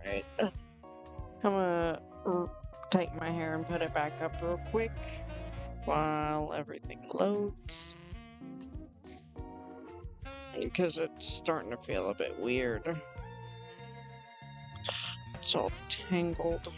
Alright. I'm gonna take my hair and put it back up real quick while everything loads. Because it's starting to feel a bit weird. It's all tangled.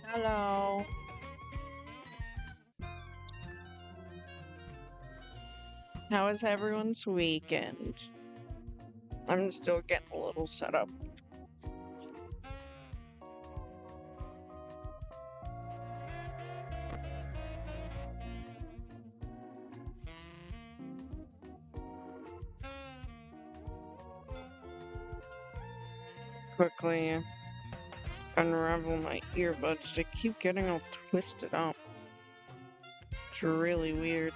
Hello. How was everyone's weekend? I'm still getting a little set up. Quickly unravel my earbuds. They keep getting all twisted up. It's really weird.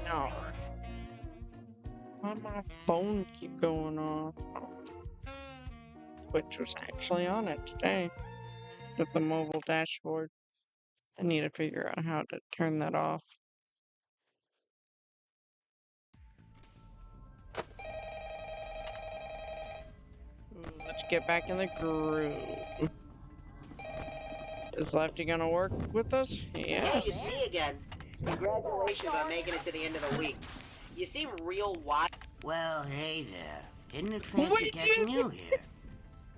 No. Why my phone keep going off? Which was actually on it today with the mobile dashboard. I need to figure out how to turn that off. Ooh, let's get back in the groove. Is Lefty gonna work with us? Hey, Yes. it's me again. Congratulations on making it to the end of the week. You seem real wild. Well, hey there. Isn't it What fancy did catching you you here?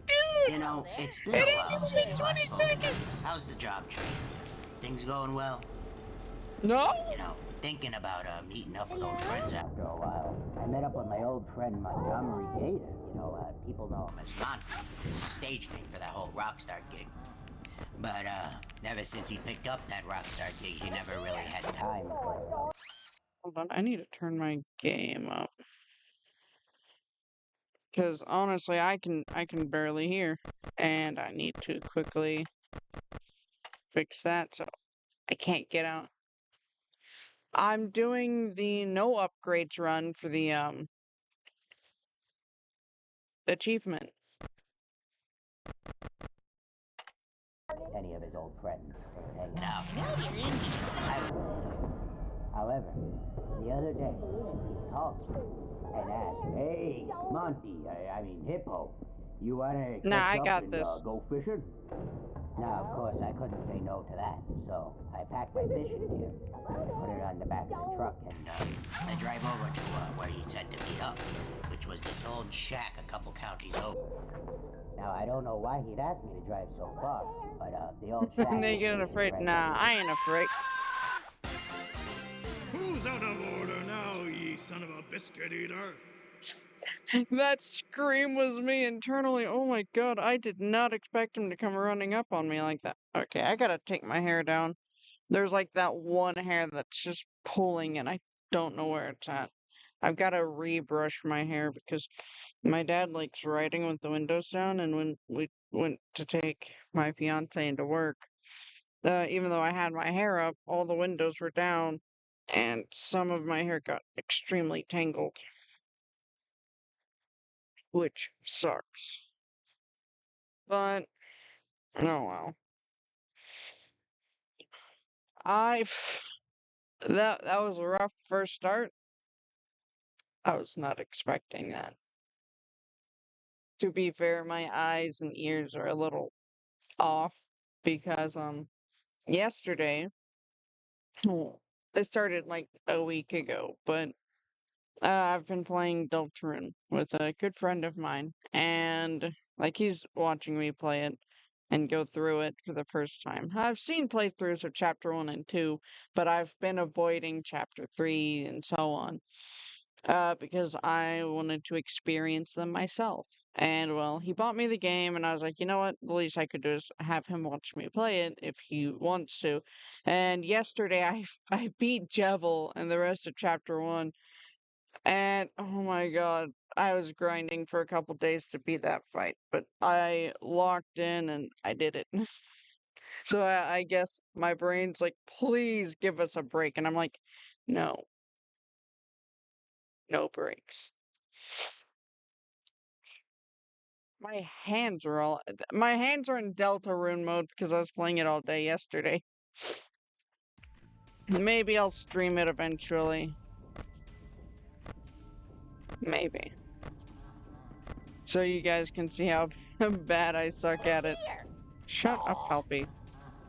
do? You know, it's been It a ain't while even since been we 20 last spoke. seconds! How's the job treating you? Things going well? No? You know, thinking about meeting up with old friends after a while. I met up with my old friend Montgomery Gator. You know, people know him as Monty. It's a stage name for that whole Rockstar gig. But ever since he picked up that Rockstar gig, he never really had time for Hold on, I need to turn my game up. Cause honestly, I can barely hear. And I need to quickly fix that so I can't get out. I'm doing the no upgrades run for the achievement. any of his old friends hanging out. However, the other day, he called me and asked, "Hey, Monty, I mean Hippo, you wanna Nah, catch I up got and this. go fishing?" Now, of course, I couldn't say no to that, so I packed my fishing gear, put it on the back of the truck, and I drive over to where he said to meet up, which was this old shack a couple counties over. Now, I don't know why he'd asked me to drive so far, but the old shack And they was get stationed afraid. right Nah, next to I ain't afraid. Who's out of order now, ye son of a biscuit eater? That scream was me internally. Oh my god, I did not expect him to come running up on me like that. Okay, I gotta take my hair down. There's like that one hair that's just pulling and I don't know where it's at. I've gotta rebrush my hair because my dad likes riding with the windows down, and when we went to take my fiance into work, even though I had my hair up, all the windows were down, and some of my hair got extremely tangled, which sucks. But oh well. I that was a rough first start. I was not expecting that. To be fair, my eyes and ears are a little off because yesterday, well, it started like a week ago, but I've been playing Deltarune with a good friend of mine, and like he's watching me play it and go through it for the first time. I've seen playthroughs of Chapter 1 and 2, but I've been avoiding Chapter 3 and so on, because I wanted to experience them myself. And well, he bought me the game, and I was like, you know what? The least I could do is have him watch me play it if he wants to. And yesterday, I beat Jevil and the rest of Chapter 1, and oh my god, I was grinding for a couple days to beat that fight, but I locked in and I did it. So I guess my brain's like, please give us a break. And I'm like, no, no breaks. My hands are in Deltarune mode because I was playing it all day yesterday. Maybe I'll stream it eventually. Maybe. So you guys can see how bad I suck at it. Shut up, Helpy.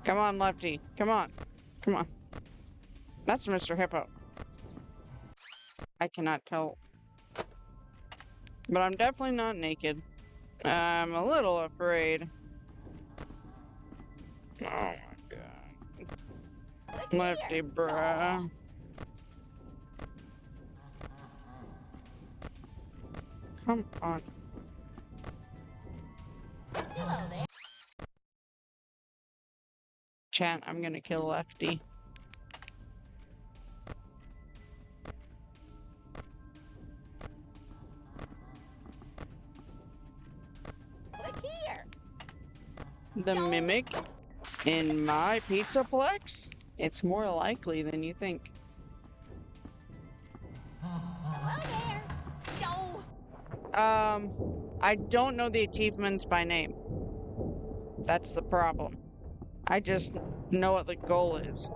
Come on, Lefty. Come on. Come on. That's Mr. Hippo. I cannot tell. But I'm definitely not naked. I'm a little afraid. Oh my god. Lefty, bruh. Come on. Chat, I'm gonna kill Lefty. The Mimic in my Pizzaplex? It's more likely than you think. I don't know the achievements by name. That's the problem. I just know what the goal is.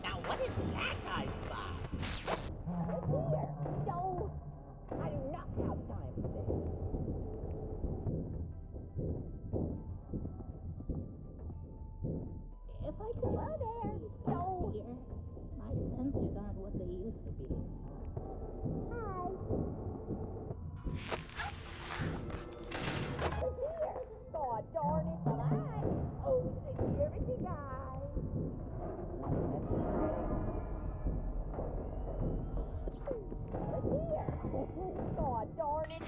Now what is that I spot? No, I do not have time for this. If I could just please go here. My sensors aren't what they used to be. Hi. Here. God darn it. Hi. Oh, security guy. Here. God darn it.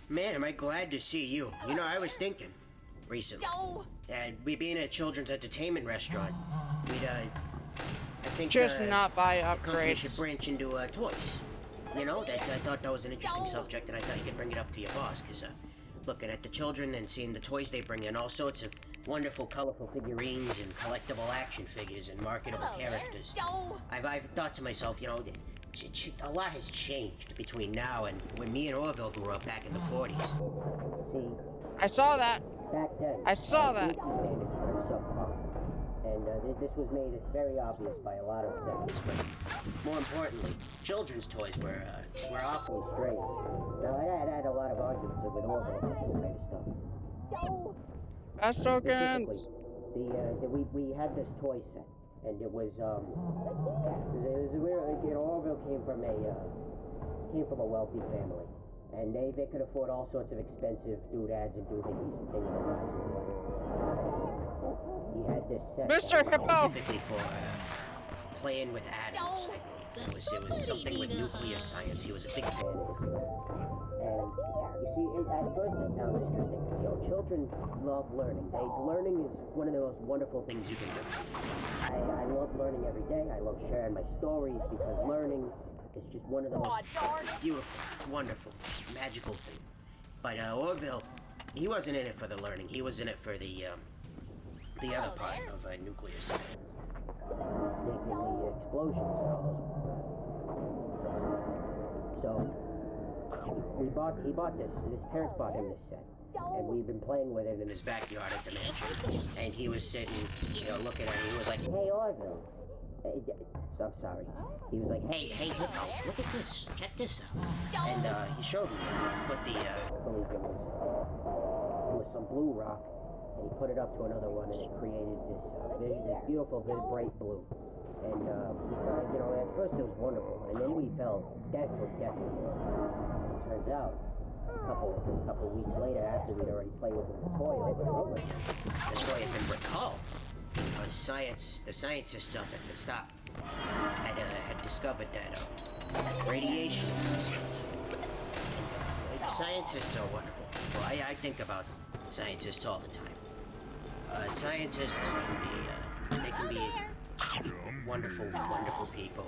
Man, am I glad to see you. You know, I was thinking recently. No. We being a children's entertainment restaurant, we'd, I think, Just not buy the company should upgrades. branch into, toys. You know, I thought that was an interesting subject, and I thought you could bring it up to your boss, because, looking at the children and seeing the toys they bring in, all sorts of wonderful, colorful figurines and collectible action figures and marketable characters. No. I've thought to myself, you know, a lot has changed between now and when me and Orville grew up back in the 40s. See, I saw that. back then, I saw that. safety standards were subpar. And this was made very obvious by a lot of seconds. But more importantly, children's toys were awfully strange. Now, I had a lot of arguments with Orville about this kind of stuff. No. Fast Specifically, tokens. we had this toy set, and it was weird. You know, Orville came from a wealthy family, and they could afford all sorts of expensive doodads and doohickeys and things like that. He had this set Mr. Hippo! specifically for playing with atoms. I believe it was something with nuclear science. He was a big fan of this stuff. And you see, at first it sounds interesting because, you know, children love learning. Learning is one of the most wonderful things you can do. I love learning every day. I love sharing my stories because learning is just one of the most beautiful, it's wonderful, magical thing. But Orville, he wasn't in it for the learning. He was in it for the other part of nuclear science. Making the explosions and all those. So he bought this. His parents bought him this set, and we've been playing with it in his backyard at the mansion. And he was sitting, you know, looking at it. He was like, "Hey, Orville, So I'm sorry. He was like, hey, Hippo, look at this. Check this out. And he showed me, and he put the, I believe it was some blue rock, and he put it up to another one, and it created this this beautiful, bright blue. And you know, at first it was wonderful, and then we fell deathly. It turns out, a couple weeks later, after we'd already played with the toy over and over again, the toy had been recalled because the scientists up at the stop had discovered that radiation is stuff. Scientists are wonderful. Well, I think about scientists all the time. Scientists can be wonderful people.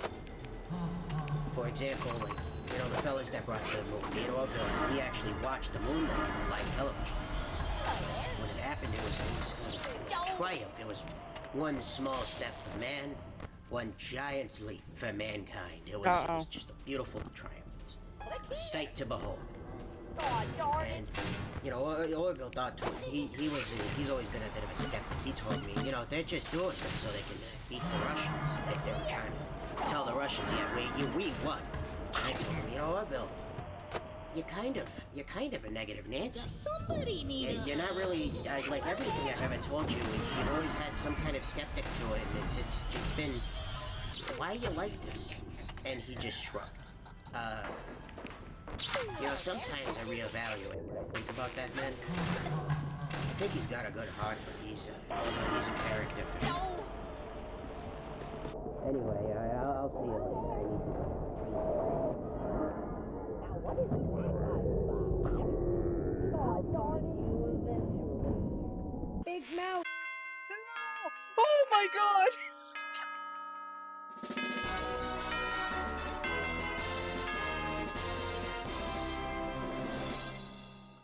For example, like, you know, the fellas that brought the moon, me and Orville, we actually watched the moon landing on live television. When it happened, it was a triumph. It was one small step for man, one giant leap for mankind. It was just a beautiful triumph. It was a sight to behold. And, you know, Orville thought too, he's always been a bit of a skeptic. He told me, you know, they're just doing this so they can beat the Russians. Like they were trying to tell the Russians, yeah, we won. And I told him, you know, Orville, you're kind of a negative Nancy. Somebody needs. You're not really like everything I've ever told you. You've always had some kind of skeptic to it, and it's been. Why are you like this? And he just shrugged. You know, sometimes I reevaluate when I think about that man. I think he's got a good heart, but he's a character for sure. Anyway, I'll see you later. I need to go. Now what is that? I'll darn you eventually. Big mouth. No! Oh my god!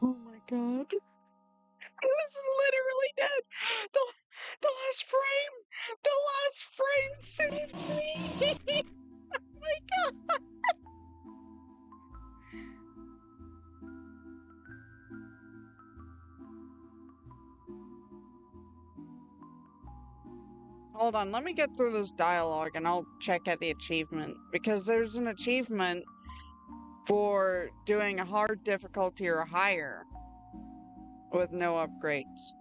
Oh my god. He was literally dead! The last frame saved me! Oh my god! Hold on, let me get through this dialogue and I'll check at the achievement. Because there's an achievement for doing a hard difficulty or higher with no upgrades.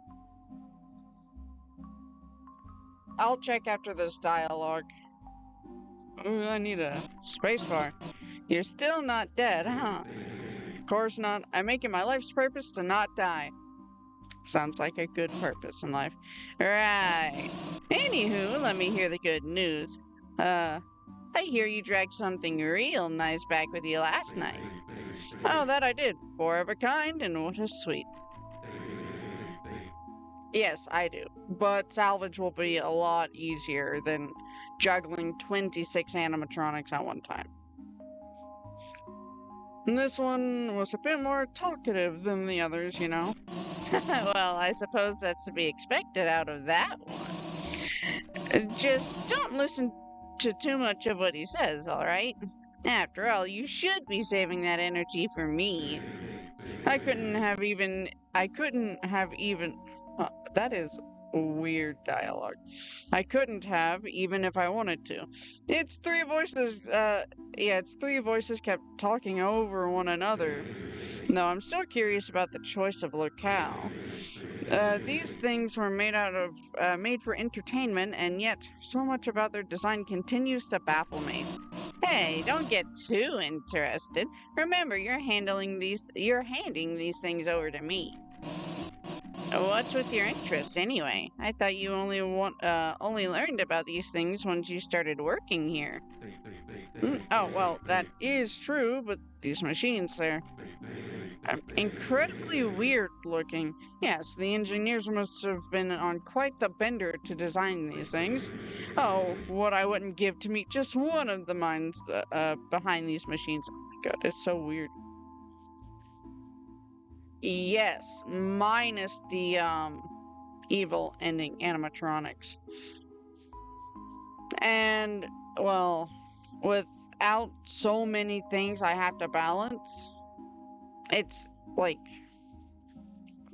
I'll check after this dialogue. Ooh, I need a spacebar. You're still not dead, huh? Of course not. I make it my life's purpose to not die. Sounds like a good purpose in life. Right. Anywho, let me hear the good news. I hear you dragged something real nice back with you last night. Oh, that I did. 4 of a kind, and what a sweet. Yes, I do. But salvage will be a lot easier than juggling 26 animatronics at one time. And this one was a bit more talkative than the others, you know. Well, I suppose that's to be expected out of that one. Just don't listen to too much of what he says, alright? After all, you should be saving that energy for me. I couldn't have even... that is weird dialogue. I couldn't have, even if I wanted to. It's three voices kept talking over one another. No, I'm still curious about the choice of locale. These things were made for entertainment, and yet so much about their design continues to baffle me. Hey, don't get too interested. Remember, you're handing these things over to me. What's with your interest, anyway? I thought you only learned about these things once you started working here. Oh, well, that is true, but these machines, they're incredibly weird looking. Yes, the engineers must have been on quite the bender to design these things. Oh, what I wouldn't give to meet just one of the minds behind these machines. Oh my god, it's so weird. Yes, minus the evil ending animatronics. And, well, without so many things I have to balance, it's like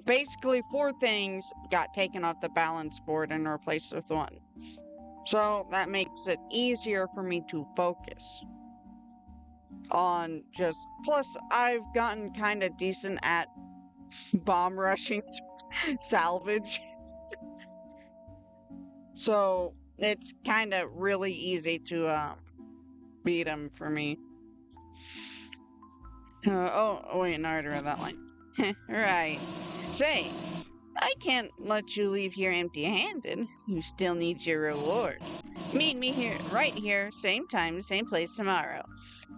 basically 4 things got taken off the balance board and replaced with 1. So that makes it easier for me to focus on just. Plus, I've gotten kind of decent at bomb rushing salvage. So it's kind of really easy to beat him for me. Oh, wait, no, I already read that line. Right. Say, I can't let you leave here empty-handed. You still need your reward. Meet me here, right here, same time, same place tomorrow.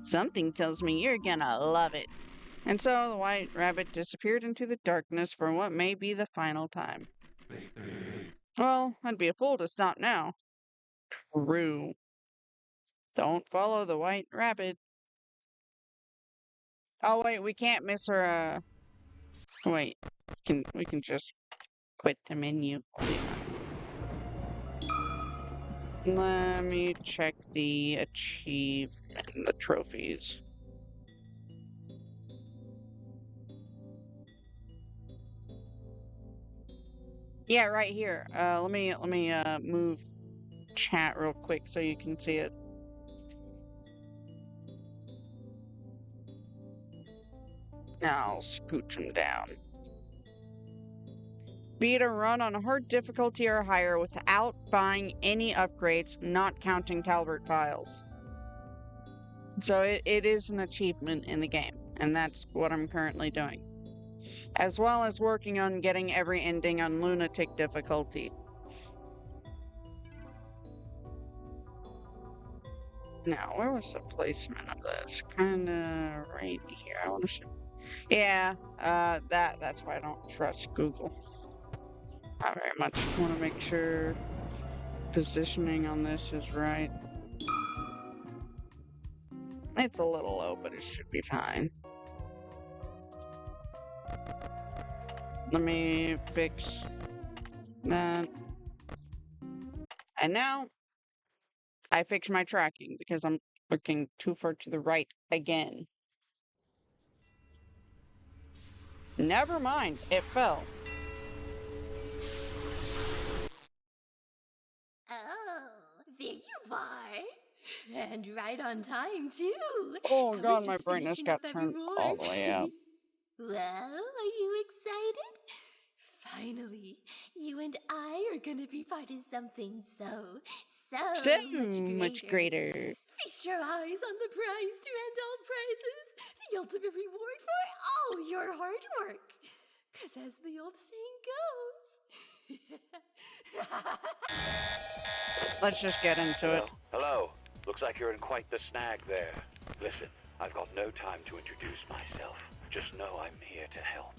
Something tells me you're gonna love it. And so the white rabbit disappeared into the darkness for what may be the final time. Well, I'd be a fool to stop now. True. Don't follow the white rabbit. Oh wait, we can't miss her. Wait, we can just quit the menu. Let me check the achievement, the trophies. Yeah, right here. Let me move chat real quick so you can see it. Now I'll scooch them down. Beat a run on a hard difficulty or higher without buying any upgrades, not counting Talbot files. So it is an achievement in the game, and that's what I'm currently doing. As well as working on getting every ending on Lunatic difficulty. Now, where was the placement of this? Kinda right here, I wanna show. Yeah, that's why I don't trust Google. Not very much. I wanna make sure positioning on this is right. It's a little low, but it should be fine. Let me fix that. And now, I fix my tracking because I'm looking too far to the right again. Never mind, it fell. Oh, there you are. And right on time, too. Oh I was god, my just brightness finishing got up that turned reward. all the way up. Well, are you excited? Finally, you and I are gonna be part of something so So much much greater. Feast your eyes on the prize to end all prizes, the ultimate reward for all your hard work. 'Cause as the old saying goes... Let's just get into it. Hello. Looks like you're in quite the snag there. Listen, I've got no time to introduce myself. Just know I'm here to help.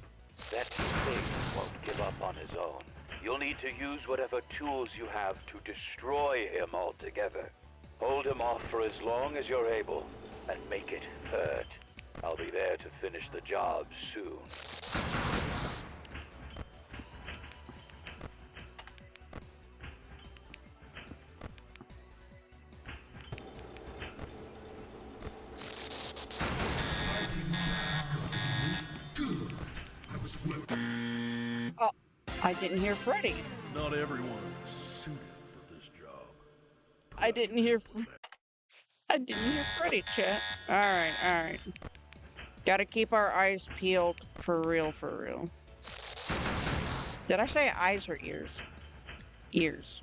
That thing won't give up on his own. You'll need to use whatever tools you have to destroy him altogether. Hold him off for as long as you're able, and make it hurt. I'll be there to finish the job soon. Oh, I didn't hear Freddy. Not everyone's suited for this job. I didn't hear Freddy, chat. Alright. Gotta keep our eyes peeled for real, for real. Did I say eyes or ears? Ears.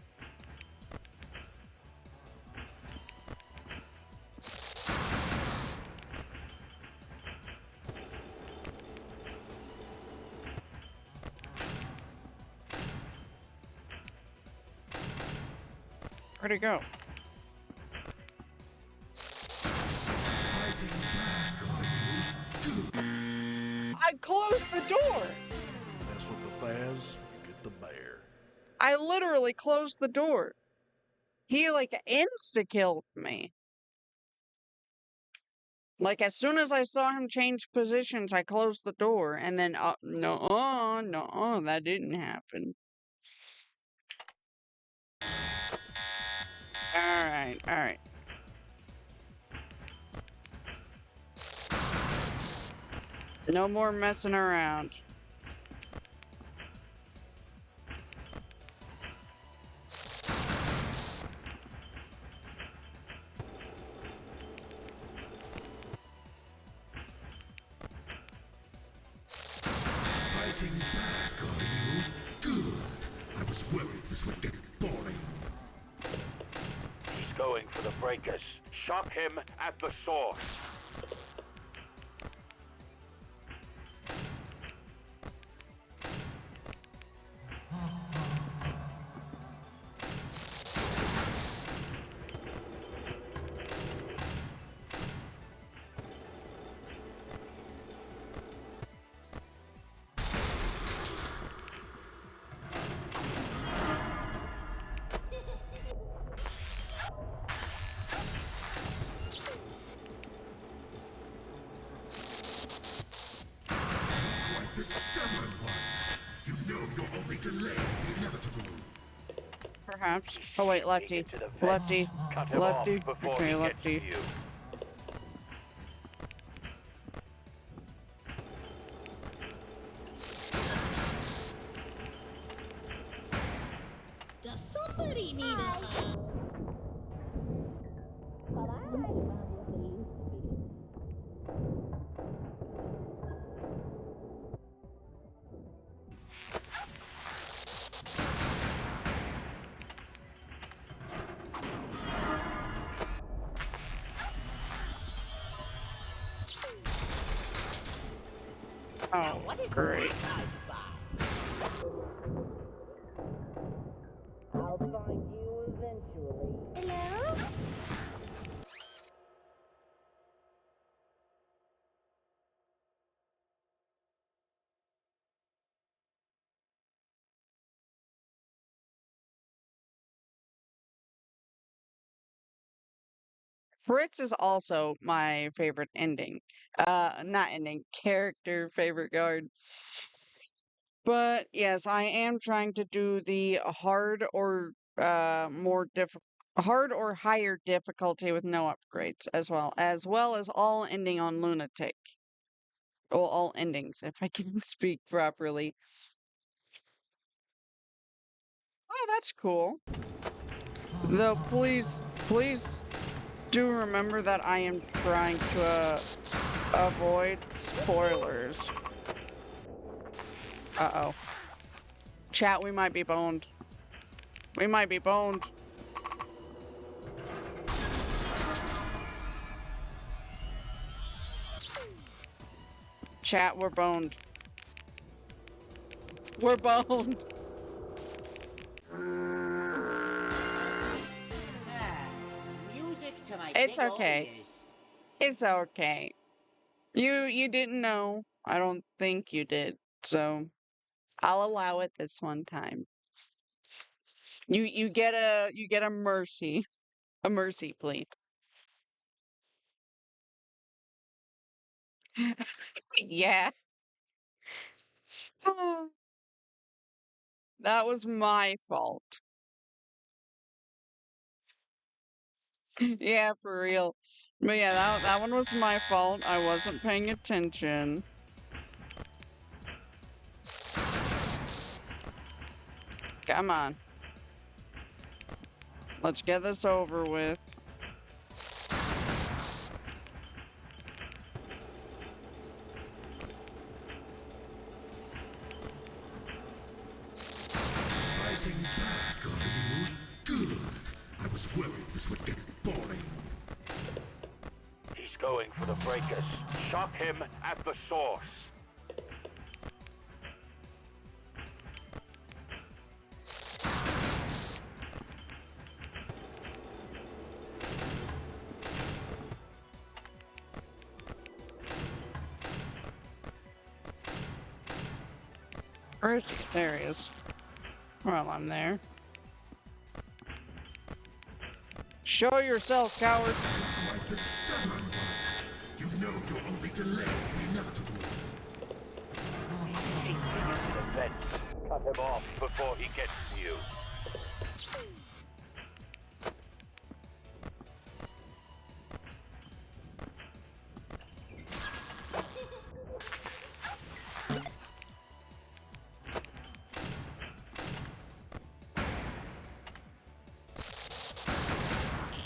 Where'd it go? I closed the door! Mess with the Faz, you get the bear. I literally closed the door. He like insta-killed me. Like as soon as I saw him change positions, I closed the door and then no, that didn't happen. Alright. No more messing around. going for the breakers. Shock him at the source. The stubborn one. You know you're only delaying the inevitable. Perhaps. Oh wait, lefty. Get to the vent. Lefty. Cut him Lefty. off before Okay, he lefty. gets to you. Does somebody need a... My sensors aren't what they used to be. Oh, What is great. that I spy? I'll find you eventually. Hello? Fritz is also my favorite ending. Not ending, character favorite guard. But yes, I am trying to do the hard or hard or higher difficulty with no upgrades as well as all ending on lunatic. Well, all endings, if I can speak properly. Oh, that's cool. Though, please do remember that I am trying to avoid spoilers. Uh-oh. Chat, we might be boned. We might be boned. Chat, we're boned. We're boned. Music to my It's big okay. old ears. It's okay. You didn't know. I don't think you did. So I'll allow it this one time. You get a mercy. A mercy plea. Yeah. That was my fault. Yeah, for real. But yeah, that one was my fault. I wasn't paying attention. Come on. Let's get this over with. Fighting back, are you? Good. I was worried this would get boring. He's going for the breakers. Shock him at the source. Where is he? There he is. Well, I'm there. Show yourself, coward. Quite the stubborn one. You know you're only delaying the inevitable. Take him to the vents. Cut him off before he gets to you.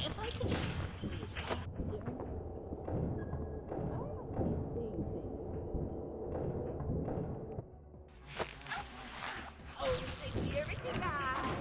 If I could just squeeze past here. I must be seeing things. Oh, security guy!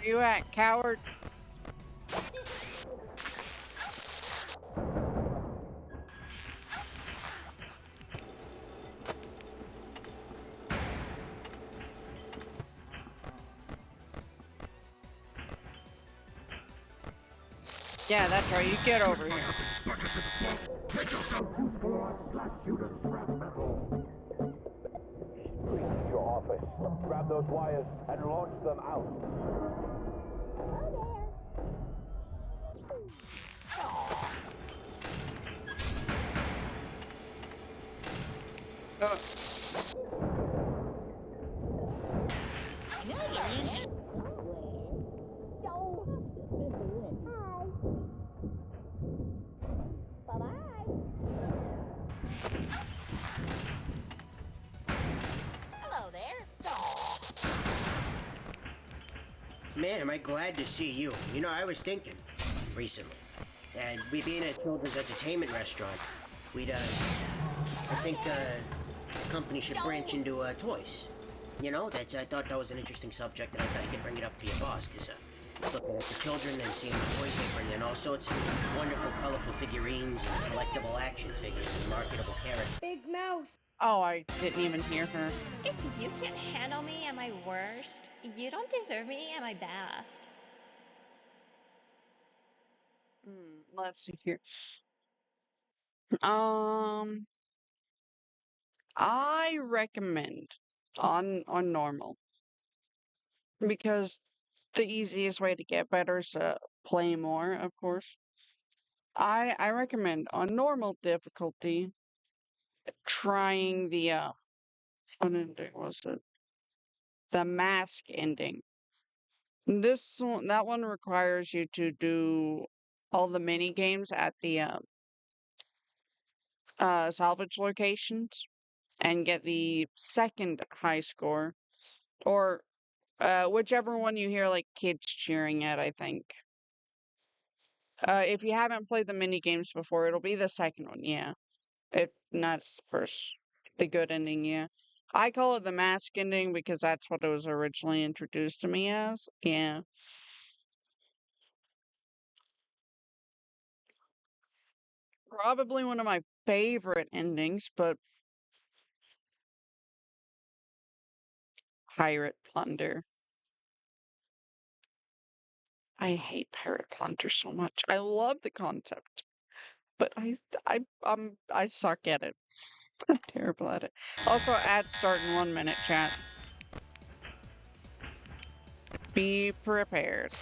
Where you at, coward? Yeah, that's right. You get over here. Make yourself useful or I'll slash you to scrap metal. Your office. Grab those wires and launch them out. Uh, Hello there. Man, am I glad to see you. You know, I was thinking recently, and we being a children's entertainment restaurant, I think the company should branch into toys. You know, I thought that was an interesting subject, and I thought you could bring it up to your boss, because looking at the children and seeing the toys they bring in, all sorts of wonderful, colorful figurines and collectible action figures and marketable characters. Big Mouse. oh, I didn't even hear her. If you can't handle me at my worst, you don't deserve me at my best. Let's see here. Um, I recommend on normal because the easiest way to get better is to play more, of course. I recommend on normal difficulty trying the what ending was it? The mask ending. That one requires you to do all the mini games at the salvage locations and get the second high score, or whichever one you hear like kids cheering at, I think. If you haven't played the mini games before, it'll be the second one, yeah. If not the first, the good ending, yeah. I call it the mask ending because that's what it was originally introduced to me as. Yeah. Probably one of my favorite endings, but Pirate Plunder. I hate Pirate Plunder so much. I love the concept, but I suck at it. I'm terrible at it. Also, ads start in 1 minute, chat. Be prepared.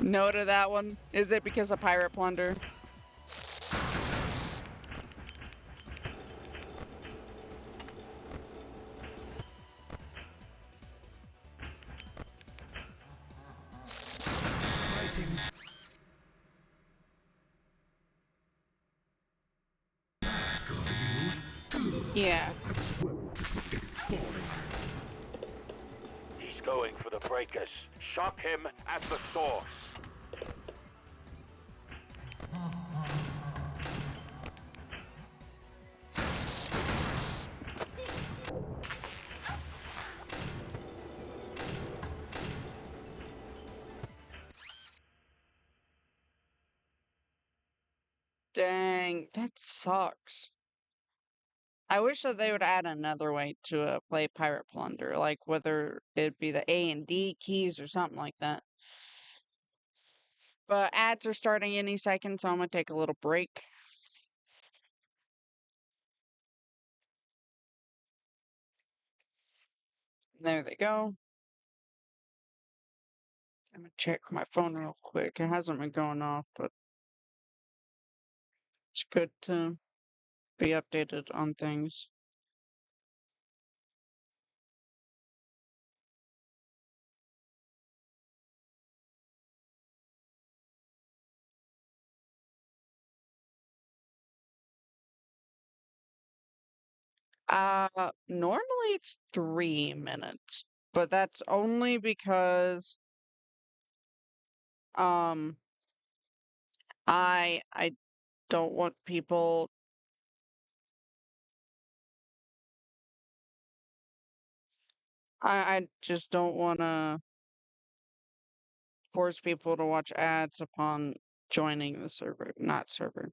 No to that one. Is it because of Pirate Plunder? Fighting back, are you? Good. Yeah. I was worried this would get boring. He's going for the breakers. Shock him at the source. Dang, that sucks. I wish that they would add another way to play Pirate Plunder, like whether it be the A and D keys or something like that. But ads are starting any second, so I'm gonna take a little break. There they go. I'm gonna check my phone real quick. It hasn't been going off, but it's good to be updated on things. Normally it's 3 minutes, but that's only because um I don't want people I just don't want to force people to watch ads upon joining the server, not server.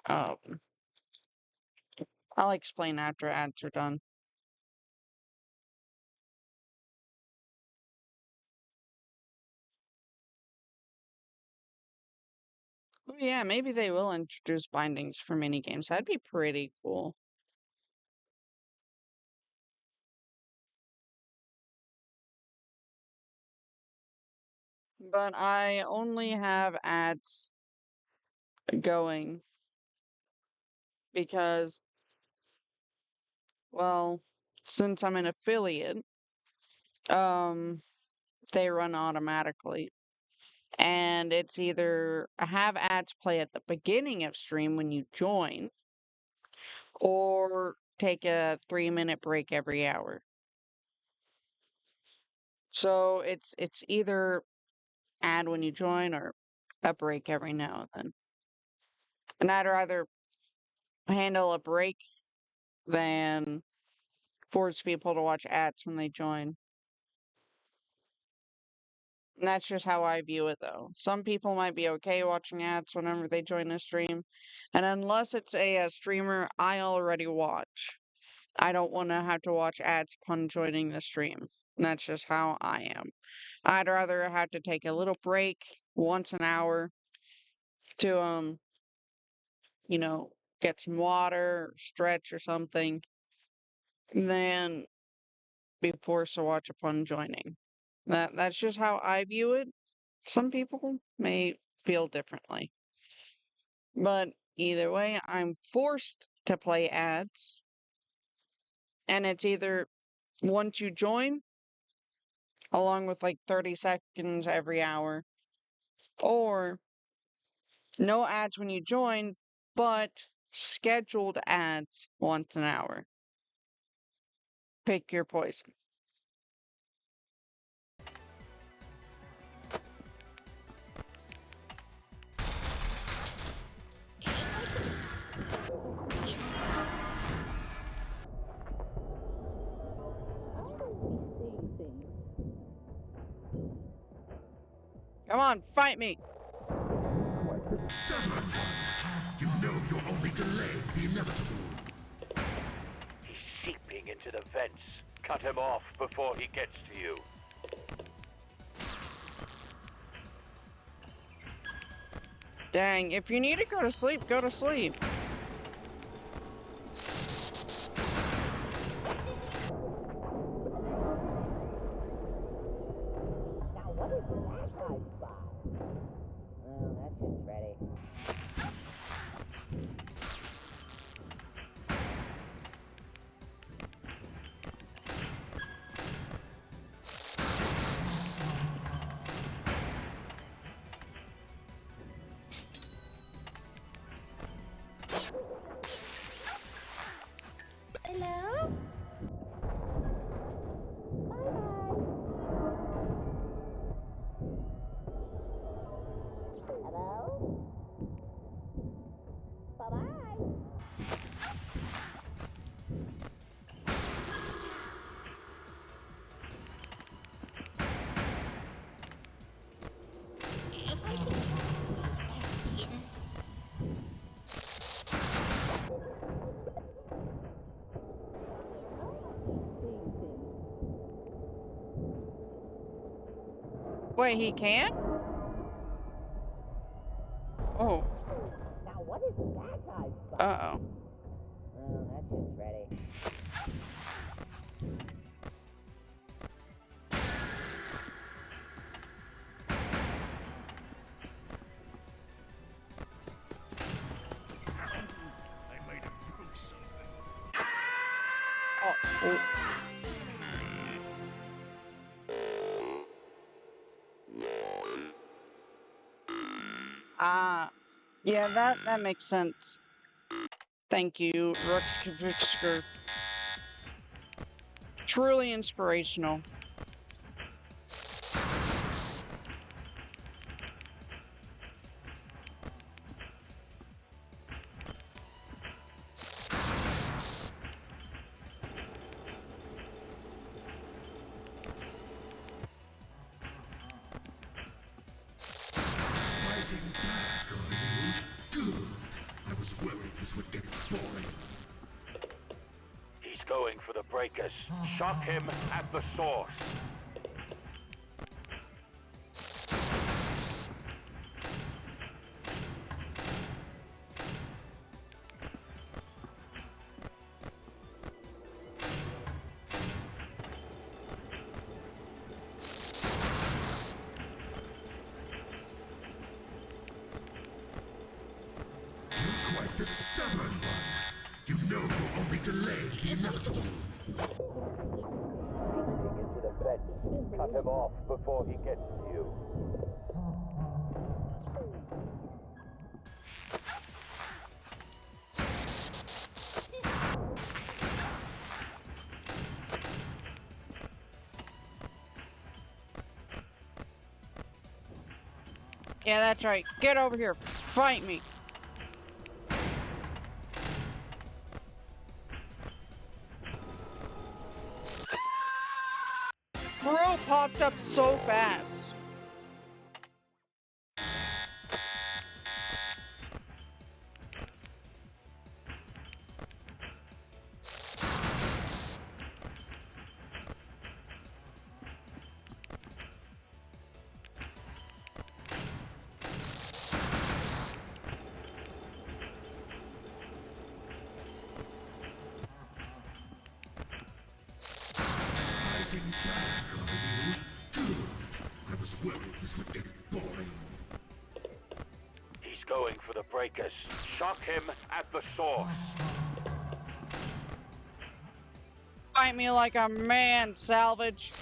Um, I'll explain after ads are done. Oh yeah, maybe they will introduce bindings for minigames. That'd be pretty cool. But I only have ads going because, well, since I'm an affiliate, um, they run automatically. And it's either have ads play at the beginning of stream when you join, or take a 3-minute break every hour. So it's either ad when you join or a break every now and then. And I'd rather handle a break than force people to watch ads when they join. And that's just how I view it, though. Some people might be okay watching ads whenever they join a stream. And unless it's a streamer I already watch, I don't want to have to watch ads upon joining the stream. And that's just how I am. I'd rather have to take a little break once an hour to, you know, get some water, or stretch or something, than be forced to watch upon joining. That's just how I view it. Some people may feel differently. But either way, I'm forced to play ads. And it's either once you join, along with like 30 seconds every hour, or no ads when you join, but scheduled ads once an hour. Pick your poison. Come on, fight me! Stubborn one. You know you're only delaying the inevitable. He's seeping into the vents. Cut him off before he gets to you. Dang, if you need to go to sleep, go to sleep. Now what is that I spy? Well, that's just Freddy. Hello? Hello? Bye-bye. If I could just squeeze past here. Wait, he can? Oh, Now what is that I spy? uh-oh. Well, that's just Freddy. I might have broke something. Oh. Ah, yeah, that makes sense. Thank you, Ruxkavixker. Truly inspirational. breakers. Shock him at the source. You're quite the stubborn one. You know you'll only delay the inevitable. Into the fence. Cut him off before he gets to you. Yeah, that's right. Get over here. Fight me. Bro popped up so fast. Fighting back, are you? Good. I was worried this would get boring. He's going for the breakers. Shock him at the source. Fight me like a man, Salvage.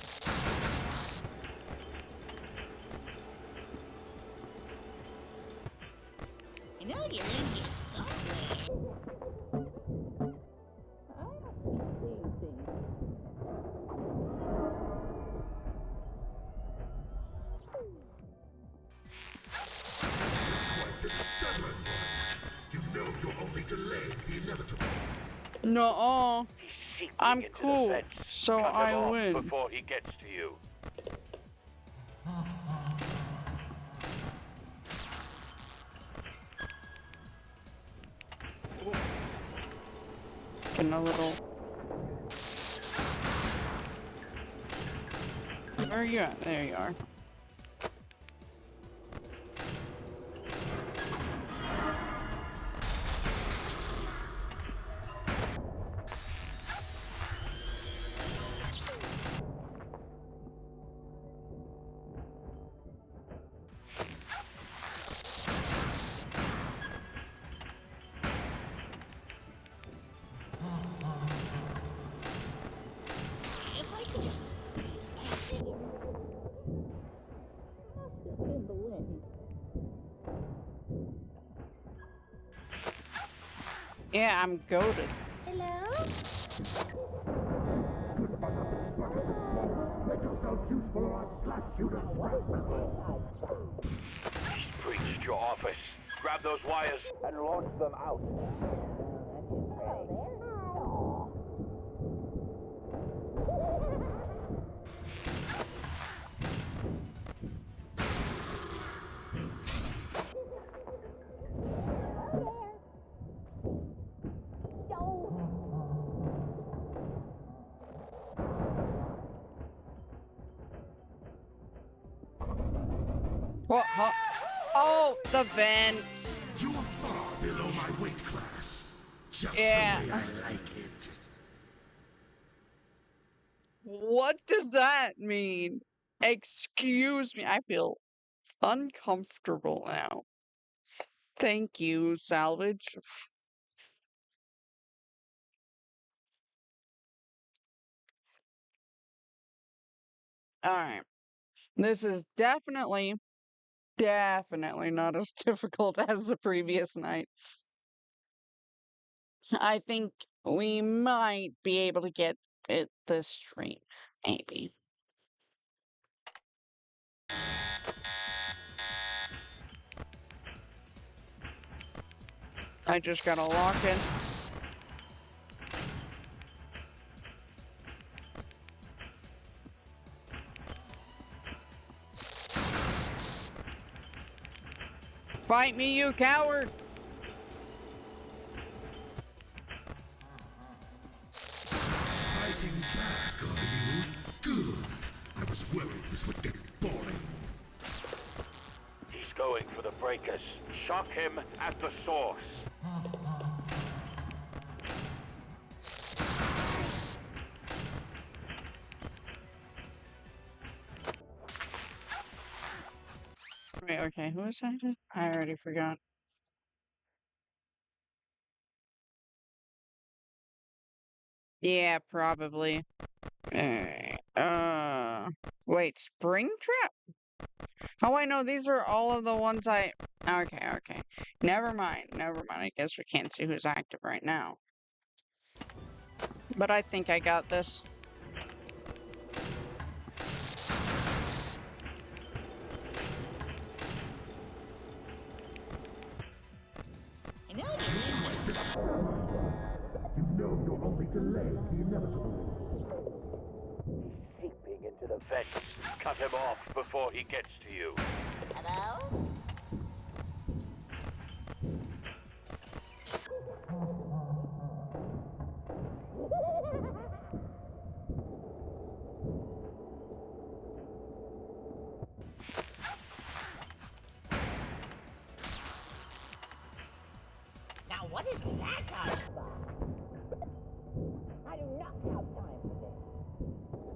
You know you're in here somewhere. I must be seeing things. Quite the stubborn one. You know you'll only delay the inevitable. Nuh-uh. He's seeping I'm into cool, the fence. so Cut him I off win. before he gets to you. Getting a little... Where are you at? There you are. If I could just squeeze past him. Must have been the wind. Yeah, I'm goaded. Hello? Make yourself useful or I'll slash you to scrap. He's breached your office. Grab those wires and launch them out. What? Huh? Oh, the vents. You're far below my weight class. Just Yeah. the way I like it. What does that mean? Excuse me, I feel uncomfortable now. Thank you, Salvage. Alright. This is definitely not as difficult as the previous night. I think we might be able to get it this stream. Maybe. I just gotta lock in. Fight me, you coward! Fighting worried this would get boring. He's going for the breakers. Shock him at the source. Wait, okay, who was that? I already forgot. Yeah, probably. Wait, Springtrap? Oh, I know, these are all of the ones I... Okay, okay. Never mind, never mind. I guess we can't see who's active right now. But I think I got this. I know what you mean. You know you're only delaying the inevitable. Seeping into the vents. Cut him off before he gets to you. Hello? Now what is that I spot? I do not have time for this.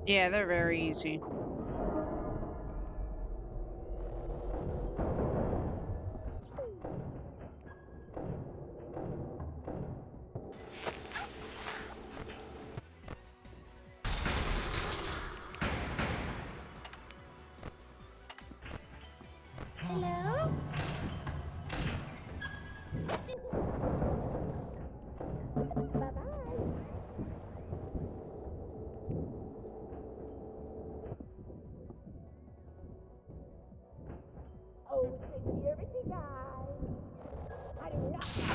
Yeah, they're very easy. Hello? Bye-bye. Oh, security guys. I do not have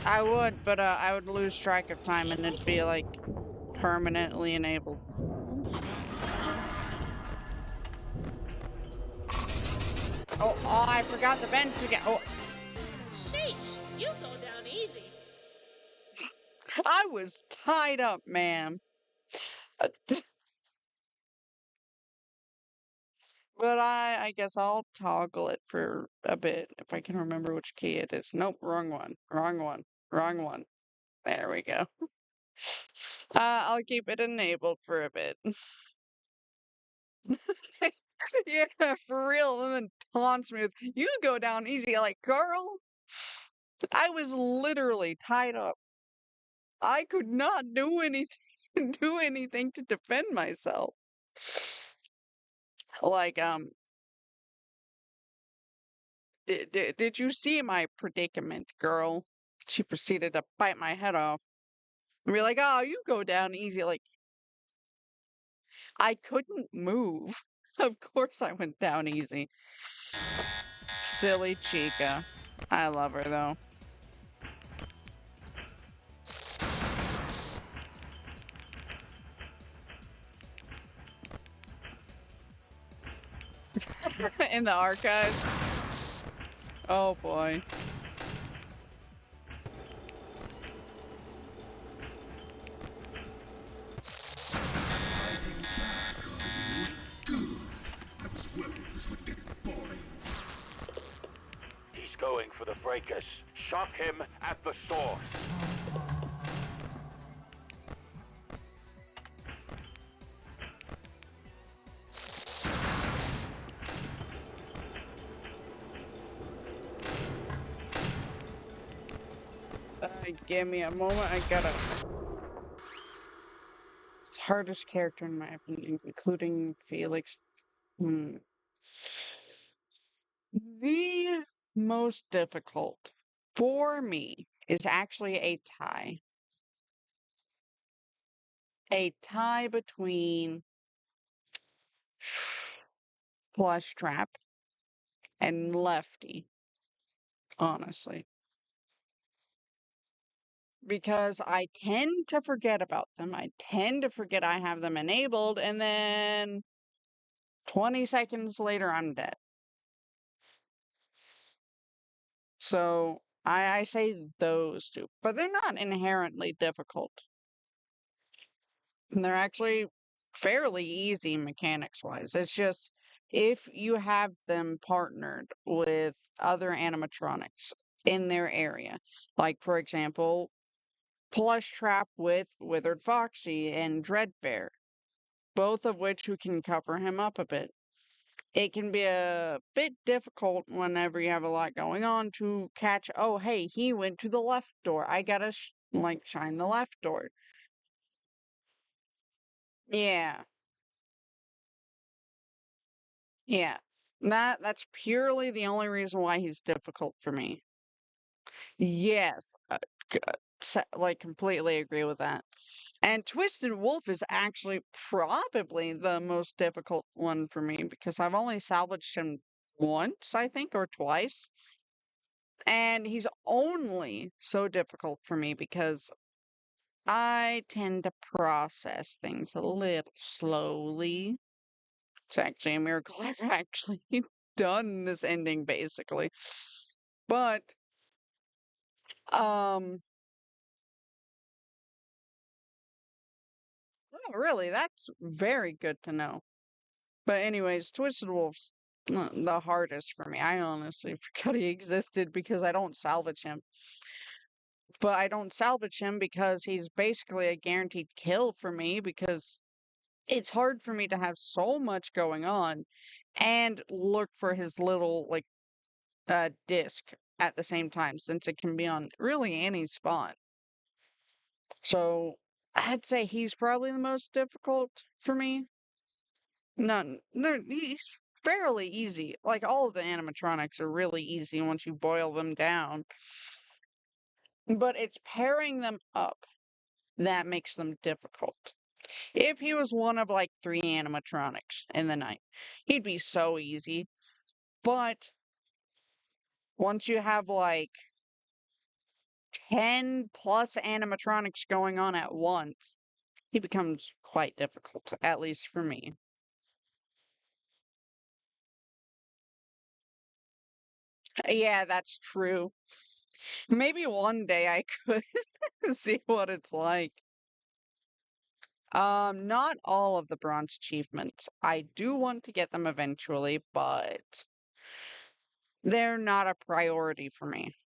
I would, but I would lose track of time and it'd be like permanently enabled. Oh, I forgot the vents again. Oh, Sheesh, you go down easy. I was tied up, ma'am. But I guess I'll toggle it for a bit if I can remember which key it is. Nope, wrong one. Wrong one. Wrong one. There we go. I'll keep it enabled for a bit. Yeah, for real. And then taunts me with, "You go down easy." Like, girl, I was literally tied up. I could not do anything, do anything to defend myself. Like, did you see my predicament, girl? She proceeded to bite my head off and be like, "Oh, you go down easy." Like, I couldn't move. Of course I went down easy. Silly Chica. I love her though. In the archives. Oh boy. Fighting back, are you? Good. I was worried this would get boring. He's going for the breakers. Shock him at the source. Give me a moment. I gotta. Hardest character in my opinion, including Felix. Hmm. The most difficult for me is actually a tie. A tie between Plush Trap and Lefty, honestly. Because I tend to forget about them. I tend to forget I have them enabled, and then 20 seconds later, I'm dead. So I say those two, but they're not inherently difficult. And they're actually fairly easy mechanics-wise. It's just if you have them partnered with other animatronics in their area, like for example, Plush Trap with Withered Foxy and Dreadbear, both of which who can cover him up a bit. It can be a bit difficult whenever you have a lot going on to catch, oh, hey, he went to the left door. I gotta, shine the left door. Yeah, yeah. That's purely the only reason why he's difficult for me. Yes, g- completely agree with that. And Twisted Wolf is actually probably the most difficult one for me because I've only salvaged him once, I think, or twice. And he's only so difficult for me because I tend to process things a little slowly. It's actually a miracle I've actually done this ending, basically. But, um, oh, really, that's very good to know. But anyways, Twisted Wolf's the hardest for me. I honestly forgot he existed because I don't salvage him. But I don't salvage him because he's basically a guaranteed kill for me because it's hard for me to have so much going on and look for his little disc at the same time since it can be on really any spot. So I'd say he's probably the most difficult for me. None. He's fairly easy. Like all of the animatronics are really easy once you boil them down. But it's pairing them up that makes them difficult. If he was one of like 3 animatronics in the night, he'd be so easy. But once you have like 10 plus animatronics going on at once, he becomes quite difficult, at least for me. Yeah, that's true. Maybe one day I could see what it's like. Not all of the bronze achievements. I do want to get them eventually, but they're not a priority for me.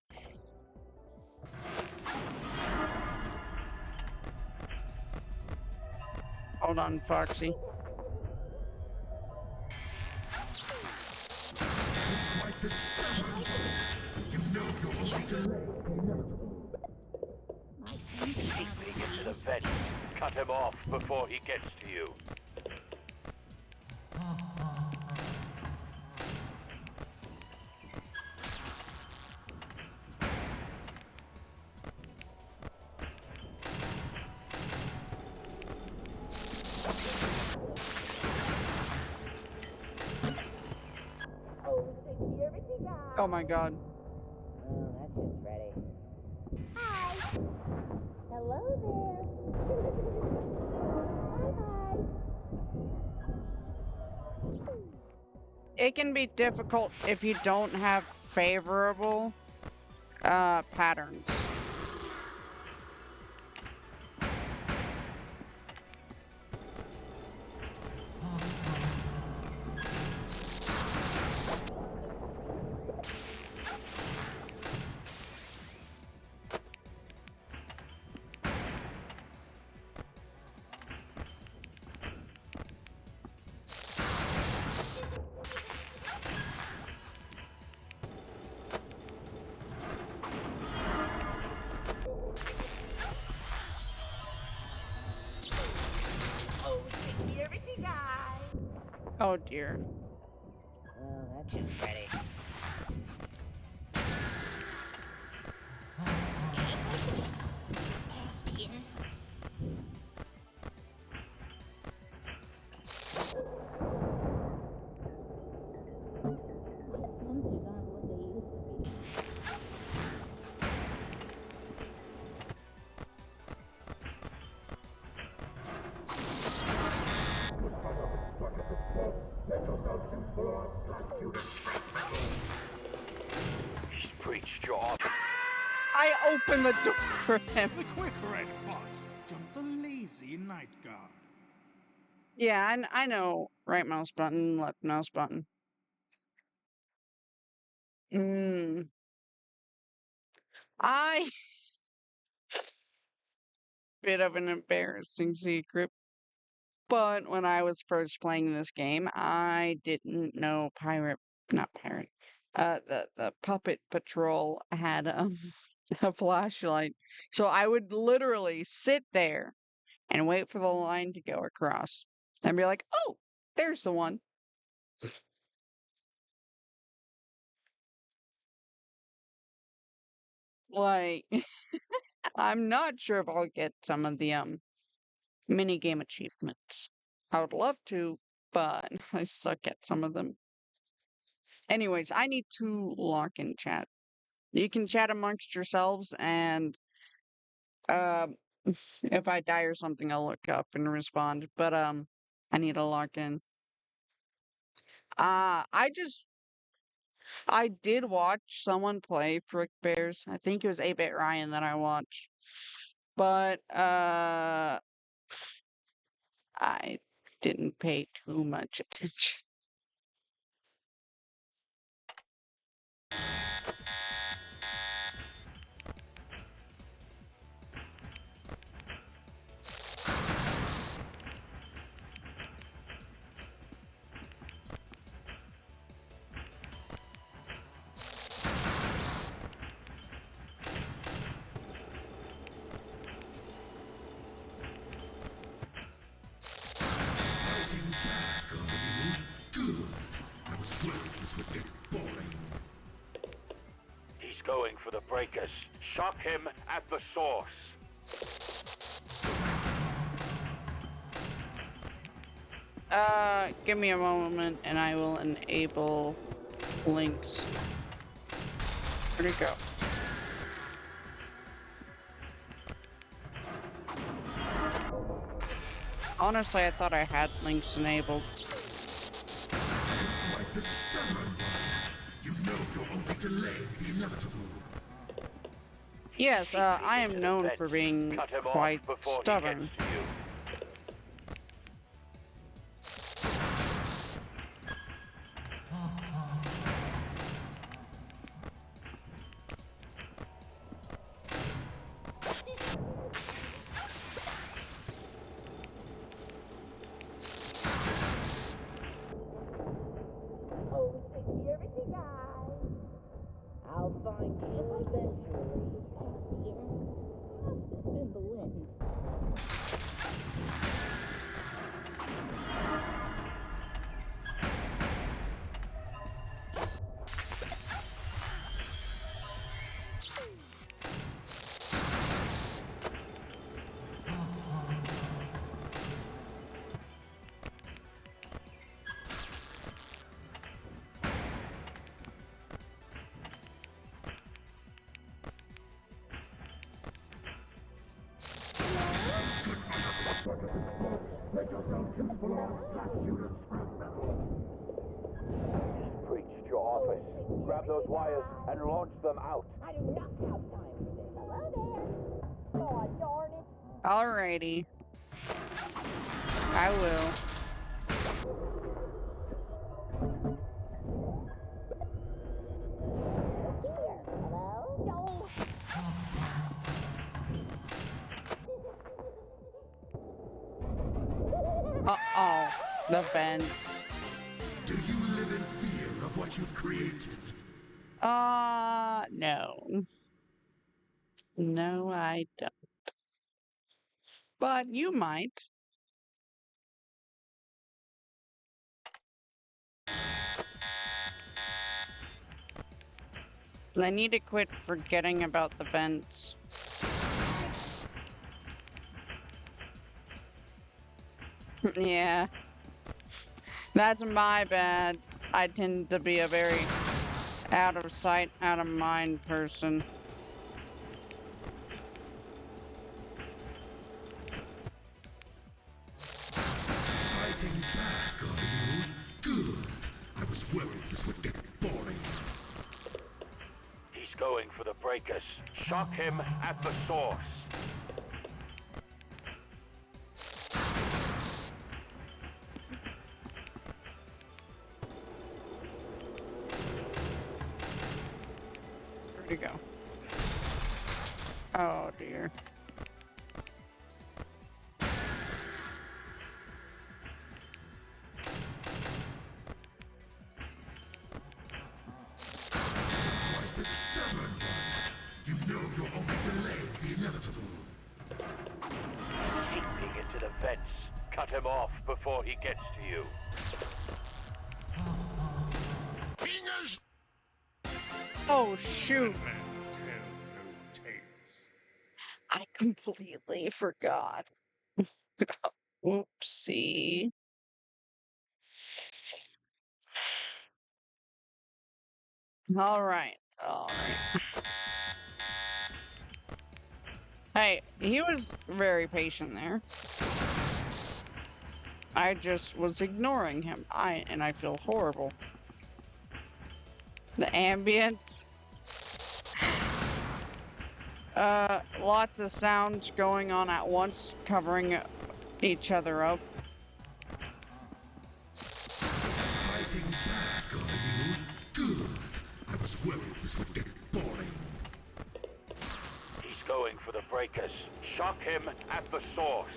Hold on, Foxy. Quite the stubborn. You know you're only delayed. My senses Keep aren't leading what to they the used vent. Cut him off before he gets to you. Oh my god. Oh, that's just Freddy. Hi. Hello there. Bye bye. It can be difficult if you don't have favorable patterns. Oh dear. Oh, that's just Freddy. If I could just squeeze past here. My sensors aren't what they used to be. He's breached your office. I opened the door for him. The quick red fox jumped the lazy night guard. Yeah, I know right mouse button, left mouse button. Mm. I bit of an embarrassing secret, but when I was first playing this game, I didn't know not pirate, the Puppet Patrol had a flashlight, so I would literally sit there and wait for the line to go across, and be like, "Oh, there's the one." Like, I'm not sure if I'll get some of the mini game achievements. I would love to, but I suck at some of them. Anyways, I need to lock in chat. You can chat amongst yourselves, and um, if I die or something, I'll look up and respond. But I need to lock in. Uh, I just I did watch someone play Frick Bears. I think it was 8-Bit Ryan that I watched, but I didn't pay too much attention. Fighting back, are you? Good. I was worried this would get boring. He's going for the breakers. Shock him at the source. Give me a moment and I will enable links. Where'd it go? Honestly, I thought I had links enabled. Quite the stubborn one. You know you're only delaying the inevitable. Yes, I am known for being Cut him off quite before he stubborn. gets to you. Oh, security guys. I'll find you eventually. Past here. Must have been the wind. Preach to your office. Grab those wires and launch them out. I do not have time for this. Hello there. Oh, darn it. Alrighty. I will. Here. Hello? No. Uh-oh. The vents. Do you live in fear of what you've created? No. No, I don't. But you might. I need to quit forgetting about the vents. Yeah. That's my bad. I tend to be a very out of sight, out of mind person. Fighting back, are you? Good. I was worried this would get boring. He's going for the breakers. Shock him at the source. you go? Oh dear. Quite the stubborn one. You know you're only delaying the inevitable. Peeking into the vents. Cut him off before he gets to you. Fingers! Oh shoot. Man, tell no tales. I completely forgot. Oopsie. All right. All right. Hey, he was very patient there. I just was ignoring him. And I feel horrible. The ambience. Lots of sounds going on at once, covering each other up. Fighting back, are you? Good. I was worried this would get boring. He's going for the breakers. Shock him at the source.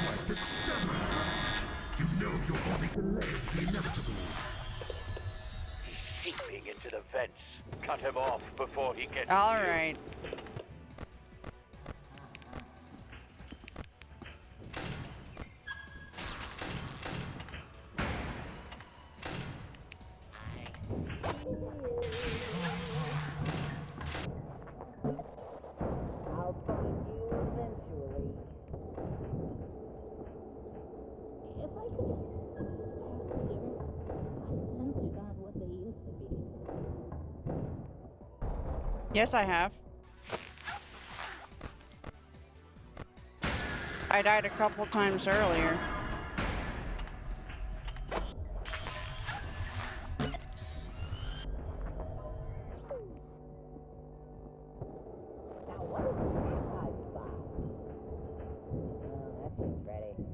Quite the stubborn one. You know you're only delaying the inevitable. He's seeping into the vents. Cut him off before he gets All to you. right. I'll find you eventually. If I could just squeeze past here, my sensors aren't what they used to be. Yes, I have. I died a couple times earlier. Now what is that I spot? Oh, that's just ready.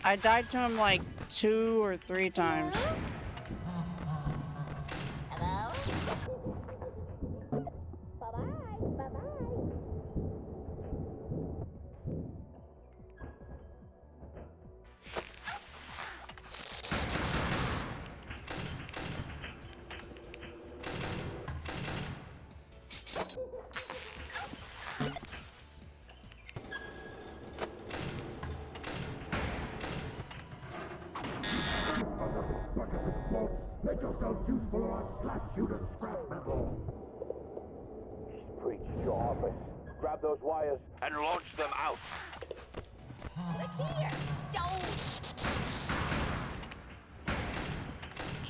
I died to him like 2 or 3 times. Hello? Bye-bye. Bye-bye. Make yourself useful or I'll slash you to scrap metal. Preach, Jarvis. Grab those wires and launch them out. Look here. Don't.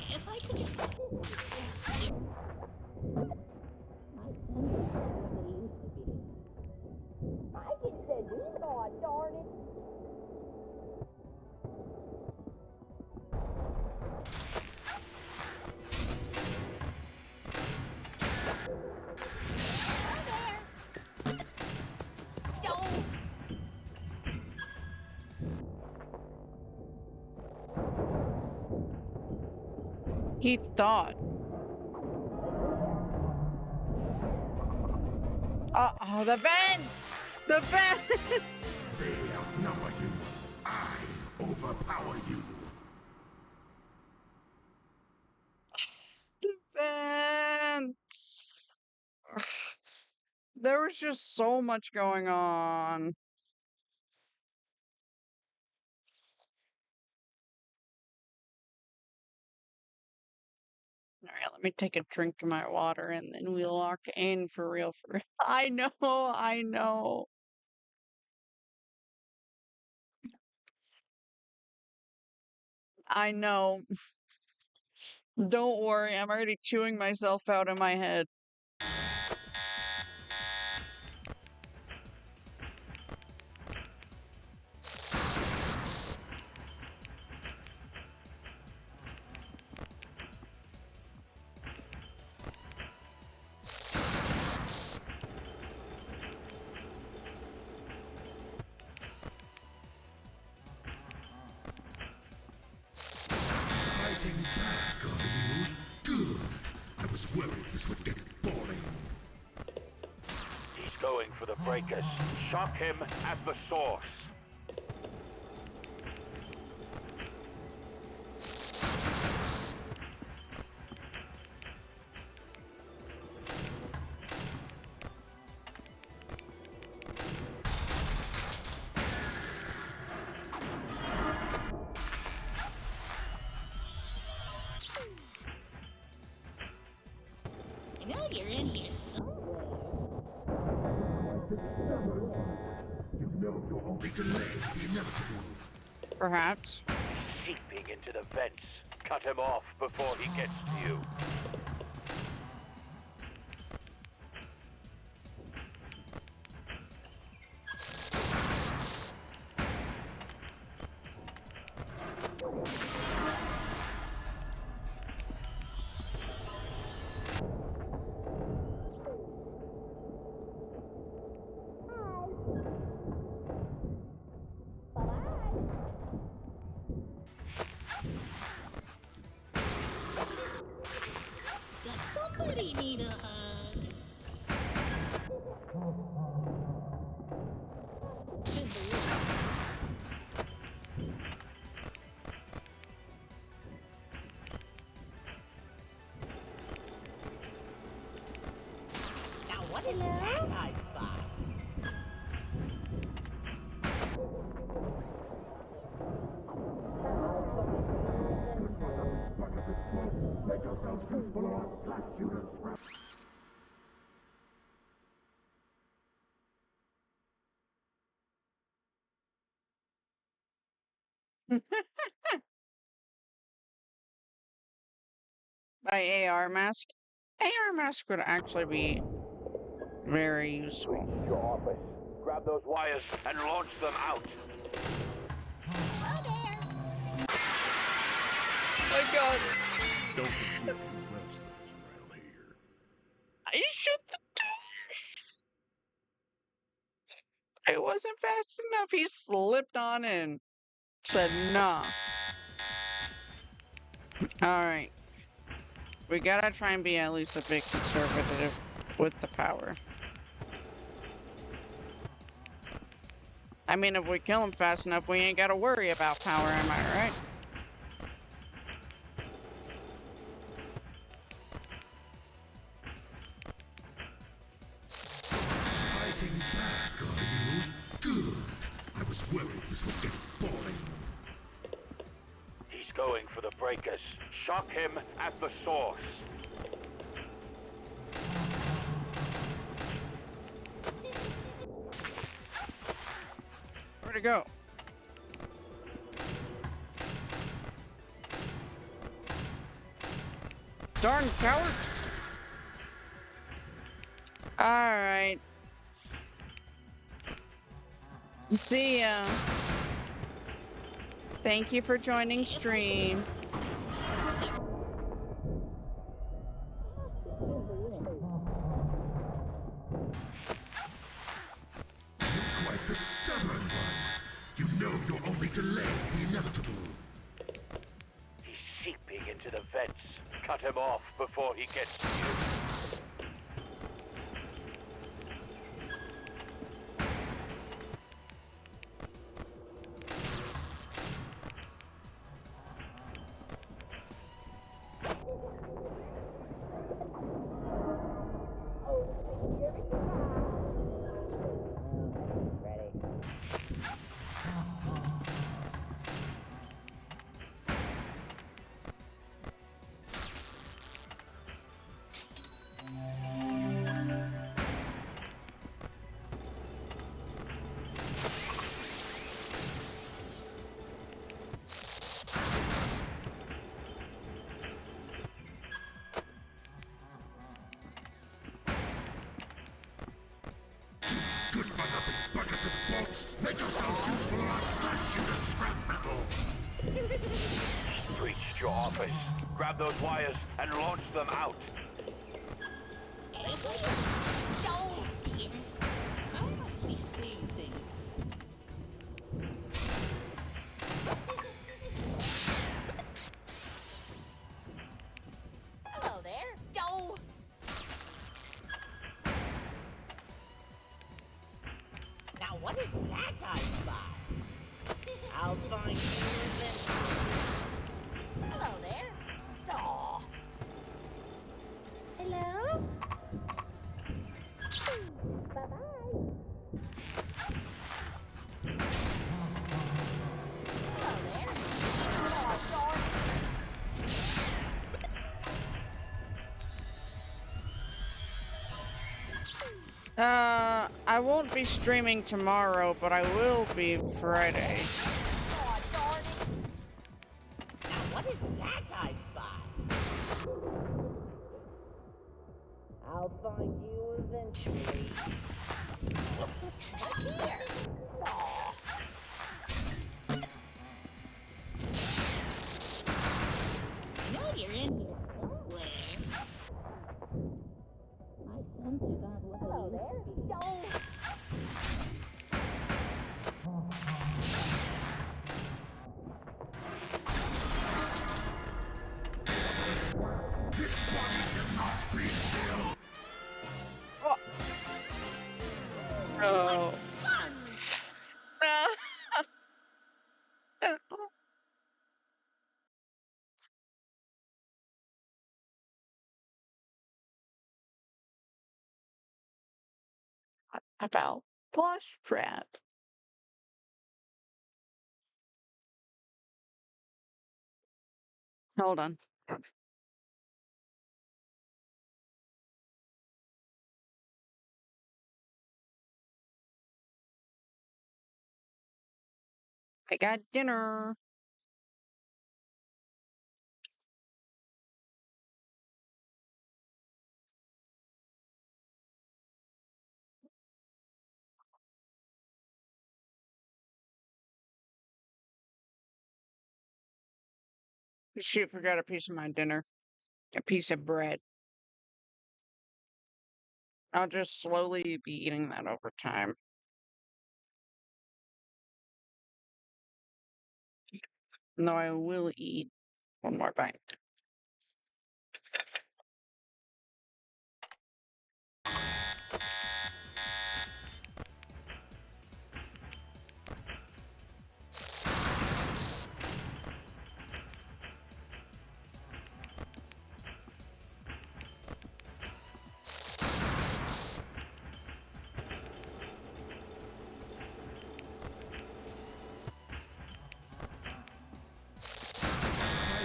If I could just squeeze past here. My sensors aren't what they used to be. I can send either, darn it. He thought. Uh-oh, the vents! The vents! They outnumber you. I overpower you. The vents! Ugh. There was just so much going on. Alright, let me take a drink of my water and then we'll lock in for real, for real. I know, I know. I know. Don't worry, I'm already chewing myself out in my head. Fighting back, are you? Good. I was worried this would get boring. He's going for the breakers. Shock him at the source. I know you're in here somewhere. You know you're only delaying the inevitable. Perhaps. Seeping into the vents. Cut him off before he gets to you. Does somebody need a hug? Now what is that I spy? Make yourself useful or I'll slash you to scraps. By AR mask. AR mask would actually be very useful. Your office. Grab those wires and launch them out. My God. Don't think you Websters around here. I shut the door. It wasn't fast enough. He slipped on and said, nah. Alright. We gotta try and be at least a bit conservative with the power. I mean, if we kill him fast enough, we ain't gotta worry about power, am I right? Fighting back, are you? Good. I was worried this would get boring. He's going for the breakers. Shock him at the source. Where'd it go? Darn coward! Alright. See ya. Thank you for joining stream. You're quite the stubborn one. You know you're only delaying the inevitable. He's seeping into the vents. Cut him off before he gets to you. Good for nothing buckets and bolts. Make yourselves useful or I'll slash you to scrap metal. Breached your office. Grab those wires and launch them out. Anybody else here? I must be seeing things. find you eventually. Hello there. Aw. Hello? Bye-bye. Hello there. Aw, darn it. I won't be streaming tomorrow, but I will be Friday. Aw, darn it. Now what is that I spy? I'll find you eventually. Here. Aw. I know you're in here somewhere. My sensors aren't what Hello they there. used to be. Don't. This body cannot be killed. Oh. Fun. About plush trap. Hold on. I got dinner. Shoot, forgot a piece of my dinner. A piece of bread. I'll just slowly be eating that over time. No, I will eat one more bite.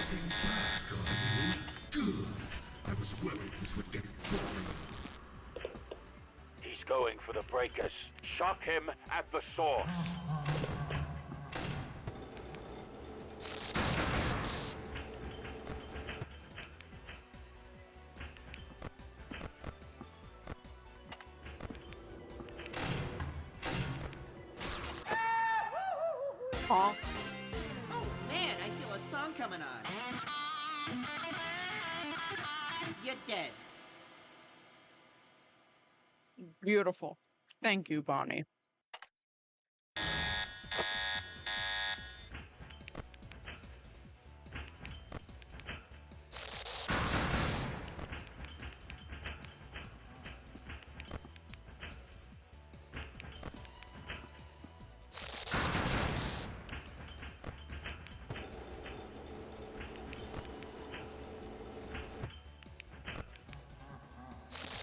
Fighting back, are you? Good. I was worried this would get boring. He's going for the breakers. Shock him at the source. Aw, Oh man, I feel a song coming on. You're dead. beautiful. Thank you, Bonnie.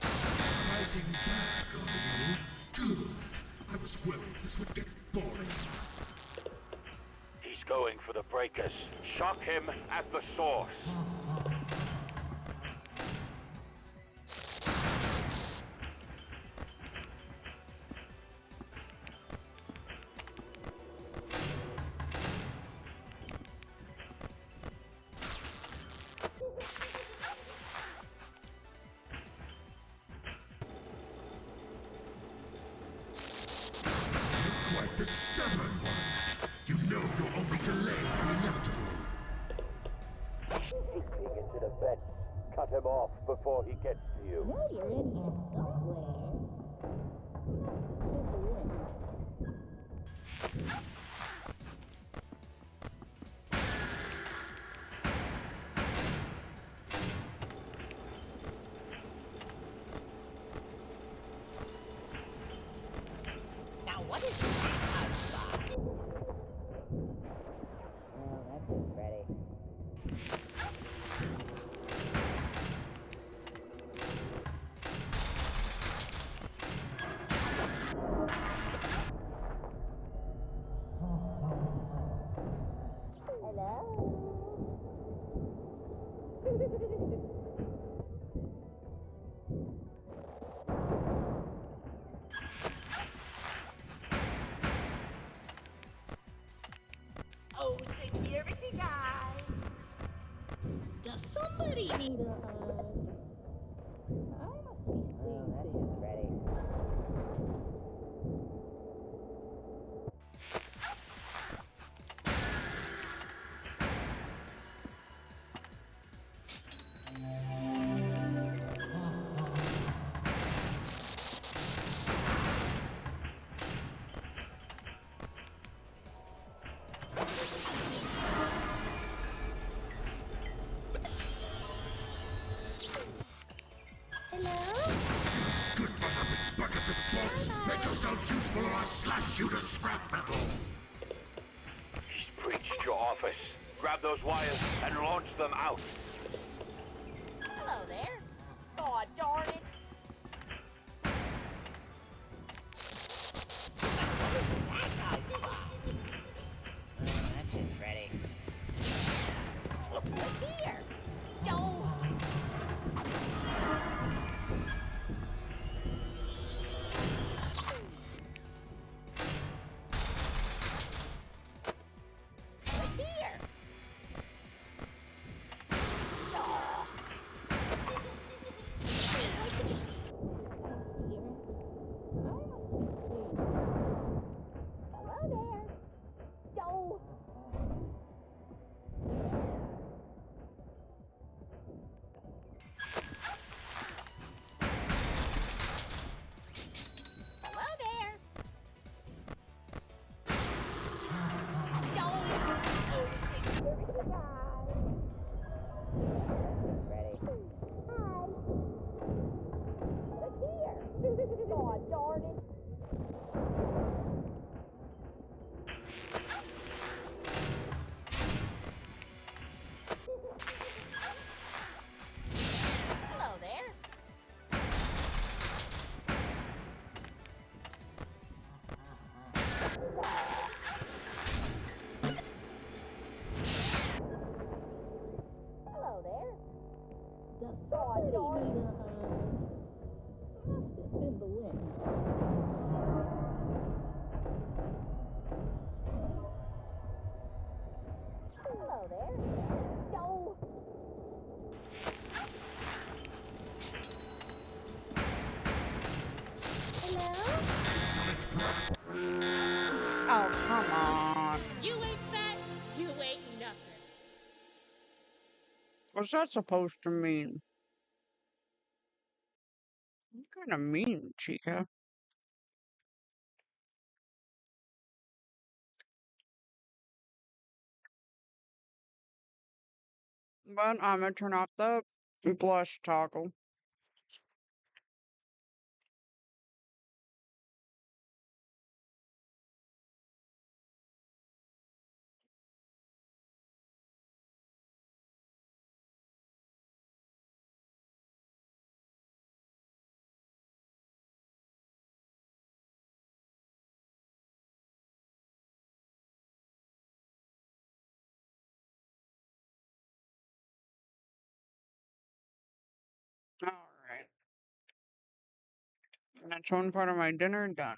Fighting back, are you? Good. I was worried this would get boring. He's going for the breakers. Shock him at the source. You're quite the stubborn one. You know you'll only delay the inevitable. Sneaking into the vent. Cut him off before he gets to I you. know you're in here somewhere. Now what is that I spy? Oh, security guy. Does somebody need a hug? I must be seeing That's things. just ready. Hello? Good for nothing buckets of bolts. Make yourselves useful or I'll slash you to scrap metal. He's breached your office. Grab those wires and launch them out. Hello there. Aw, darn it. That's I spy. That's just ready. Look here. No. Look here. Aw. I could just skip past here. I must be seeing things. Hello there. No. Hello there. No. Oh, security guy. Ready. Hi. Look here. Aw, darn it. Hello there. Hello there. Does somebody need a hug? Must have been the wind. Hello there. No. Hello? Insolent brat. Oh, come on. You ain't fat, you ain't nothing. What's that supposed to mean? What kind of mean, Chica? But I'm gonna turn off the blush toggle. Alright. That's one part of my dinner done.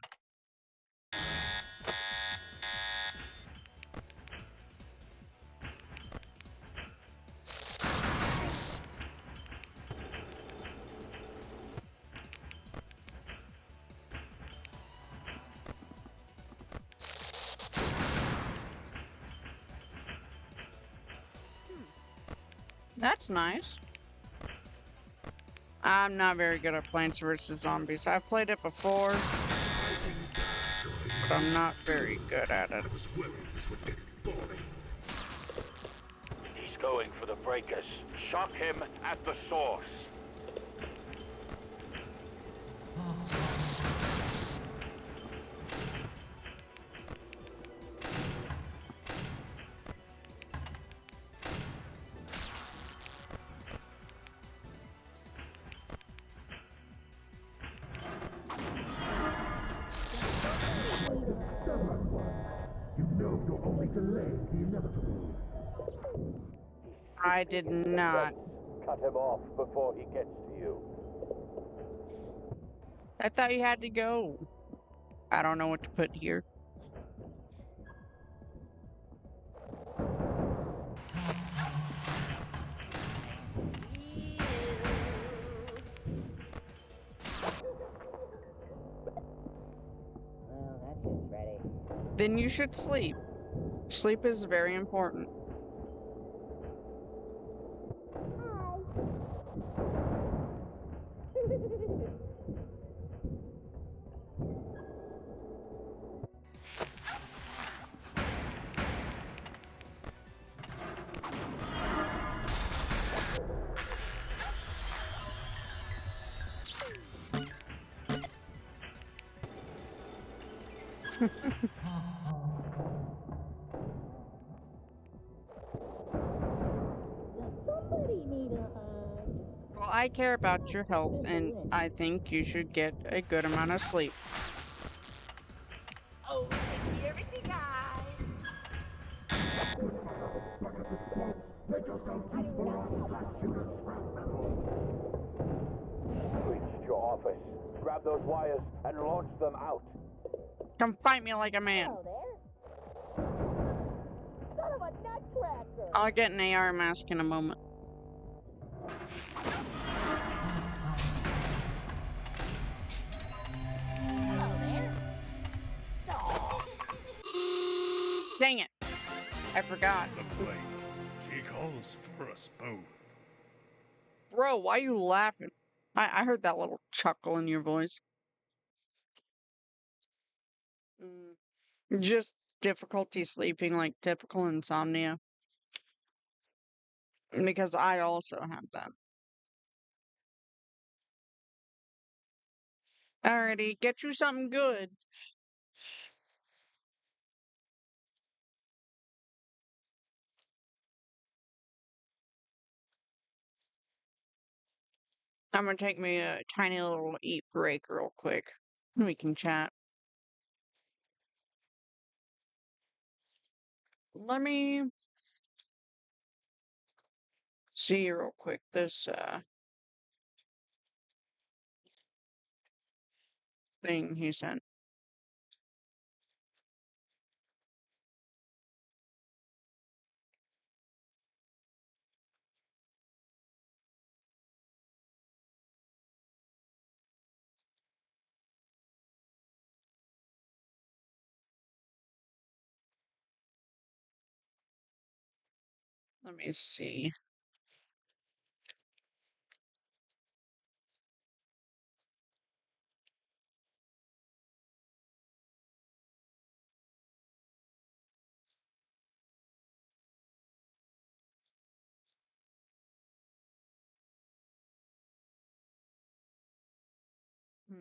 That's nice. I'm not very good at Plants vs. Zombies. I've played it before, Fighting back, are but I'm you? not very good at it. I was worried this would get boring. He's going for the breakers. Shock him at the source. You know you're only delaying the inevitable. I did not. Cut him off before he gets to you. I thought you had to go. I don't know what to put here. then you should sleep. Sleep is very important. Does somebody need a hug? Well, I care about your health, and I think you should get a good amount of sleep. Oh, security guy. Reached your office. Grab those wires and launch them out. Come fight me like a man. Hello there. Son of a nutcracker! I'll get an AR mask in a moment. Hello there. Dang it. I forgot. The blade. She calls for us both. Bro, why are you laughing? I heard that little chuckle in your voice. Just difficulty sleeping, like typical insomnia. Because I also have that. Alrighty, get you something good. I'm gonna take me a tiny little eat break real quick. We can chat. Let me see real quick this thing he sent. Let me see. Hmm.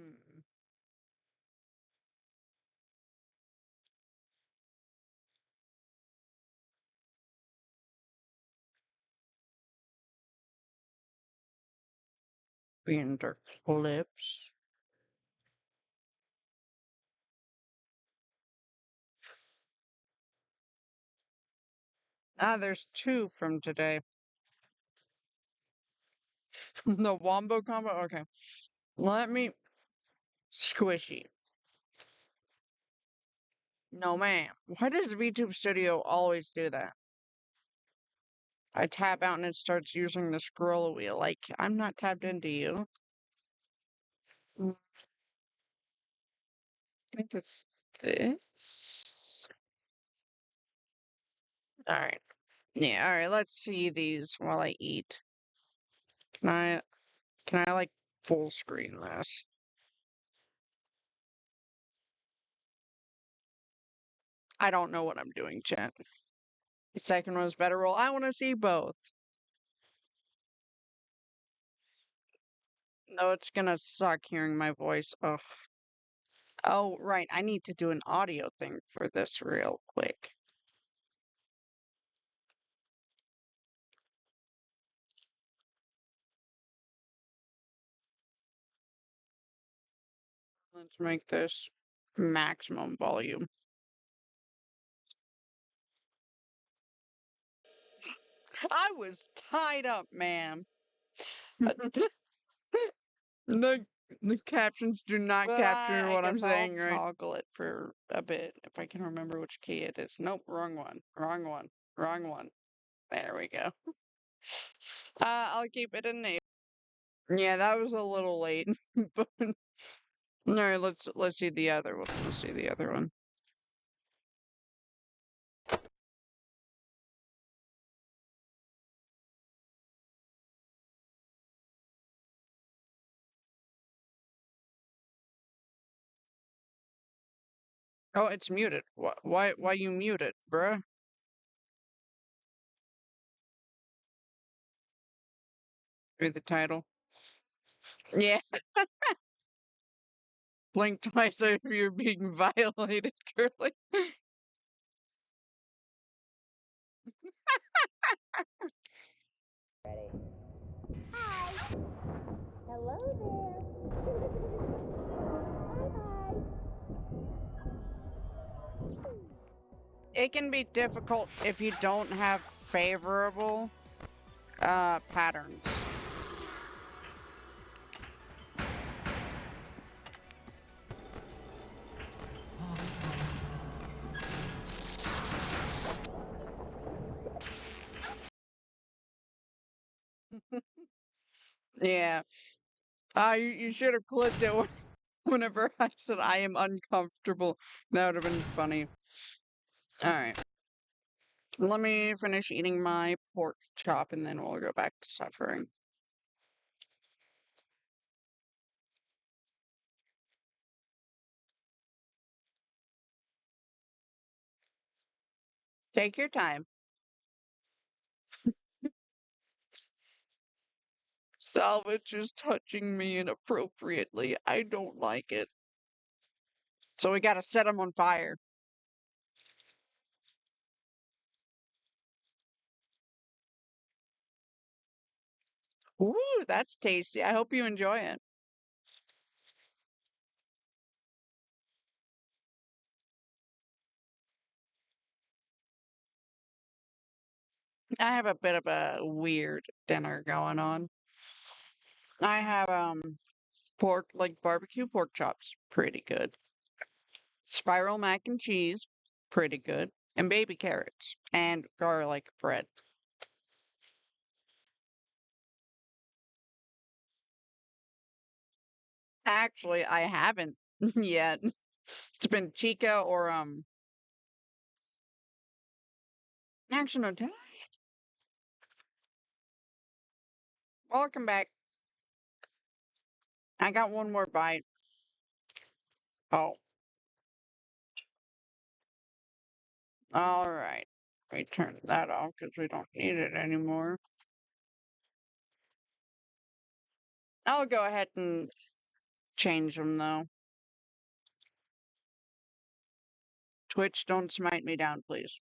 Render clips. Ah, there's two from today. The Wombo combo? Okay. Let me. Squishy. No, ma'am. Why does VTube Studio always do that? I tap out and it starts using the scroll wheel. Like, I'm not tapped into you. I think it's this. Alright. Yeah, alright, let's see these while I eat. Can I like full screen this? I don't know what I'm doing, chat. The second one's better roll. I want to see both. No, it's gonna suck hearing my voice. Ugh. Oh, right. I need to do an audio thing for this real quick. Let's make this maximum volume. I was tied up, ma'am. The the captions do not capture what I'm saying, right? Toggle it for a bit if I can remember which key it is. Nope, wrong one. Wrong one. Wrong one. There we go. I'll keep it enabled. Yeah, that was a little late. But all right, let's see the other one. Let's see the other one. Oh, it's muted. Why you mute it, bruh? Read the title. Yeah. Blink twice if you're being violated, Curly. Hi. Hello there. Bye-bye. It can be difficult if you don't have favorable patterns. Yeah. You should have clipped it whenever I said I am uncomfortable. That would have been funny. Alright. Let me finish eating my pork chop and then we'll go back to suffering. Take your time. Salvage is touching me inappropriately. I don't like it. So we gotta set him on fire. Ooh, that's tasty. I hope you enjoy it. I have a bit of a weird dinner going on. I have pork, like barbecue pork chops, pretty good. Spiral mac and cheese, pretty good. And baby carrots and garlic bread. Actually, I haven't yet. It's been chica or actually no, did I? Welcome back. I got one more bite. Oh. All right. We turn that off because we don't need it anymore. I'll go ahead and change them though. Twitch, don't smite me down, please.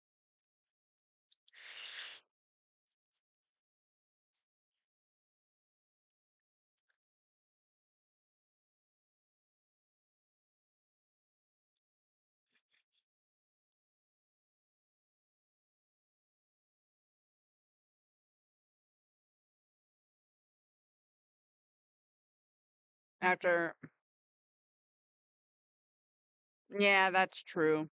After. Yeah, that's true.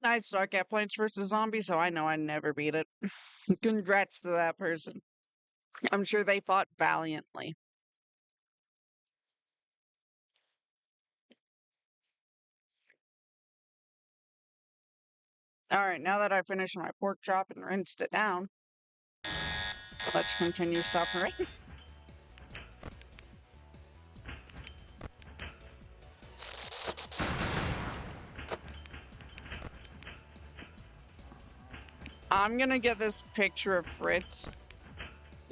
I suck at Plants vs. Zombies, so I know I never beat it. Congrats to that person. I'm sure they fought valiantly. Alright, now that I've finished my pork chop and rinsed it down, let's continue suffering. I'm gonna get this picture of Fritz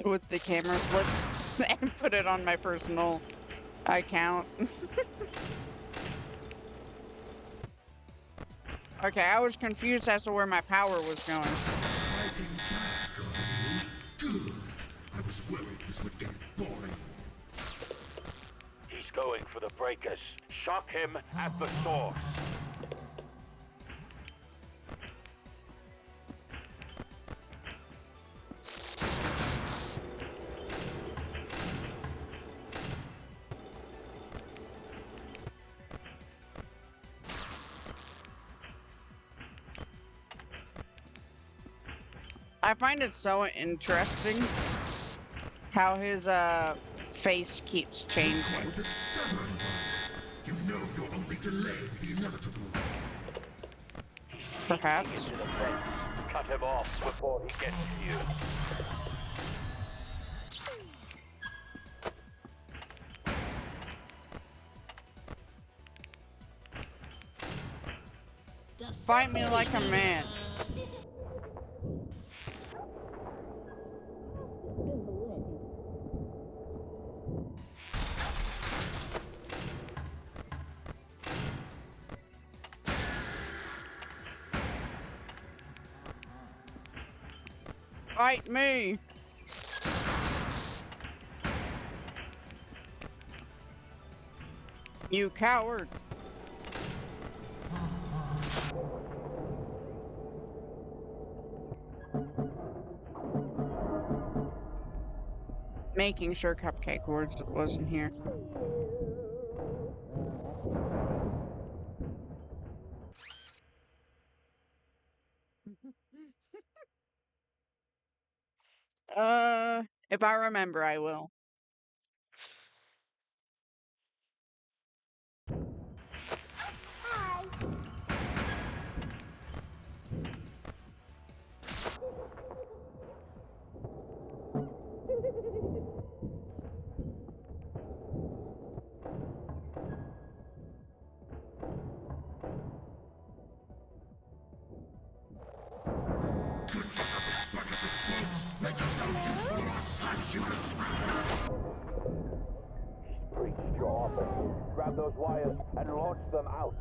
with the camera flip and put it on my personal account. Okay, I was confused as to where my power was going. Fighting back, are you? Good. I was worried this would get boring. He's going for the breakers. Shock him at the source. I find it so interesting how his face keeps changing. Quite the stubborn one. You know you're only delaying the inevitable. Perhaps. Sneaking into the vent. Cut him off before he gets to you. Fight me like a man. In the wind. Fight me. You coward. Making sure Cupcake wasn't here. If I remember, I will. Make yourselves useful or I'll slash you to scrap. Breached your office. Grab those wires and launch them out.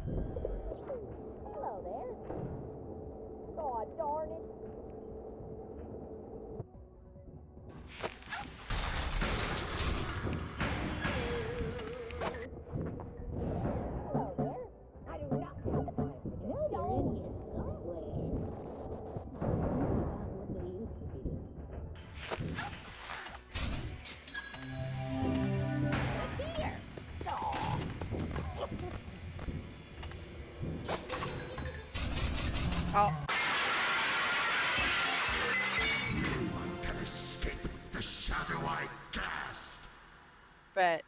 Hello there. God darn it. Hello there. I do not have time for this. I know they're in here somewhere. My senses aren't what they used to be. Here. Aw. Oh, No one can escape the shadow I cast. bet.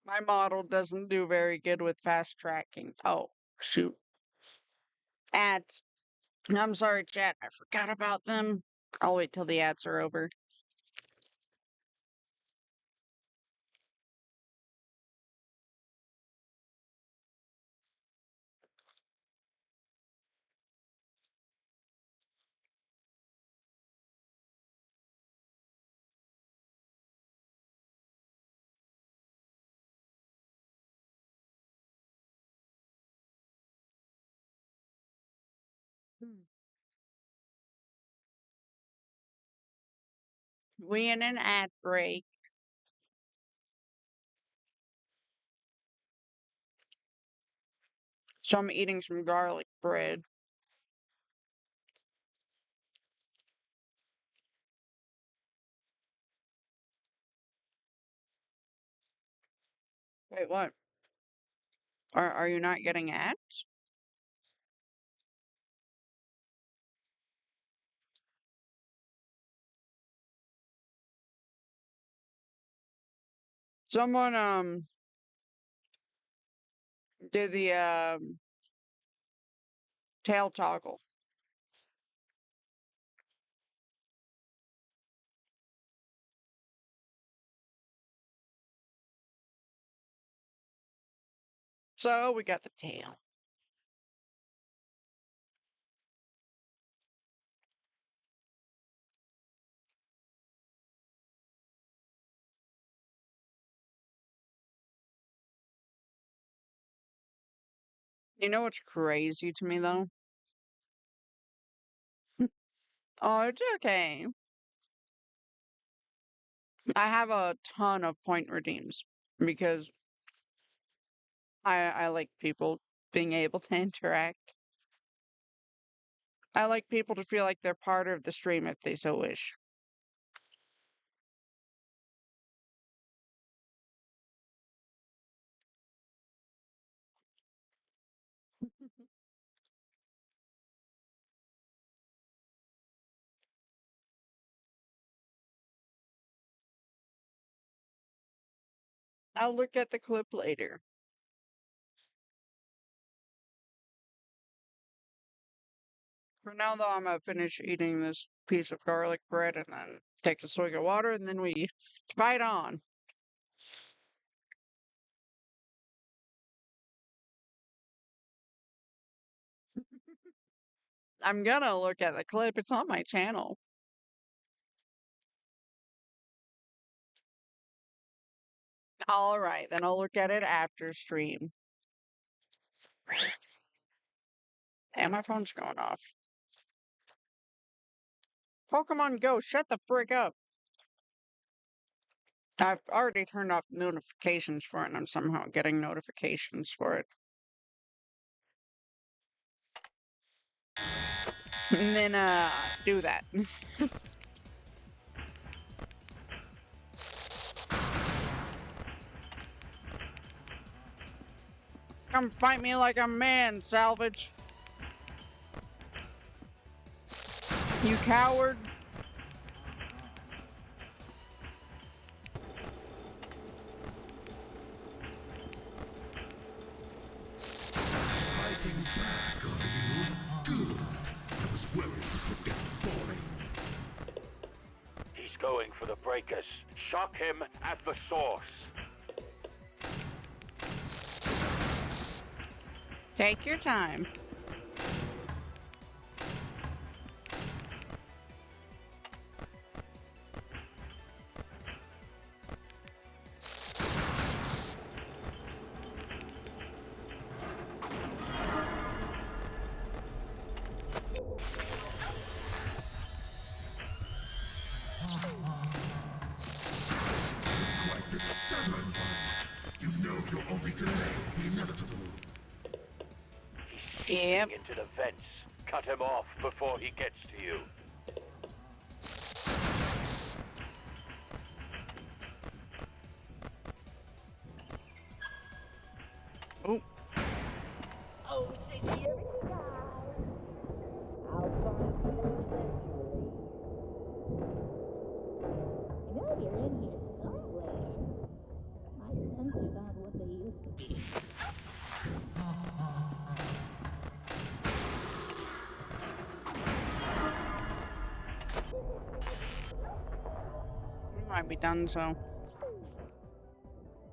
My model doesn't do very good with fast tracking. Oh, shoot. Ads. I'm sorry, chat. I forgot about them. I'll wait till the ads are over. We in an ad break. So I'm eating some garlic bread. Wait, what? Are you not getting ads? Someone did the tail toggle. So we got the tail. You know what's crazy to me though? Oh, it's okay. I have a ton of point redeems because I like people being able to interact. I like people to feel like they're part of the stream if they so wish. I'll look at the clip later. For now, though, I'm gonna finish eating this piece of garlic bread and then take a swig of water, and then we fight on. I'm gonna look at the clip. It's on my channel. All right, then I'll look at it after stream. And my phone's going off. Pokemon Go, shut the frick up. I've already turned off notifications for it, and I'm somehow getting notifications for it. And then, do that. Come fight me like a man, Salvage. You coward. Fighting back, are you? Good. I was worried this would get boring. He's going for the breakers. Shock him at the source. Take your time. Quite the stubborn one. You know you're only delaying the inevitable. Yep. Into the vents. Cut him off before he gets to you. Oh. Oh, security guy. I'll find you eventually. I know you're in here somewhere. My sensors aren't what they used to be. We might be done, so.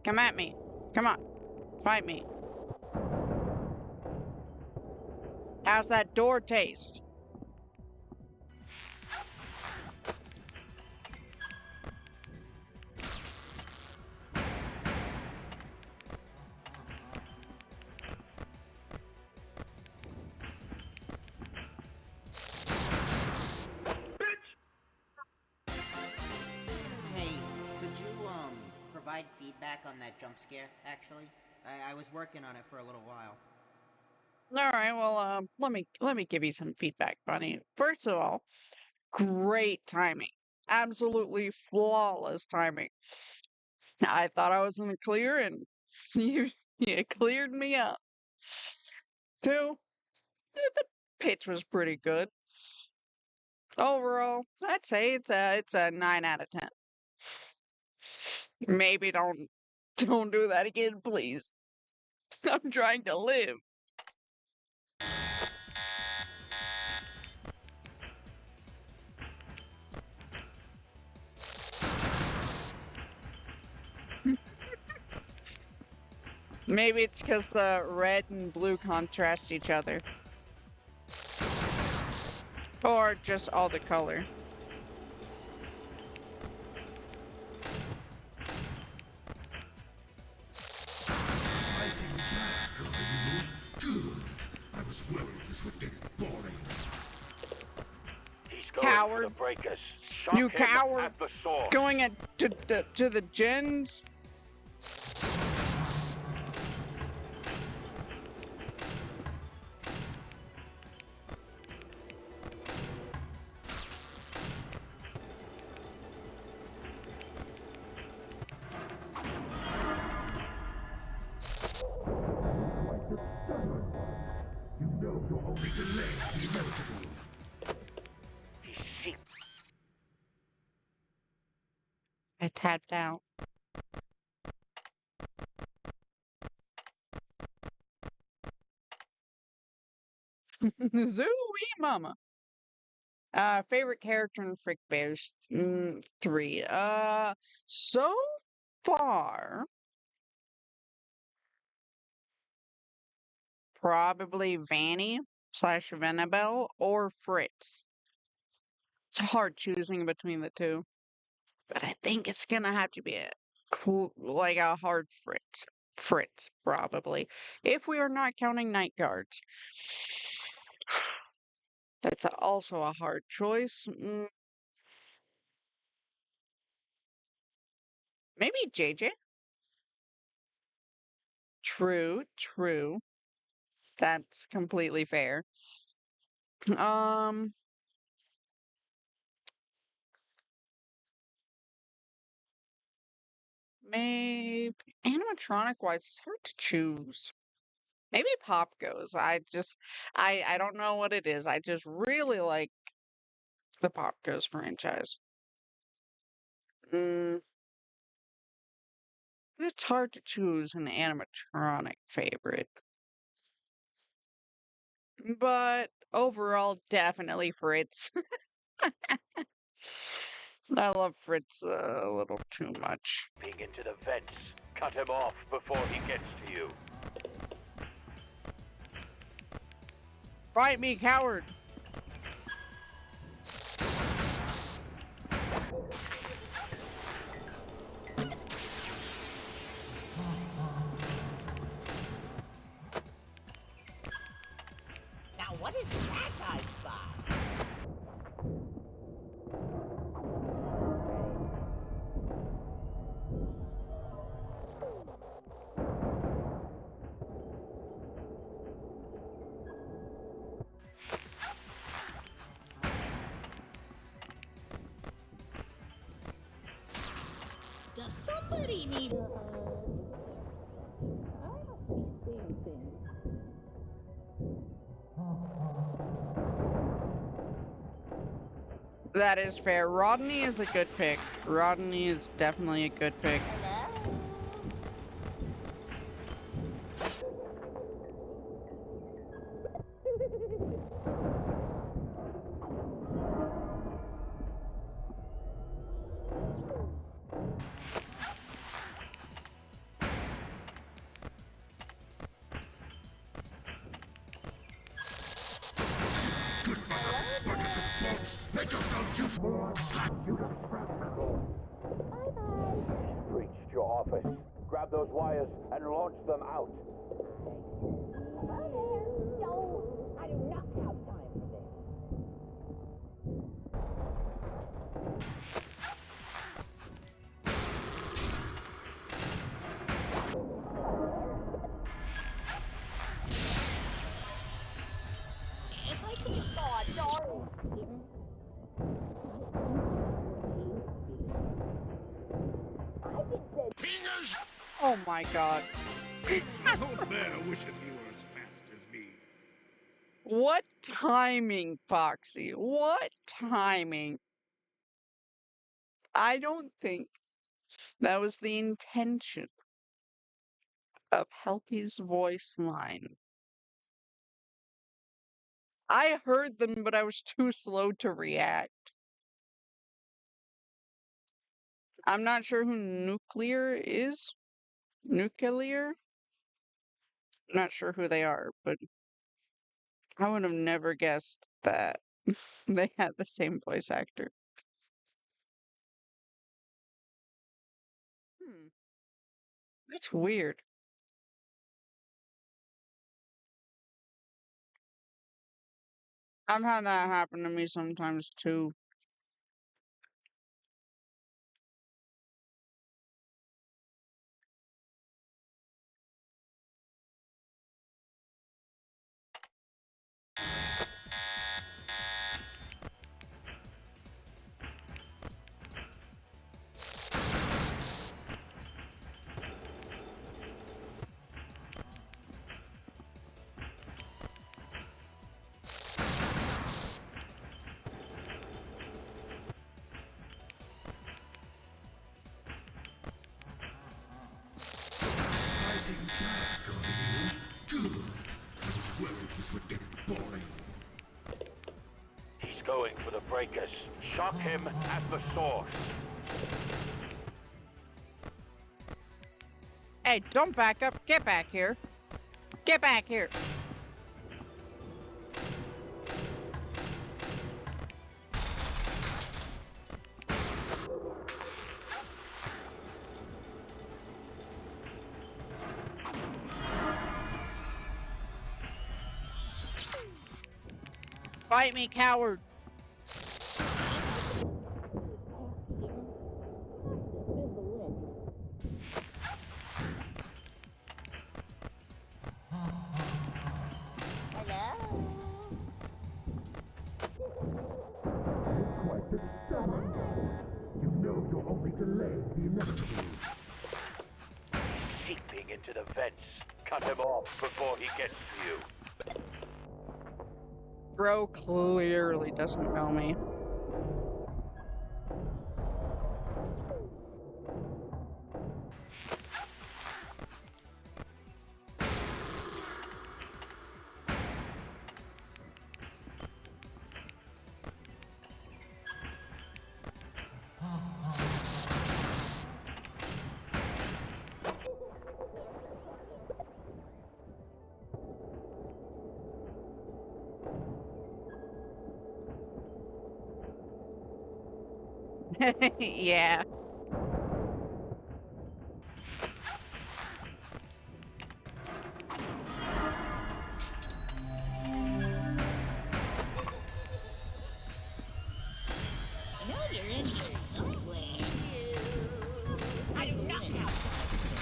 Come at me. Come on. Fight me. How's that door taste? Hey, could you, provide feedback on that jump scare, actually? I was working on it for a little while. All right, well, let me give you some feedback, Bunny. First of all, great timing. Absolutely flawless timing. I thought I was in the clear, and you cleared me up. Two, the pitch was pretty good. Overall, I'd say it's a 9 out of 10. Maybe don't do that again, please. I'm trying to live. Maybe it's because the red and blue contrast each other. Or just all the color. Fighting back, are you? Good. I was worried this would get boring. He's going Coward. for the breakers. Shock You him coward. at the source. Going to the gens? Quite the stubborn one. You know you're only delaying the inevitable. I tapped out. Zooey mama. Favorite character in Frick Bears? 3. So far, probably Vanny slash Venabelle or Fritz. It's hard choosing between the two, but I think it's gonna have to be a cool, like a hard Fritz. Fritz, probably. If we are not counting night guards. That's also a hard choice. Maybe JJ? True, true. That's completely fair. Um, maybe animatronic wise, it's hard to choose. Maybe Pop Goes. I don't know what it is. I just really like the Pop Goes franchise. Mm, it's hard to choose an animatronic favorite, but overall, definitely Fritz. I love Fritz a little too much. Peek into the vents. Cut him off before he gets to you. Fight me, coward! Now what is that I spy? Does somebody need a I must be seeing things. That is fair. Rodney is a good pick. Rodney is definitely a good pick. Hello? Make yourselves useful. Slap you to Reached your office. Grab those wires and launch them out. Hello there. No, I do not have time for this. If I could just Oh, darn. Here. My senses are what they used to be. I just said Fingers! Oh my god. No bear wishes he were as fast as me. What timing, Foxy? What timing? I don't think that was the intention of Helpy's voice line. I heard them, but I was too slow to react. I'm not sure who Nuclear is. Nuclear? Not sure who they are, but I would have never guessed that they had the same voice actor. That's weird. I've had that happen to me sometimes too. for the breakers. Shock him at the source. Hey, don't back up. Get back here. Get back here. Fight me, coward. Quite the stubborn one. You know you're only delaying the inevitable. Seeping into the vents. Cut him off before he gets to you. Bro clearly doesn't know me. Yeah. I know you're in here somewhere. I do not have time for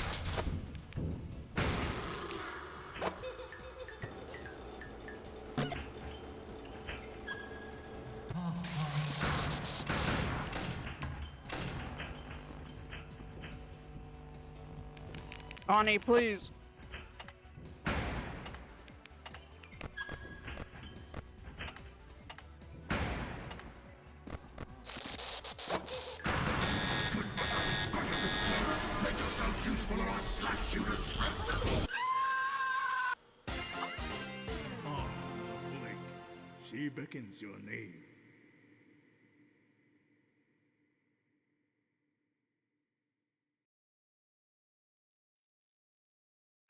Ani, please. Make yourself useful or I'll slash you to scrap. Ah, Blink. She beckons your name.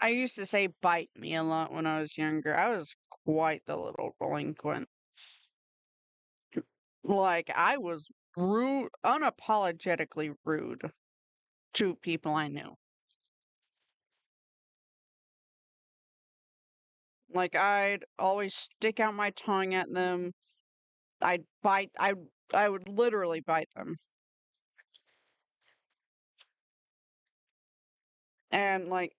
I used to say bite me a lot when I was younger. I was quite the little delinquent. Like, I was rude, unapologetically rude to people I knew. Like, I'd always stick out my tongue at them. I'd bite, I would literally bite them. And, like,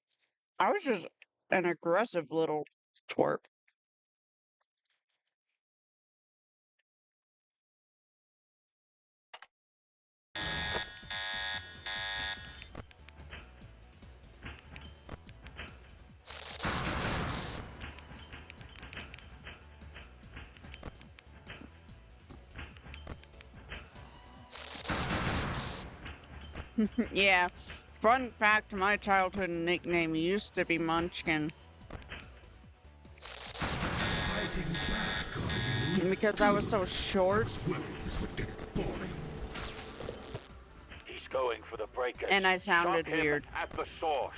I was just an aggressive little twerp. Yeah. Fun fact, my childhood nickname used to be Munchkin. Fighting back, are you? Because I was so short. Well, this would get boring. He's going for the breakers. And I sounded Shock him weird. at the source.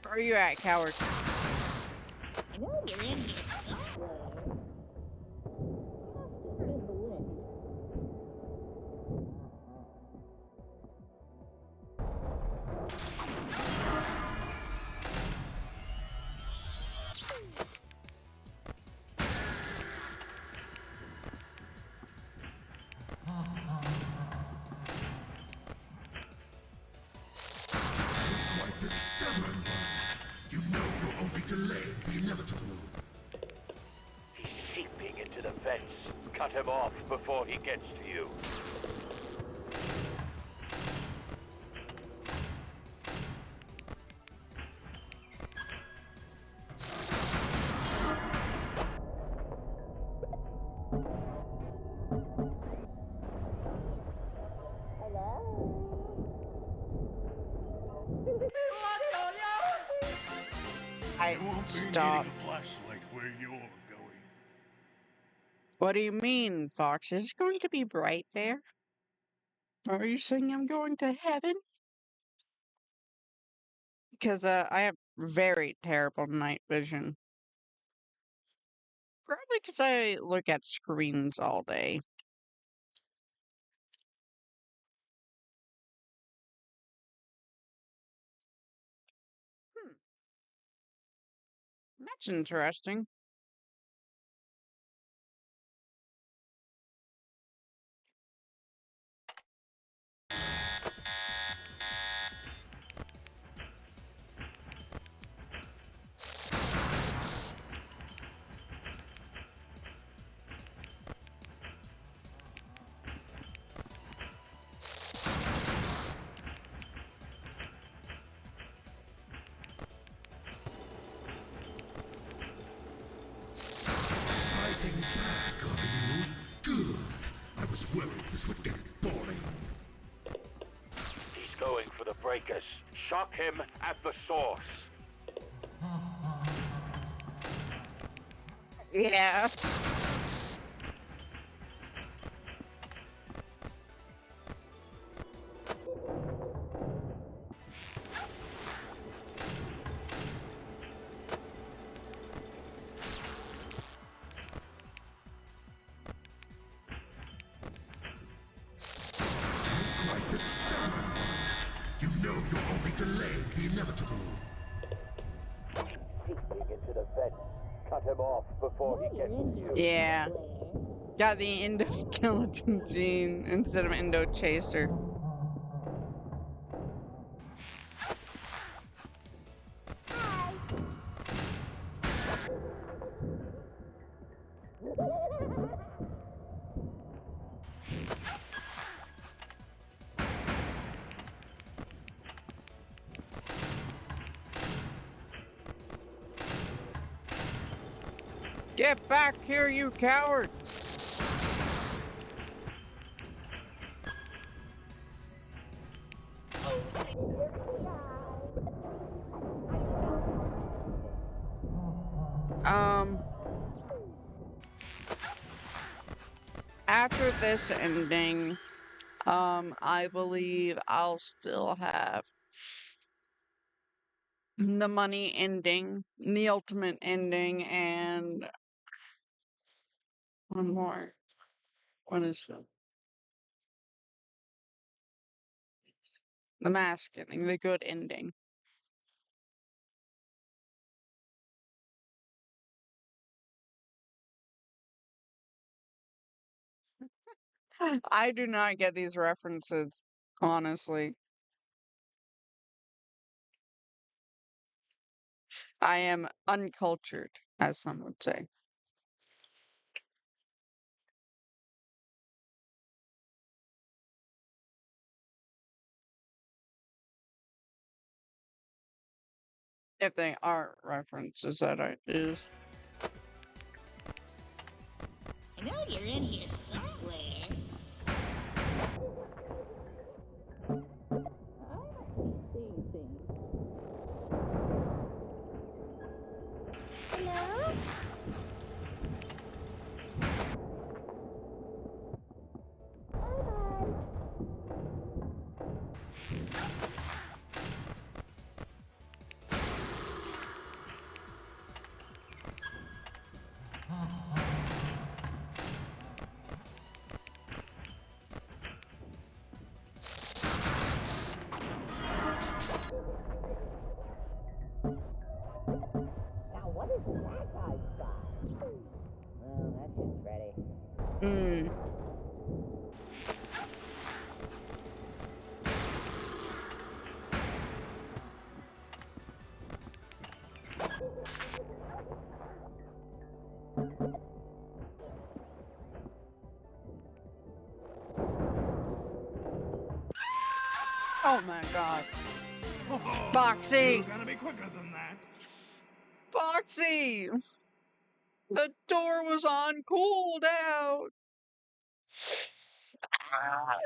Where are you at, coward? I know you're in here somewhere. In the wind. Quite the stubborn one. You know you're only delaying the inevitable. He's seeping into the vents. Cut him off before he gets to you. I You won't be stop. needing a flashlight where you're going. What do you mean, Fox? Is it going to be bright there? Are you saying I'm going to heaven? Because I have very terrible night vision. Probably because I look at screens all day. Hmm, that's interesting. Fighting back, are you? Good. I was worried this would get boring. He's going for the breakers. Shock him at the source. Yeah. Quite the stubborn one. You know you're only delaying the inevitable. Peeking into the vent. Cut him off before he gets to you. Yeah. Got the endoskeleton gene instead of endo chaser. Get back here, you coward! After this ending, I believe I'll still have the money ending, the ultimate ending, and one more. What is it? The mask ending, the good ending. I do not get these references, honestly. I am uncultured, as some would say. If they are references that I use. I know you're in here somewhere. Seeing things. Hello? Bye-bye. Now what is that I spot? Well, that's just Freddy. Hmm. Oh my god. Foxy! You gotta be quicker than that. Foxy! The door was on cooldown! Ah.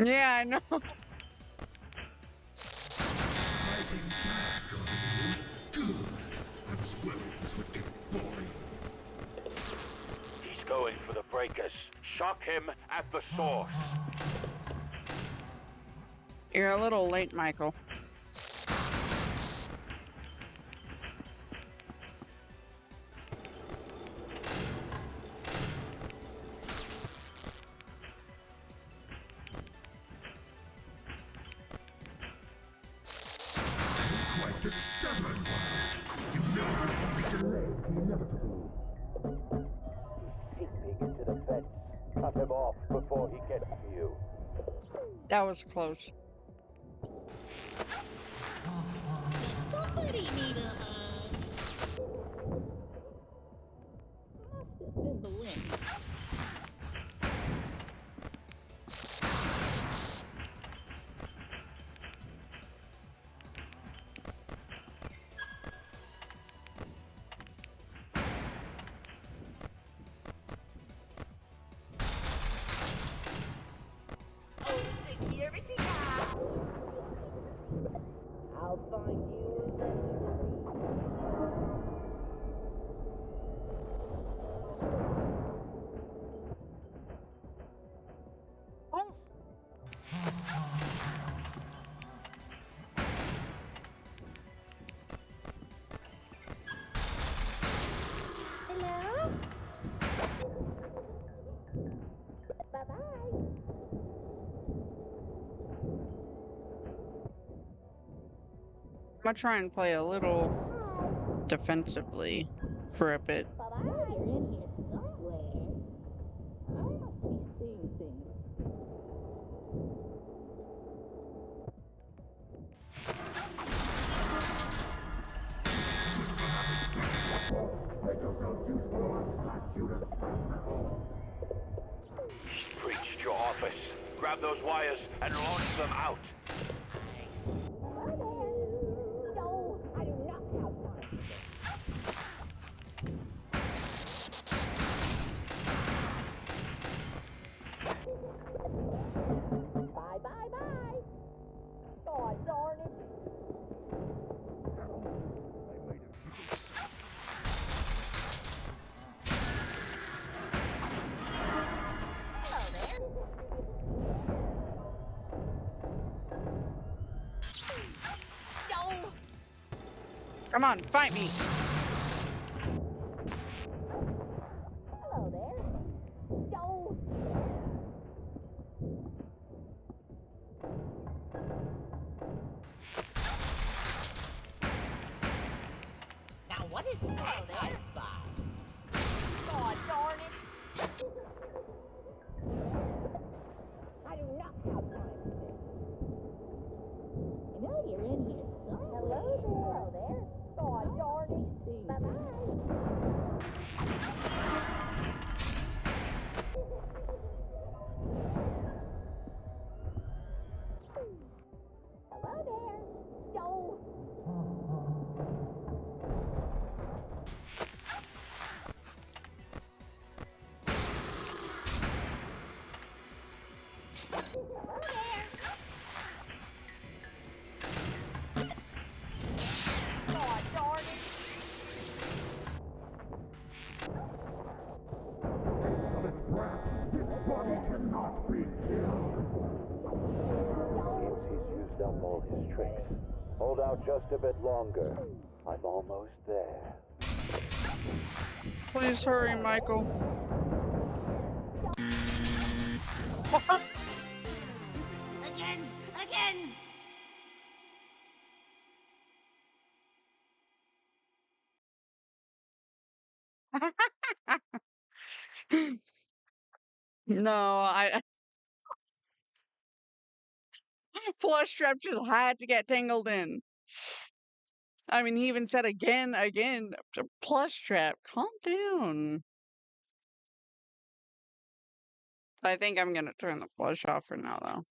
Yeah, I know. Fighting back, are you? Good. I was worried this would get boring. He's going for the breakers. Shock him at the source. You're a little late, Michael. You're quite the stubborn one. You know you'll be delayed the inevitable. Peeking into the fence. Cut him off before he gets to you. That was close. Does somebody need a hug? Must have been the wind. Oh, security now! I'll find you eventually. Oh. Hello? Bye-bye. I'm gonna try and play a little defensively for a bit. Bye-bye. You're in here somewhere. I must be seeing things. He's breached your office. Grab those wires and launch them out. No, I do not have time for this. Bye, bye, bye. Oh, darn it. Hello there. No. Come on, fight me. Hello there. No. Now what is that I spy? Oh, darn it. I do not have time for this. You know you're in here somewhere. Hello there. Oh, darn it. Bye-bye. Hello there. No. Hello there. Oh, darn it. Insolent brat, this body cannot be killed. Seems he's used up all his tricks. Hold out just a bit longer. I'm almost there. Please hurry, Michael. Again! Again! No, I Flush Trap just had to get tangled in. I mean, he even said again, Plush Trap, calm down. I think I'm gonna turn the flush off for now, though.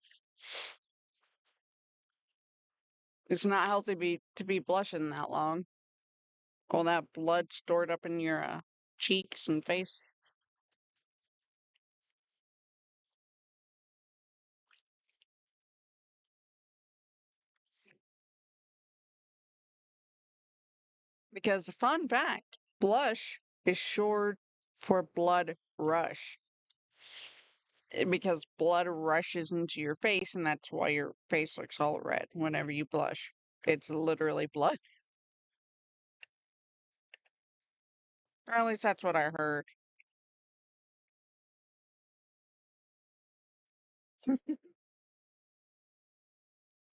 It's not healthy to be blushing that long. All that blood stored up in your cheeks and face. Because, fun fact, blush is short for blood rush. Because blood rushes into your face, and that's why your face looks all red whenever you blush. It's literally blood. Or at least that's what I heard.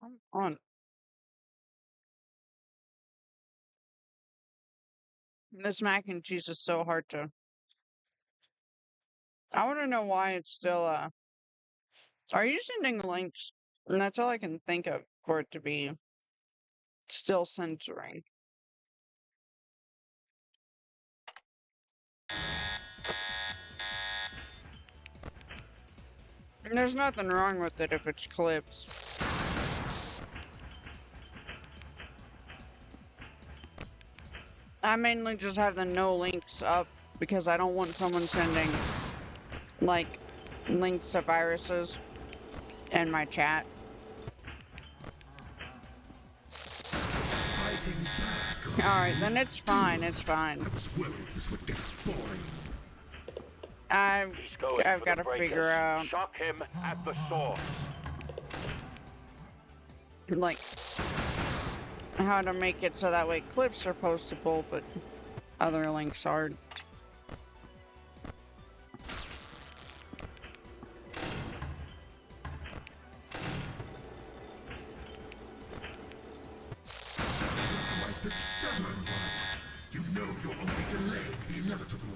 Come on. This mac and cheese is so hard to. I want to know why it's still, Are you sending links? And that's all I can think of for it to be still censoring. And there's nothing wrong with it if it's clips. I mainly just have the no links up because I don't want someone sending, like, links to viruses in my chat. Fighting back. Alright, then it's fine, it's fine. I was worried this would get boring. I've got to figure out, Shock him at the source. like, how to make it so that way clips are postable, but other links aren't. Quite the stubborn one. You know you're only delaying the inevitable.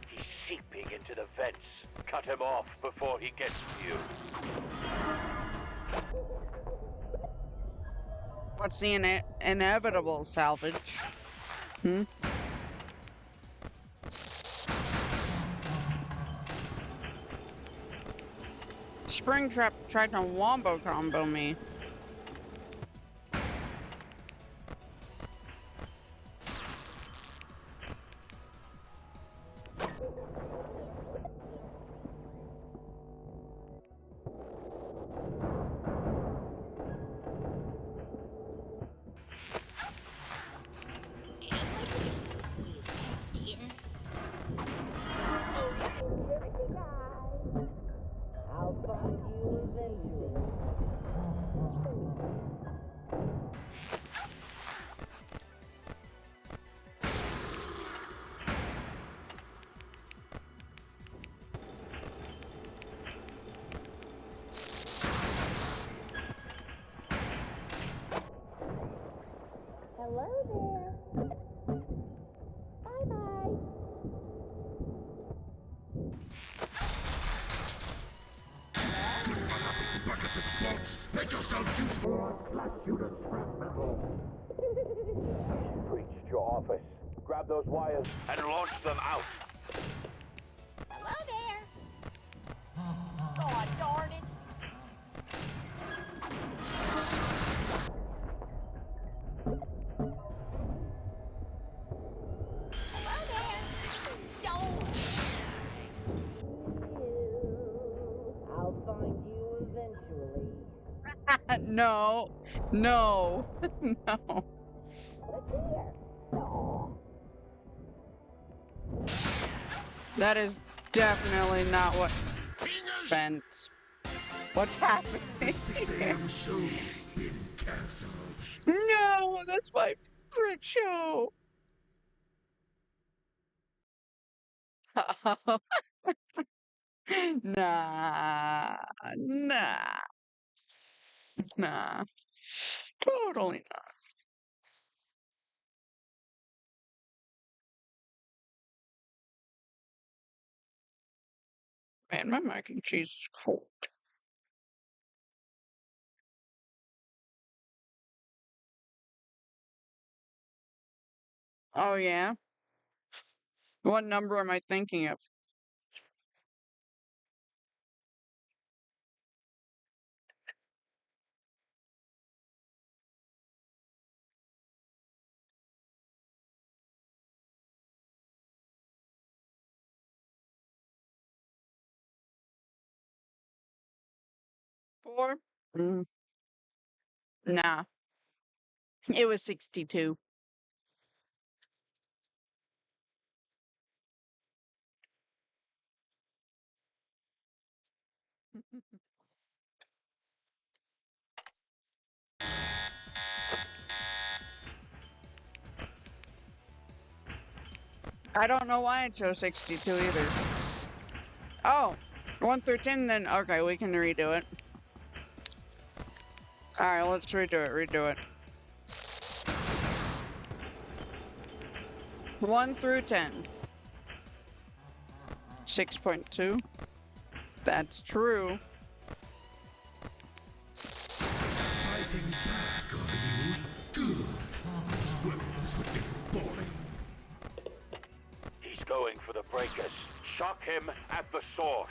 He's seeping into the vents. Cut him off before he gets to you. What's the inevitable salvage? Hmm? Springtrap tried to wombo combo me. I'll find you eventually. Hello there. Bye-bye. Back at the box. Make yourselves useful or I'll slash you to scrap metal. Breached your office. Grab those wires and launch them out. Hello there. God darn it. Hello there. Don't. I'll find you eventually. No. No. No. That is definitely not what fence. What's happening? The 6 a.m. show's been cancelled. No, that's my favorite show. Nah, nah, nah. Totally not. Man, my mac and cheese is cold. Oh, yeah? What number am I thinking of? Four? Mm, nah. It was 62. I don't know why I chose 62 either. Oh, 1 through 10 then. Okay, we can redo it. Alright, let's redo it. 1 through 10. 6.2. That's true. Fighting back, are you? Good. I was worried this would get boring. He's going for the breakers. Shock him at the source.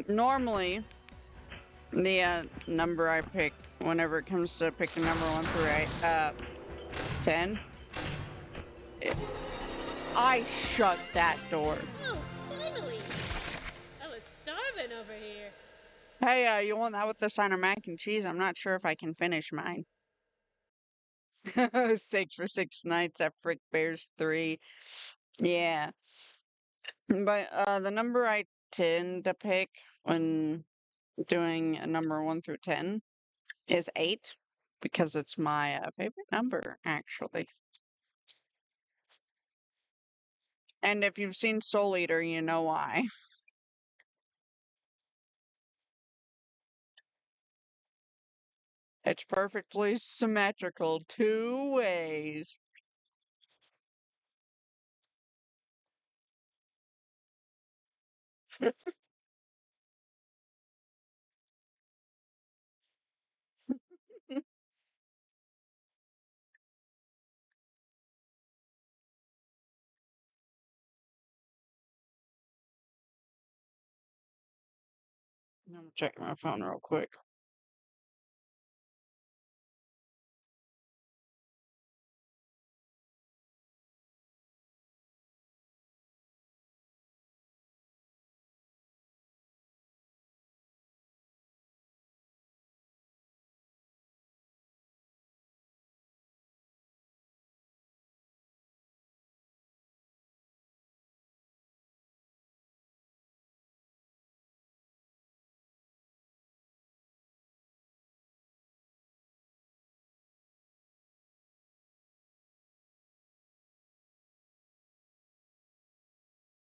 Normally, the number I pick whenever it comes to picking number 1 through 10, I shut that door. Oh, finally! I was starving over here. Hey, you want that with the side of mac and cheese? I'm not sure if I can finish mine. 6 for 6 nights at Frick Bears 3. Yeah. But the number I tend to pick when doing a number 1 through 10 is 8 because it's my favorite number, actually. And if you've seen Soul Eater, you know why. It's perfectly symmetrical 2 ways. I'm gonna check my phone real quick.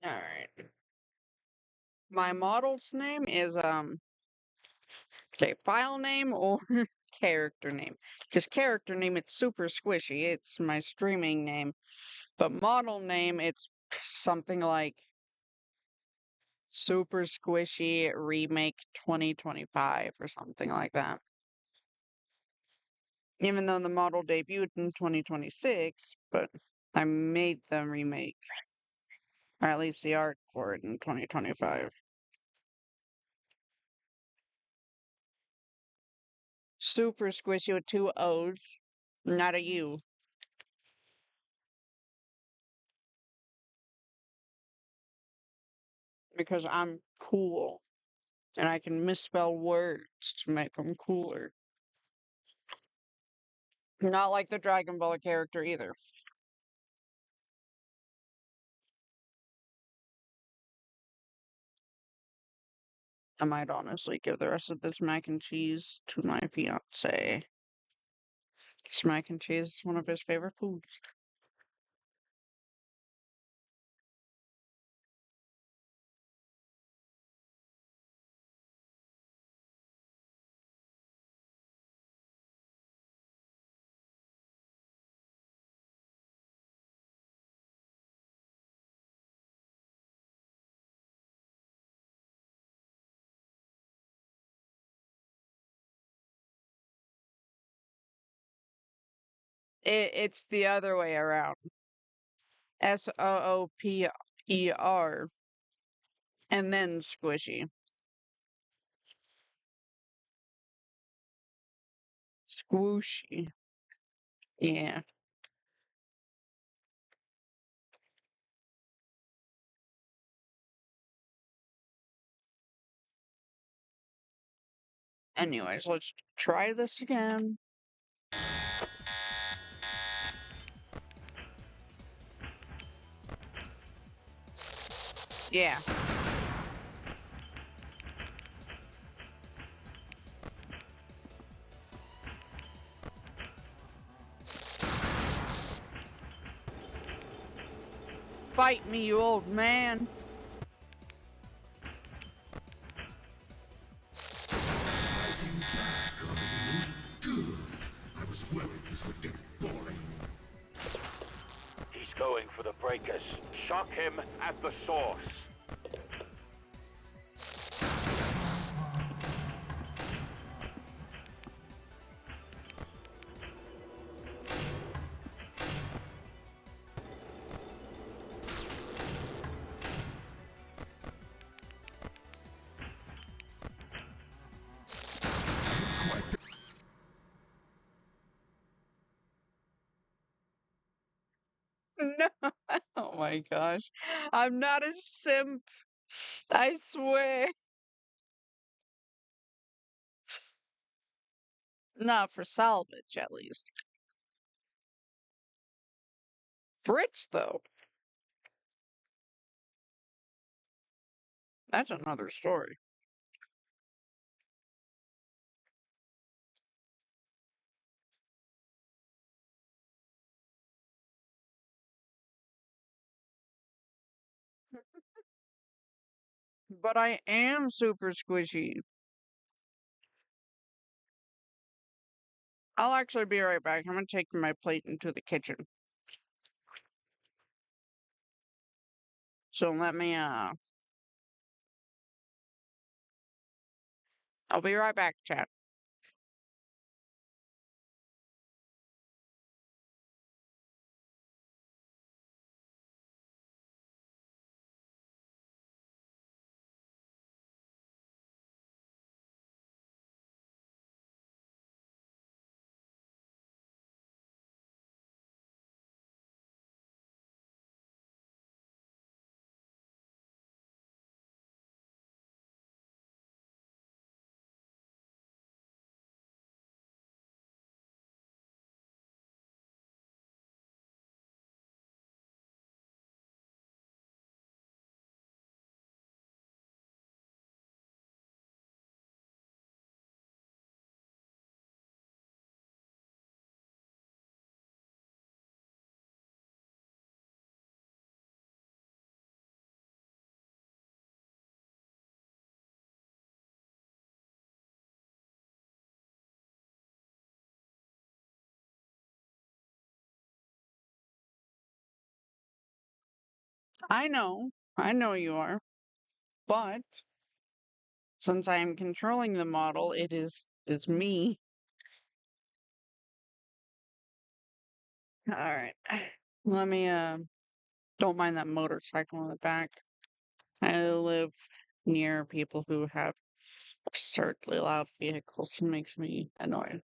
Alright. My model's name is, okay, file name or character name. Because character name, it's super squishy. It's my streaming name. But model name, it's something like Super Squishy Remake 2025 or something like that. Even though the model debuted in 2026, but I made them remake. Or at least the art for it in 2025. Super Squishy with 2 O's, not a U. Because I'm cool. And I can misspell words to make them cooler. Not like the Dragon Ball character either. I might honestly give the rest of this mac and cheese to my fiance. Because mac and cheese is one of his favorite foods. It's the other way around. Sooper, and then squishy. Squishy. Yeah. Anyways, let's try this again. Yeah. Fight me, you old man. Fighting back, are you? Good. I was worried this would get boring. He's going for the breakers. Shock him at the source. No. Oh my gosh. I'm not a simp. I swear. Not for salvage, at least. Fritz, though. That's another story. But I am super squishy. I'll actually be right back. I'm gonna take my plate into the kitchen. So let me, I'll be right back, chat. I know you are. But since I am controlling the model, it's me. Alright. Let me don't mind that motorcycle in the back. I live near people who have absurdly loud vehicles. It makes me annoyed.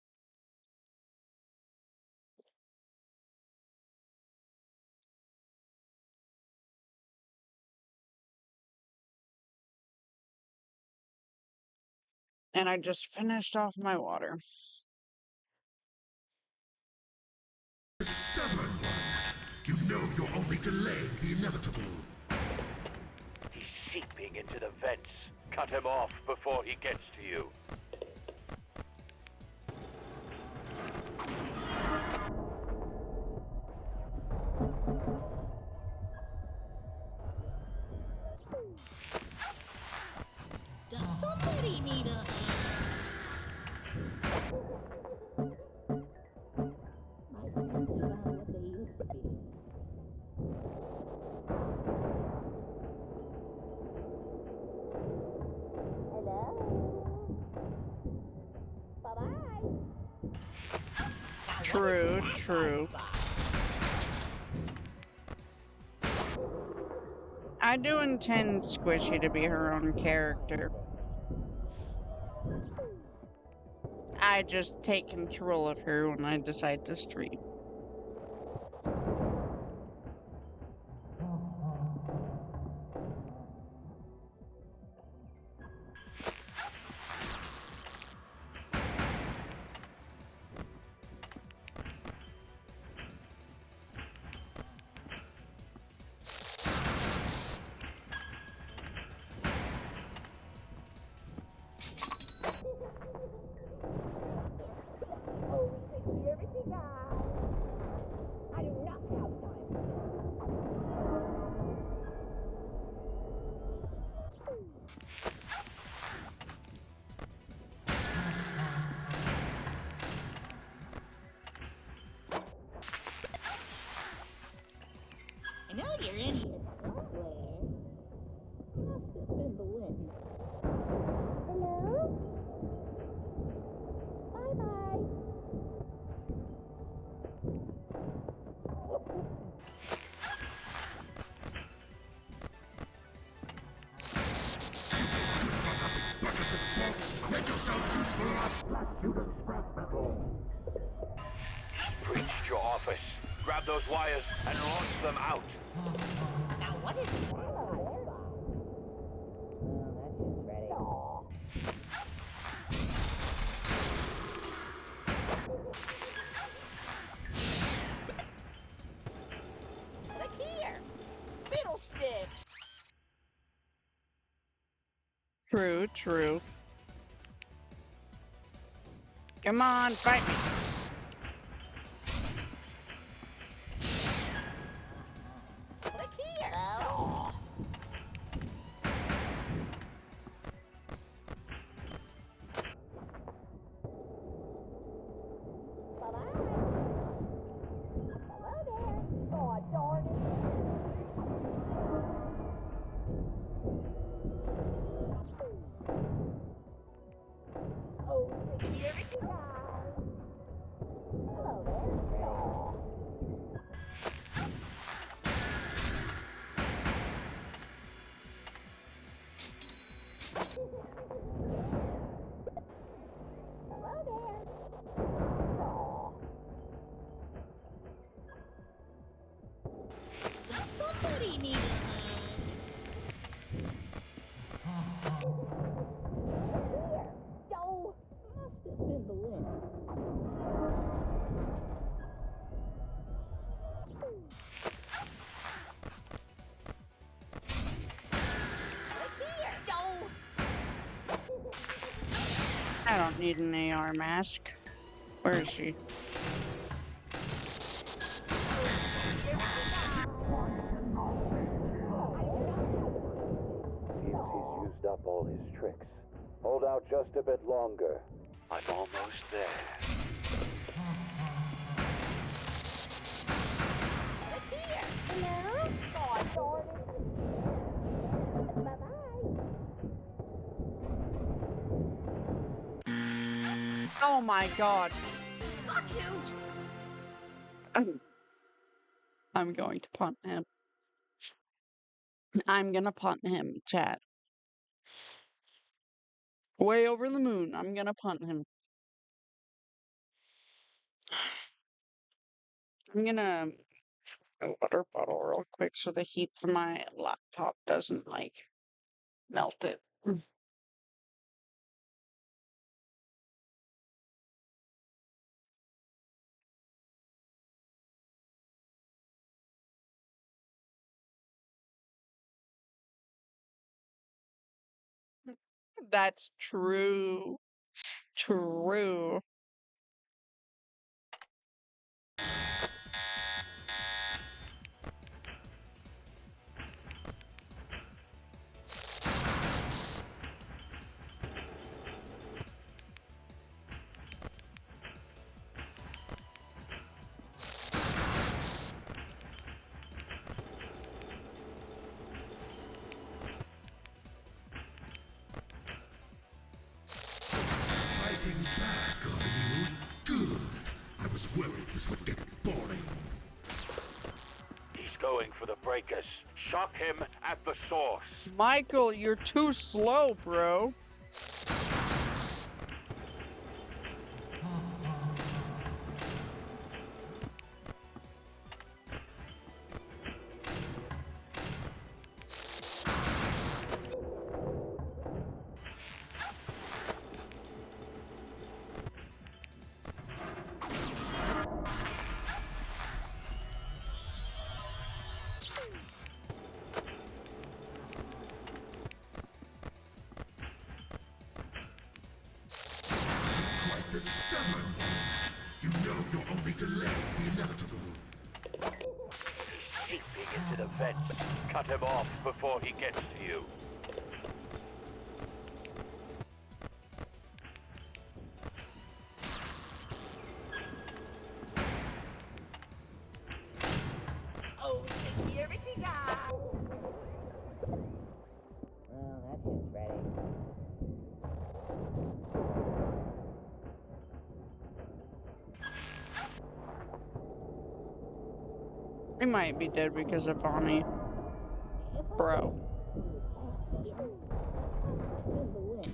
And I just finished off my water. Stubborn one. You know you're only delaying the inevitable. He's seeping into the vents. Cut him off before he gets to you. Does somebody need a My sensors aren't what they used to be. Hello? Bye-bye. True, true. I do intend Squishy to be her own character. I just take control of her when I decide to stream. Oh, we take everything out. Get yourselves useful or I'll slash you to scrap metal. Breached your office. Grab those wires and launch them out. Now what is that? Well, that's just ready. Look here! Fiddlesticks! True, true. Come on, fight me. Look here! Does somebody need a hug? Must have been the wind. I don't need an AR mask. Where is she? Seems he's used up all his tricks. Hold out just a bit longer. I'm almost there. Oh my god. Got you! I'm going to punt him. I'm gonna punt him, chat. Way over the moon. I'm gonna punt him. I'm gonna a water bottle real quick so the heat from my laptop doesn't like melt it. That's true. True. Fighting back, are you? Good. I was worried this would get boring. He's going for the breakers. Shock him at the source. Michael, you're too slow, bro. Quite the stubborn one. You know you're only delaying the inevitable. He's seeping into the vents. Cut him off before he gets to you. Oh, security guard! Well, that's just ready. He might be dead because of Bonnie. Bro. Been the wind.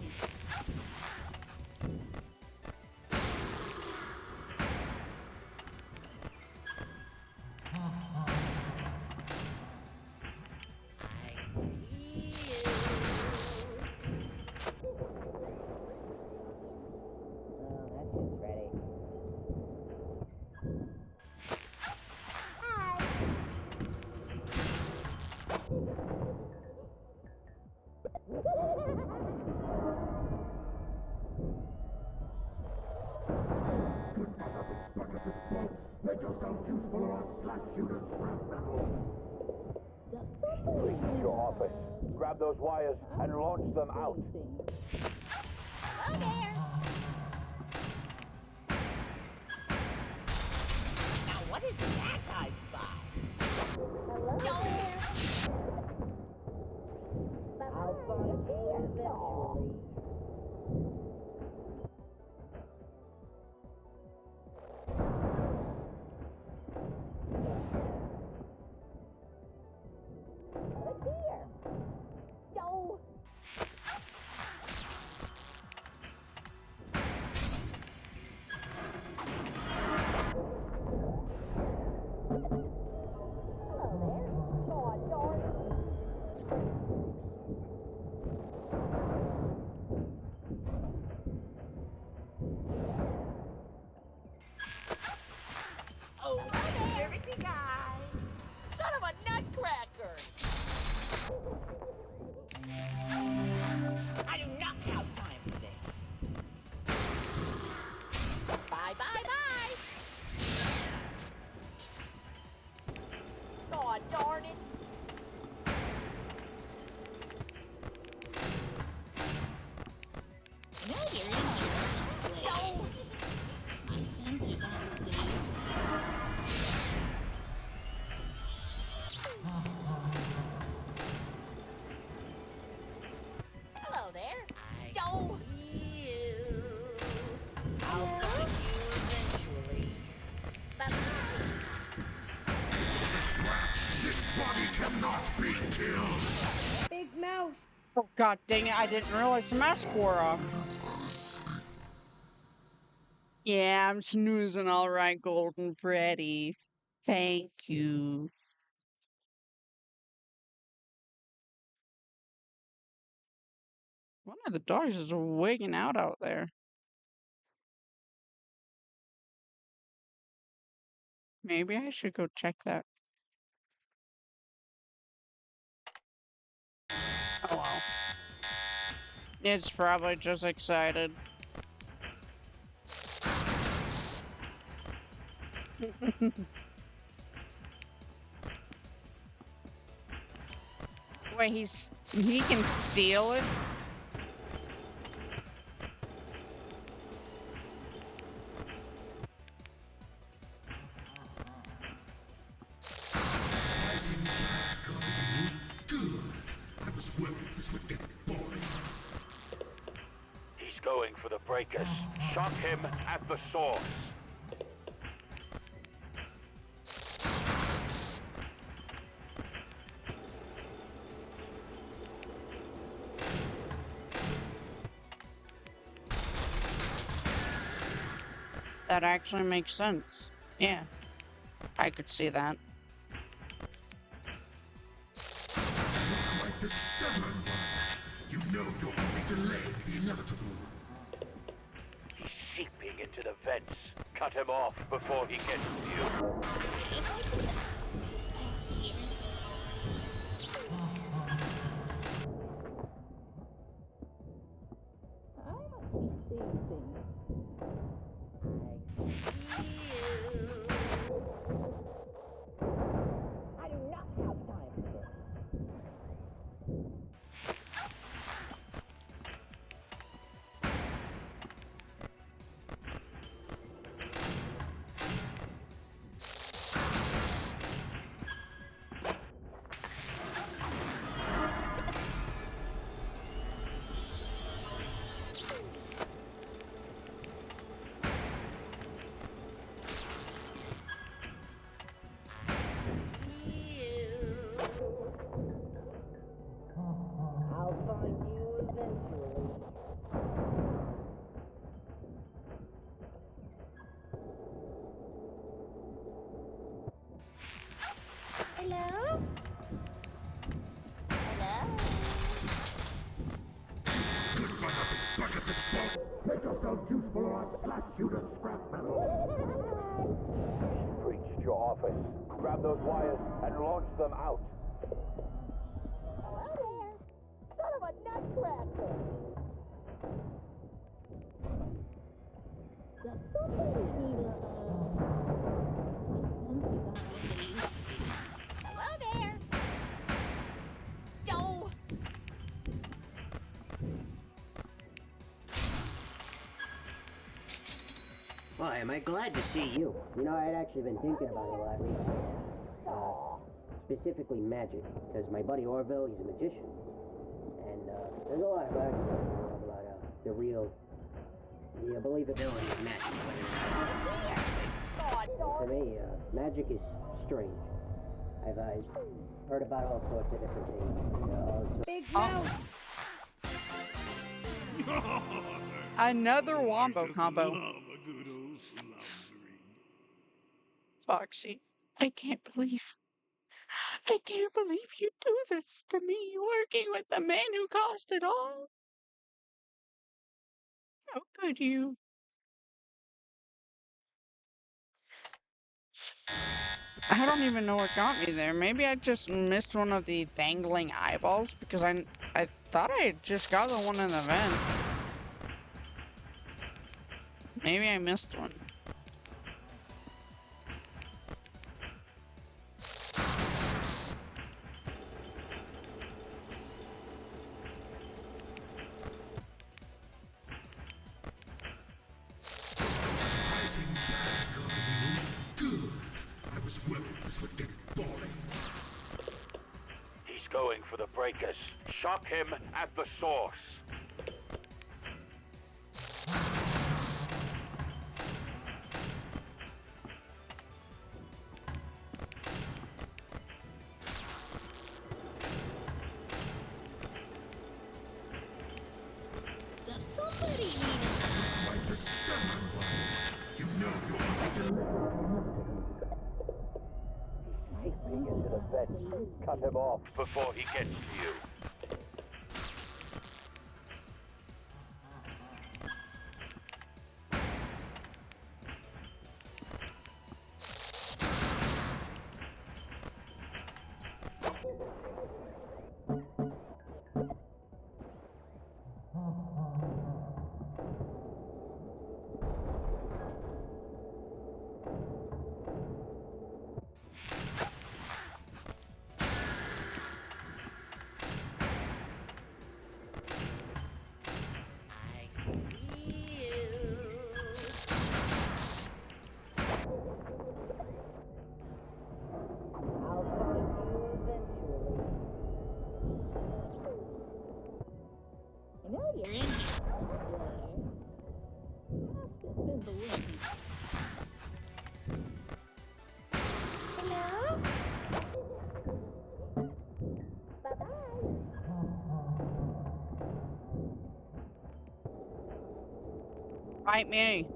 Reach your office. Grab those wires and launch them out. Hello there. Now what is that I spy? Hello there. I'll find you eventually. Look here. No. Hello there. God darn it. Oh, security guy. Son of a nutcracker. I do not have time for this. Bye, bye, bye. God darn it. I know you're in here. No. My sensors aren't what they used to be. Hello there. No. I'll find you eventually. Bye-bye. This body cannot be killed. Big mouse. Oh god dang it, I didn't realize the mask wore off. Yeah, I'm snoozing alright, Golden Freddy. Thank you. One of the dogs is wigging out there. Maybe I should go check that. Oh well. It's probably just excited. Wait, he can steal it? Fighting back, are you? Good. I was worried this would get boring. He's going for the breakers. Shock him at the source. That actually makes sense. Yeah, I could see that. You're quite the stubborn one. You know you're only delaying the inevitable. He's seeping into the vents. Cut him off before he gets to you. If I could just squeeze past here. I must be seeing things. I do not have time for this. I'll find you eventually. Hello? Hello? Good for nothing bucket and ball. Make yourself useful or I'll slash you to scrap metal. Reach your office. Grab those wires and launch them out. Hello there. Son of a nutcracker. Does somebody need a, my sensors aren't what they used Well, am I glad to see you? You know, I'd actually been thinking about it a lot recently. Specifically magic, because my buddy Orville, he's a magician. And there's a lot of argument about the believability of magic. For me, magic is strange. I've heard about all sorts of different things. Big mouth! Another Oh, wombo I just combo. love a good old floundering. Foxy, I can't believe you do this to me, working with the man who caused it all. How could you? I don't even know what got me there. Maybe I just missed one of the dangling eyeballs because I thought I had just got the one in the vent. Maybe I missed one. Fighting back, are you? Good. I was worried this would get boring. He's going for the breakers. Shock him at the source. Does somebody need Quite the stubborn one. You know you're going to... Into the vent. Cut him off before he gets to you. I know you're in here. Must have been the wind. Hello? Bye-bye. Fight me.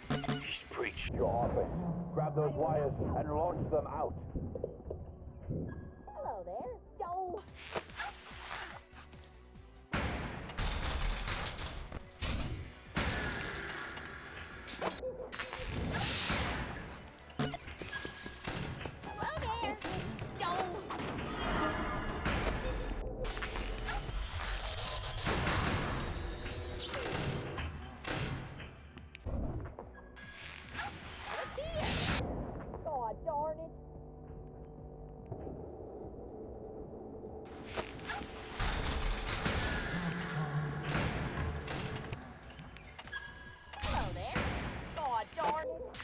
He's breached your orbit. Grab those wires and launch them out. Hello there. Yo. Hello there. Yo. God darn it. Hello there. God darn it.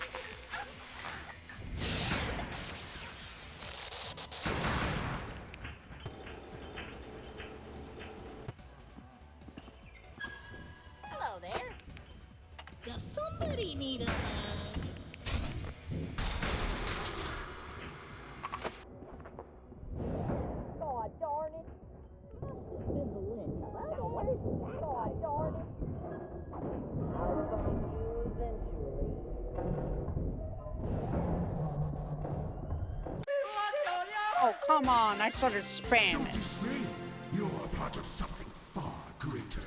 Hello there. Does somebody need a hug? God darn it. Must have been the wind. Now what is that? God darn it. I'll find you eventually. Oh, come on. I started Don't spamming. dismay. You're a part of something far greater now.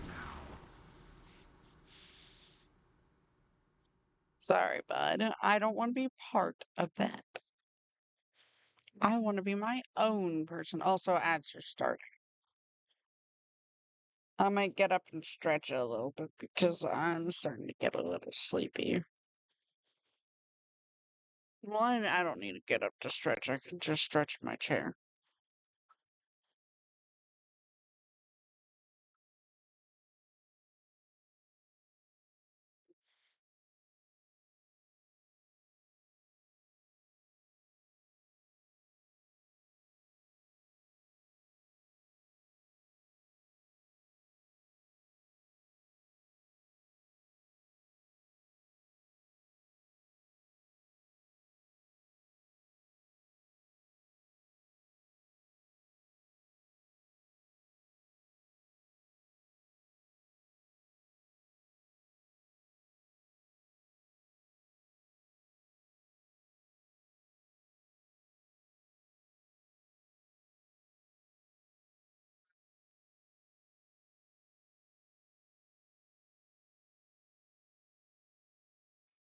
Sorry, bud. I don't want to be part of that. I want to be my own person. Also, ads are starting. I might get up and stretch a little bit because I'm starting to get a little sleepy. Well, I don't need to get up to stretch. I can just stretch in my chair.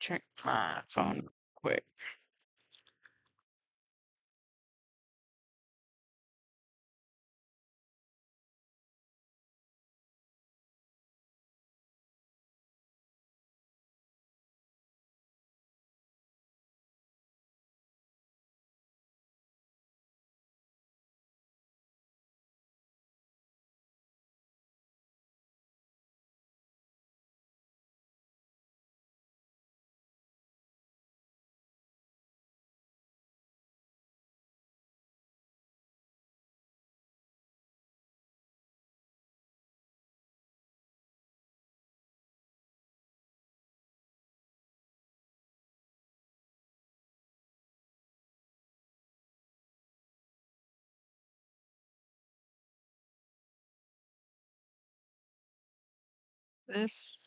Check my phone quick. This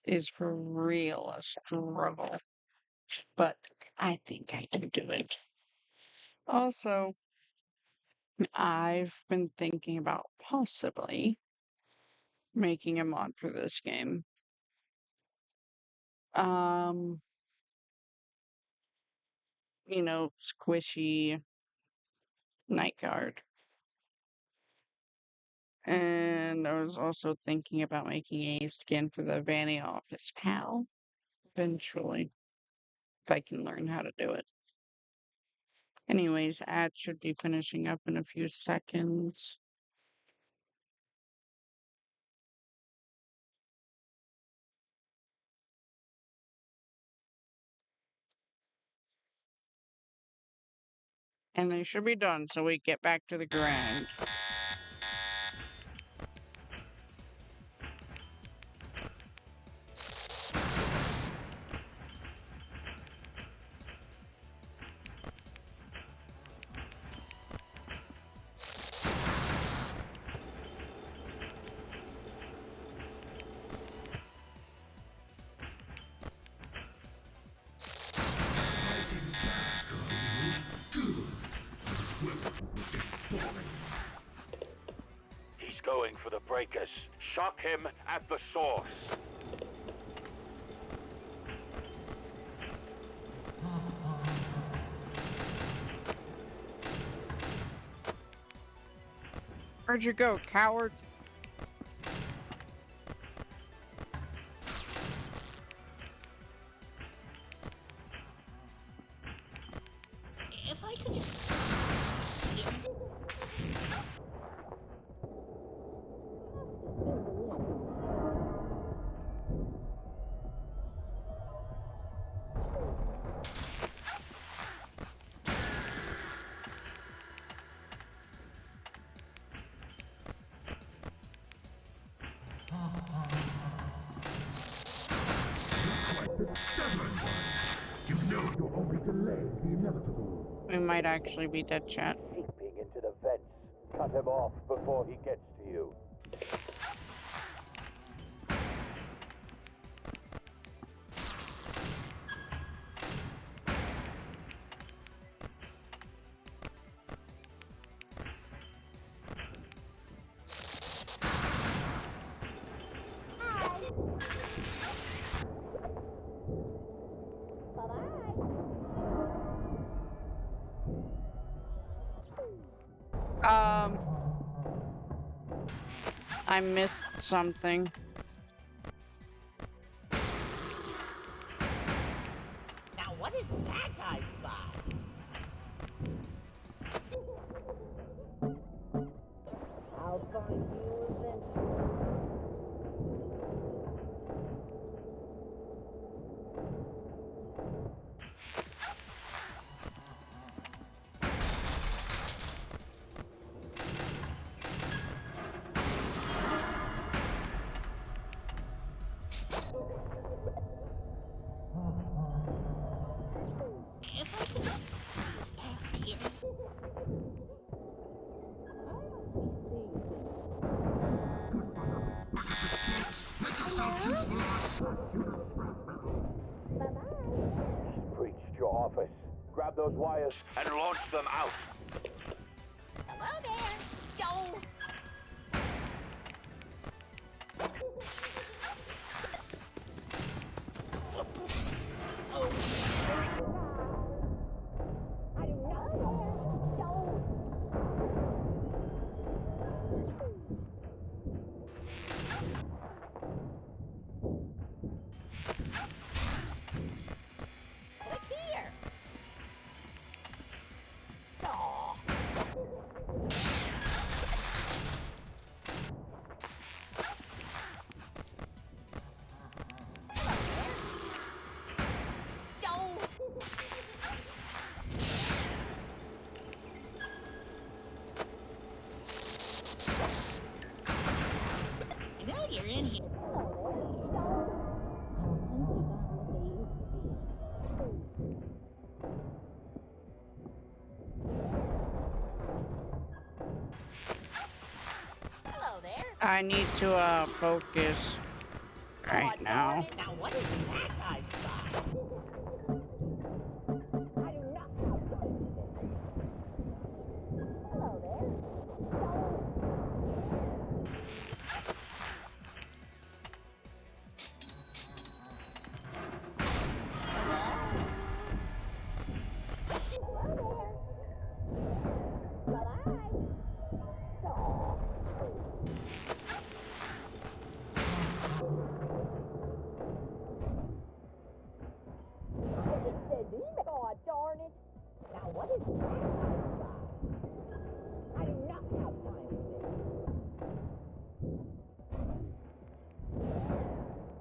is for real a struggle, but I think I can do it. Also, I've been thinking about possibly making a mod for this game. Um, squishy night guard. And I was also thinking about making a skin for the Vanny Office pal eventually, if I can learn how to do it. Anyways, ad should be finishing up in a few seconds. And they should be done so we get back to the grind. Fighting back, are you? Good. I was willing to get boring. He's going for the breakers. Shock him at the source. Where'd you go, coward? If I could just stop this. Quite stubborn one. You know you're only delaying the inevitable. We might actually be dead, chat. Peeping into the vents. Cut him off before he gets to you. I missed something. Now what is that I spot? I'll find you eventually. If I could just squeeze past here. Make yourself useful or I shoot you to scrap metal. Bye-bye. Breached your office. Grab those wires and launch them out. Hello there. Go. I do not know. Go. Click here. Aw. Hello there. Go. I know you're in here. Hello there. I need to focus right Oh, now. darn it. Now what is that I spot? I do not have time for this. Hello there. Go. God darn it! Now what is that I spot? I do not have time for this.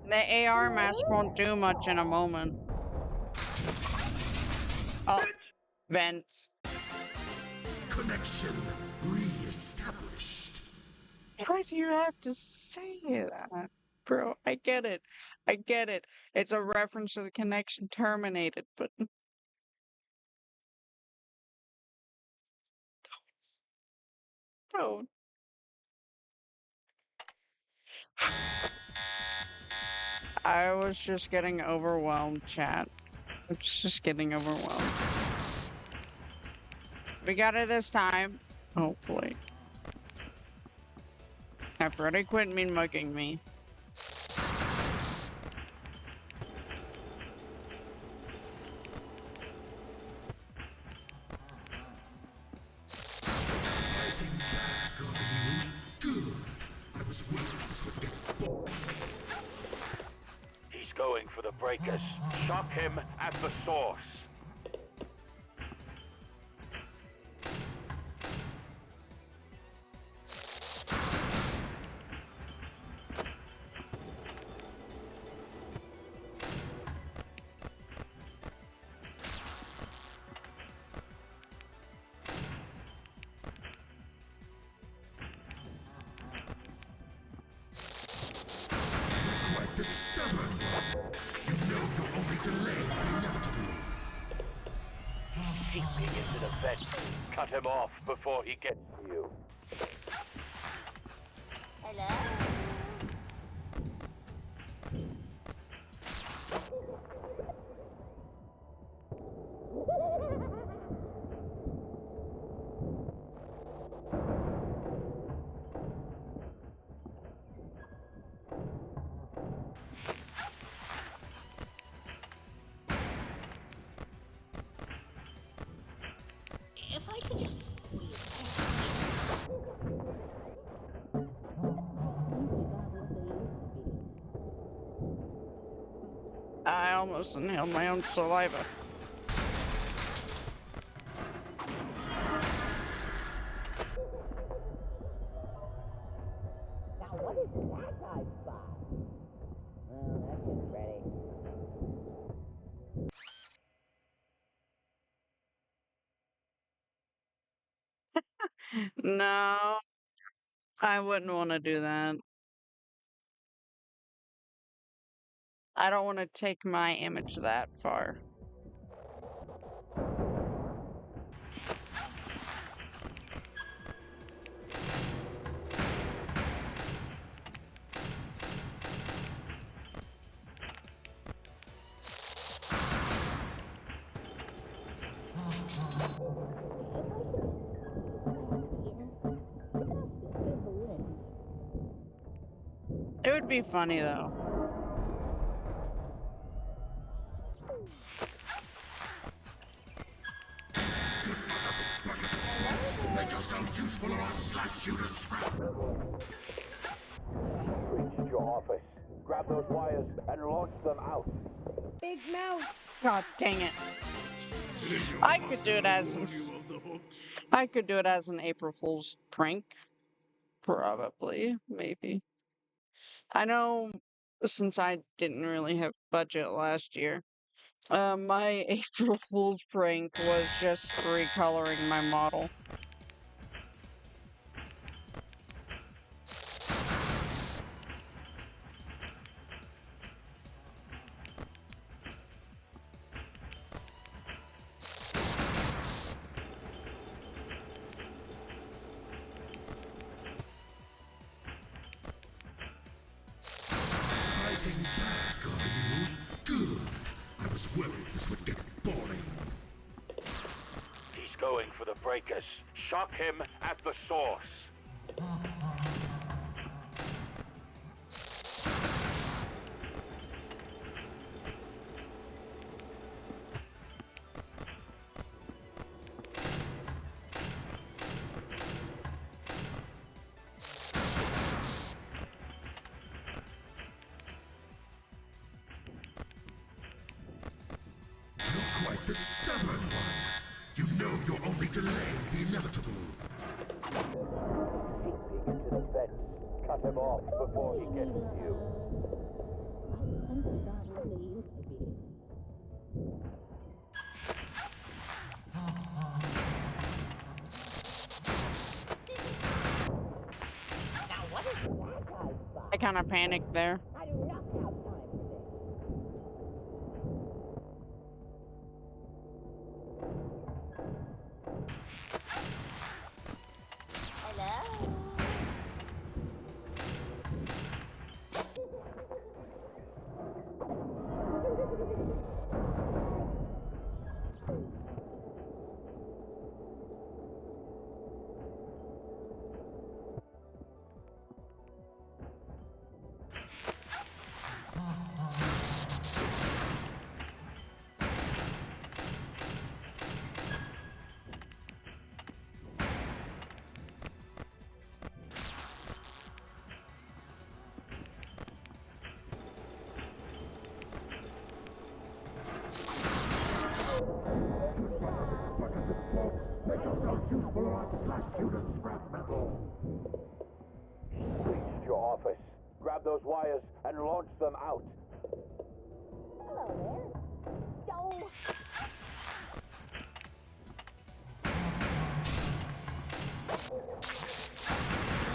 The AR mask won't do much in a moment. Oh, vents. Connection re-established. Why do you have to say that? Bro, I get it. I get it. It's a reference to the connection terminated, but don't. I was just getting overwhelmed, chat. I was just getting overwhelmed. We got it this time. Hopefully. Have Freddy quit mean mugging me. Fighting back, are you? Good. I was worried this would get He's going for the breakers. Shock him at the source. quite the stubborn one. You know you're only delaying the inevitable. Seeping into the vent. Cut him off before he gets to you. Hello? If I could just squeeze past almost inhaled my own saliva. Now what is that I spot? Well, that's just Freddy. No, I wouldn't want to do that. I don't want to take my image that far. It would be funny though. Make yourselves useful or I'll slash you to scrap. Reach your office. Grab those wires and launch them out. Big mouth. God dang it. I could do it as an April Fool's prank. Probably, maybe. I know since I didn't really have budget last year, my April Fool's prank was just recoloring my model. Fighting back, are you? Good. I was worried this would get boring. He's going for the breakers. Shock him at the source. You're quite the stubborn one. You know you're only delaying the inevitable. Sneaking into the vents. Cut him off before he gets to you. My sensors aren't what they used to be. Now what is that I spot? I kind of panicked there. I do not have time for this. Hello? Make yourselves useful or I'll slash you to scrap metal. Reach your office. Grab those wires and launch them out. Hello there. Don't.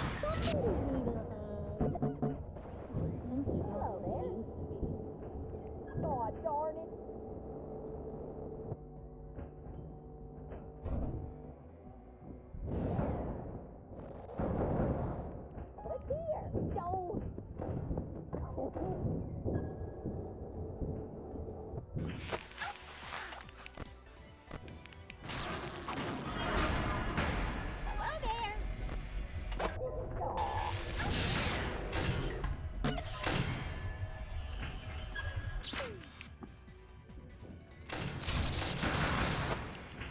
Somebody need a hug. My sensors aren't what they used to be. Aw, darn it. Look here. Don't. Hello there.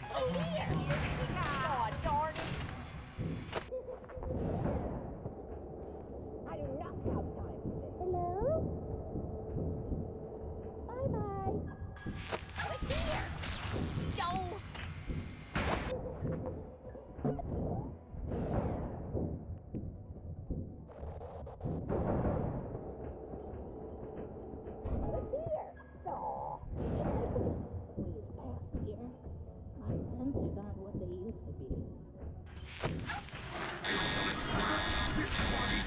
Oh, here. Aw, darn it. I do not have time for this. Hello?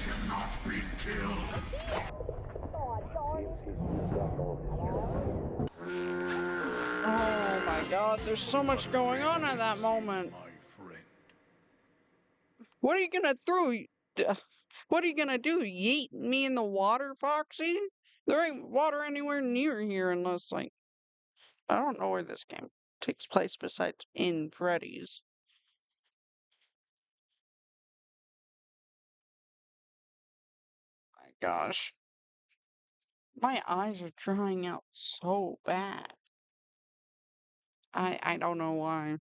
Let him not be killed. Oh my god, there's so much going on at that moment. My friend. What are you gonna what are you gonna do? Yeet me in the water, Foxy? There ain't water anywhere near here unless, like, I don't know where this game takes place besides in Freddy's. My gosh. My eyes are drying out so bad. I don't know why.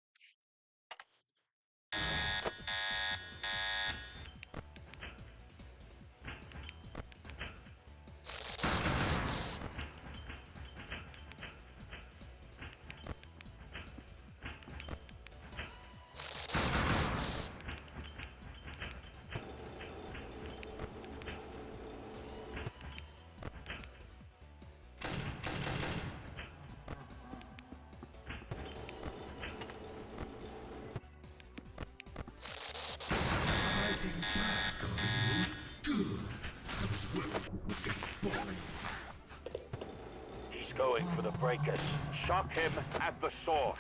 Fighting back, are you? Good. I was worried this would get boring. He's going for the breakers. Shock him at the source.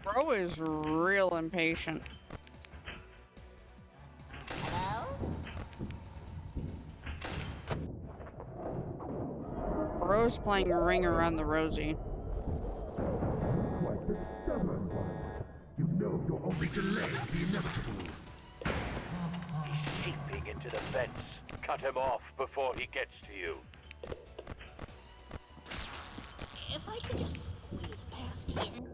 Bro is real impatient. Hello? Bro's playing Ring Around the Rosie. Quite the stubborn one. You know you'll only delay the inevitable. He's seeping into the vents. Cut him off before he gets to you. If I could just squeeze past here.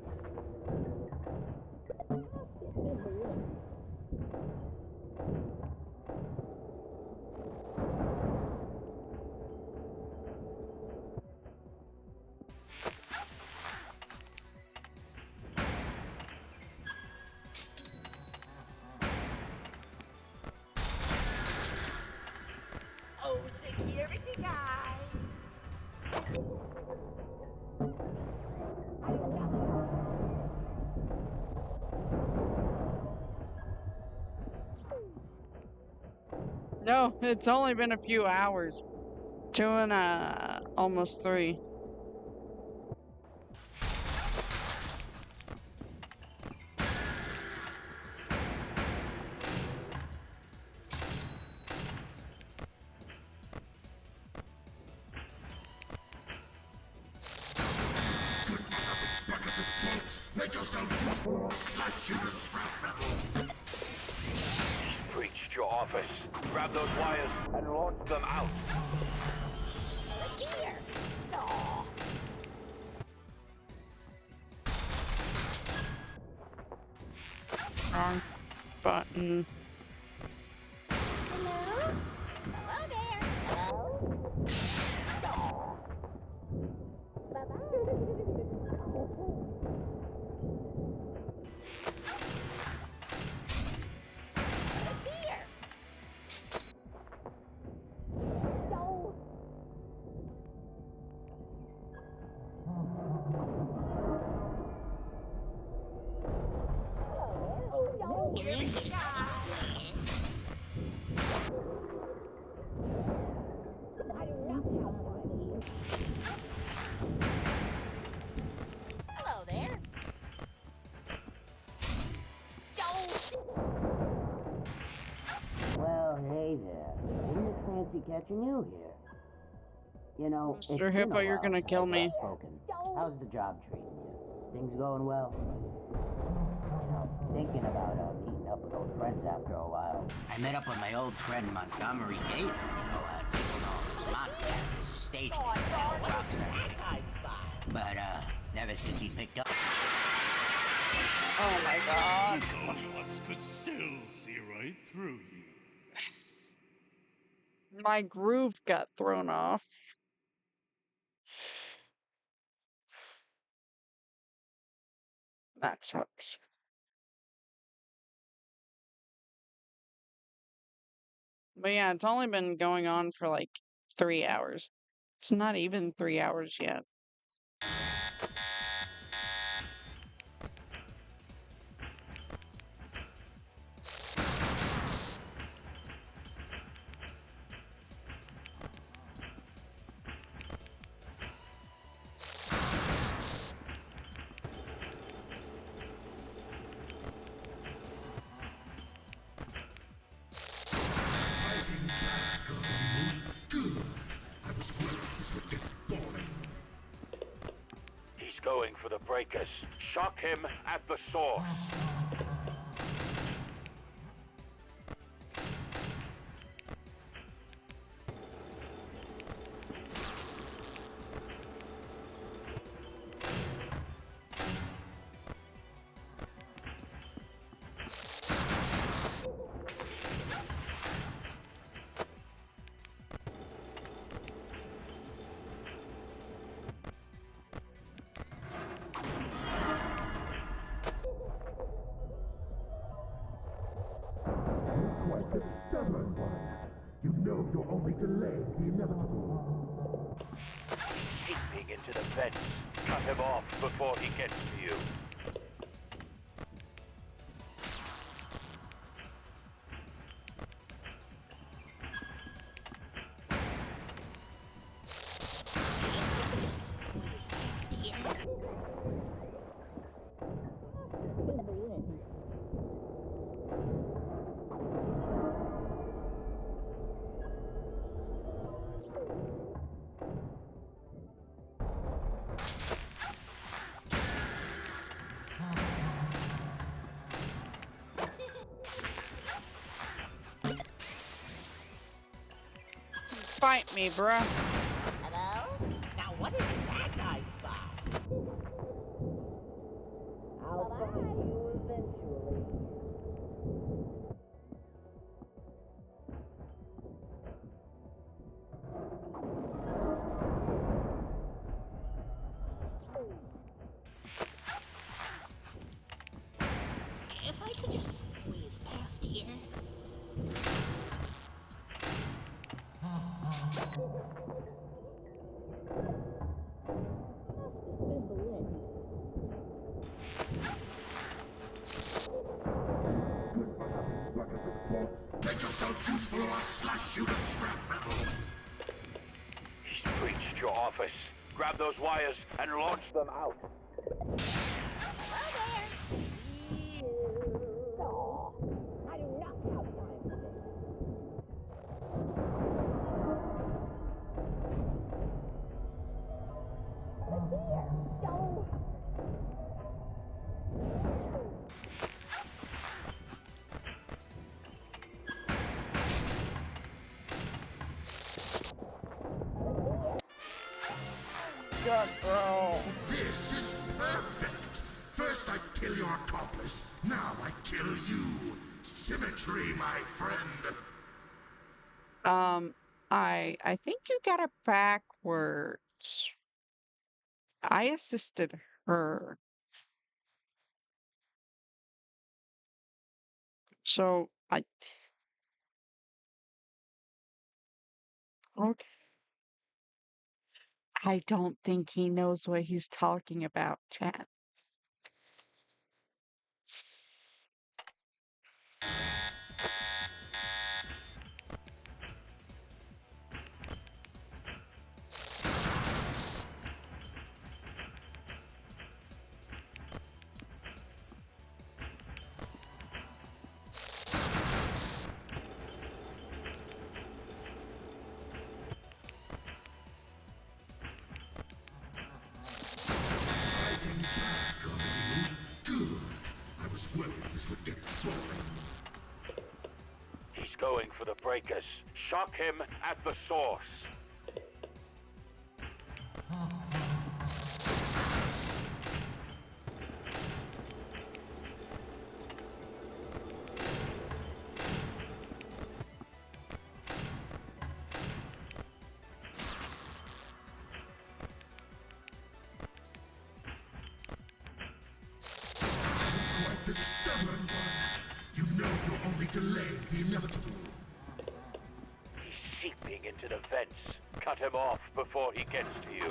Oh, security guy. No, it's only been a few hours. 2 and almost 3. Good for nothing buckets of bullets. Make yourselves useful. Slash you to scrap metal. Breached your office. Grab those wires and launch them out. Look here. Aw. Wrong button. Hello? Hello there. Hello? Aw. Look here. No. Oh, Here security he is guy. somewhere. I do not have one of these. Hello there. No. Well, hey there. Didn't it fancy catching you here? You know, it's Mr. been a Hippo, you're while gonna since kill I've me. spoken. How's the job treating you? Things going well? You know, thinking about meeting up with old friends after a while. I met up with my old friend Montgomery Gator. You know, people know him as Montgomery. He's a stage Oh, darn it. rockstar. That's I spy. But, ever since he picked up... Oh my god. This old fox could still see right through you. My groove got thrown off. That sucks. But yeah, it's only been going on for like 3 hours. It's not even 3 hours yet. Fighting back, are you? Good. I was worried this would get boring. He's going for the breakers. Shock him at the source. Quite the stubborn one. You know you're only delaying the inevitable. Seeping into the vents. Cut him off before he gets to you. Just squeeze past here. In the wind. Fight me, bruh. Hello? Now what is that I spot? I'll find you eventually. If I could just squeeze past here. In the wind. Good for nothing bucket of bolts. Make yourself useful or I'll slash you to scrap metal. He's breached your office. Grab those wires and launch them out. No, I do not have time for this. Don't. God, bro. This is perfect. First I kill your accomplice. Now I kill you. Symmetry, my friend. I think you got it backwards. I assisted her. So okay. I don't think he knows what he's talking about, chat. Fighting back, are you? Good. I was worried this would get boring. He's going for the breakers. Shock him at the source. Quite the stubborn one. You know you're only delaying the inevitable. sneaking into the vents. Cut him off before he gets to you.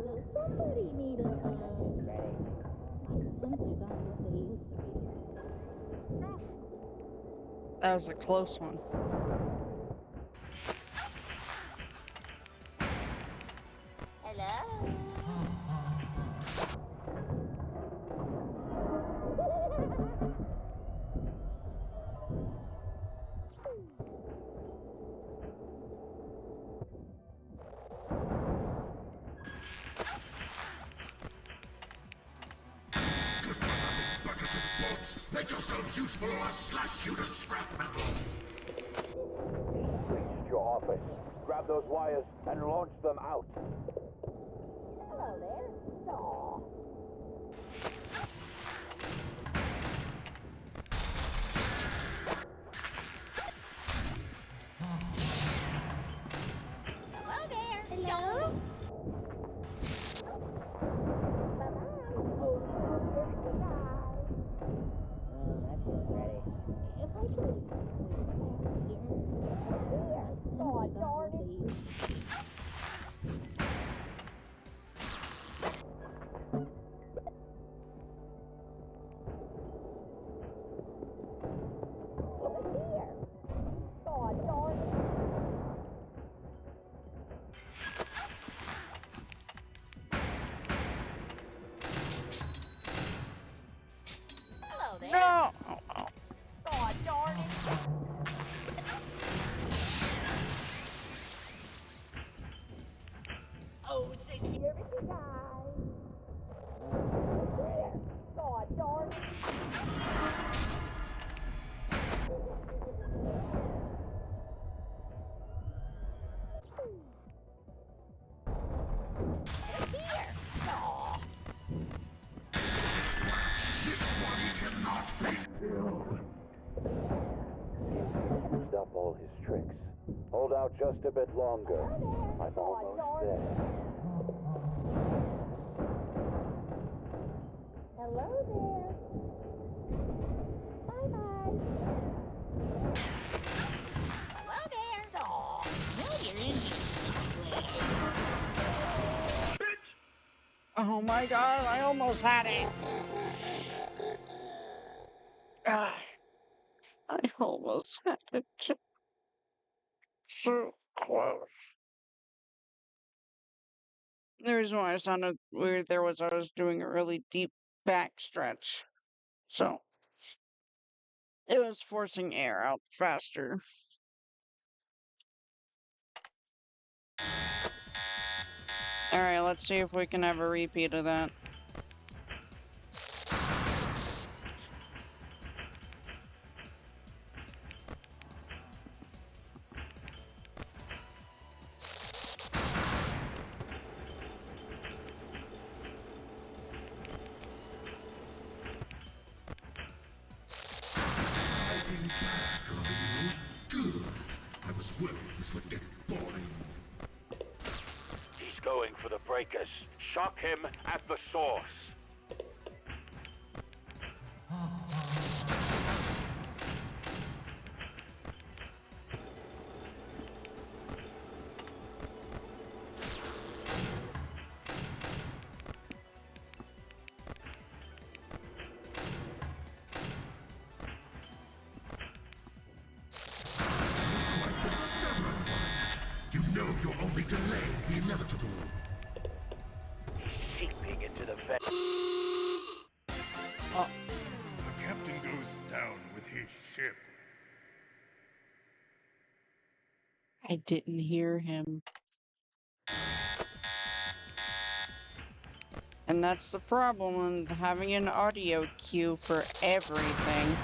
Does somebody need a, my sensors aren't what they used to be. That was a close one. Hello? Good for nothing buckets of bolts. Make yourselves useful or I'll slash you to scrap metal. Reached your office. Grab those wires and launch them out. Hello there. Aw. Hello there. Hello? Oh, that's just ready. If I could have squeezed past here. My sensors aren't what they used to be. Hello there. No! God darn it. Oh, security guy. God darn it. Here. Aw. This one cannot be killed. Used up all his tricks. Hold out just a bit longer. I'm almost there. Hello there. Bye-bye. Hello there. Aw. Now you're in here somewhere. Oh my god, I almost had it! Ah, I almost had it. So close. The reason why I sounded weird there was I was doing a really deep back stretch. So, it was forcing air out faster. Alright, let's see if we can have a repeat of that. Fighting back, are you? Good. I was worried this would get boring. He's going for the breakers. Shock him at the source. Quite the stubborn one. You know you're only delaying the inevitable. He's seeping into the vent. The captain goes down with his ship. I didn't hear him. And that's the problem with having an audio cue for everything.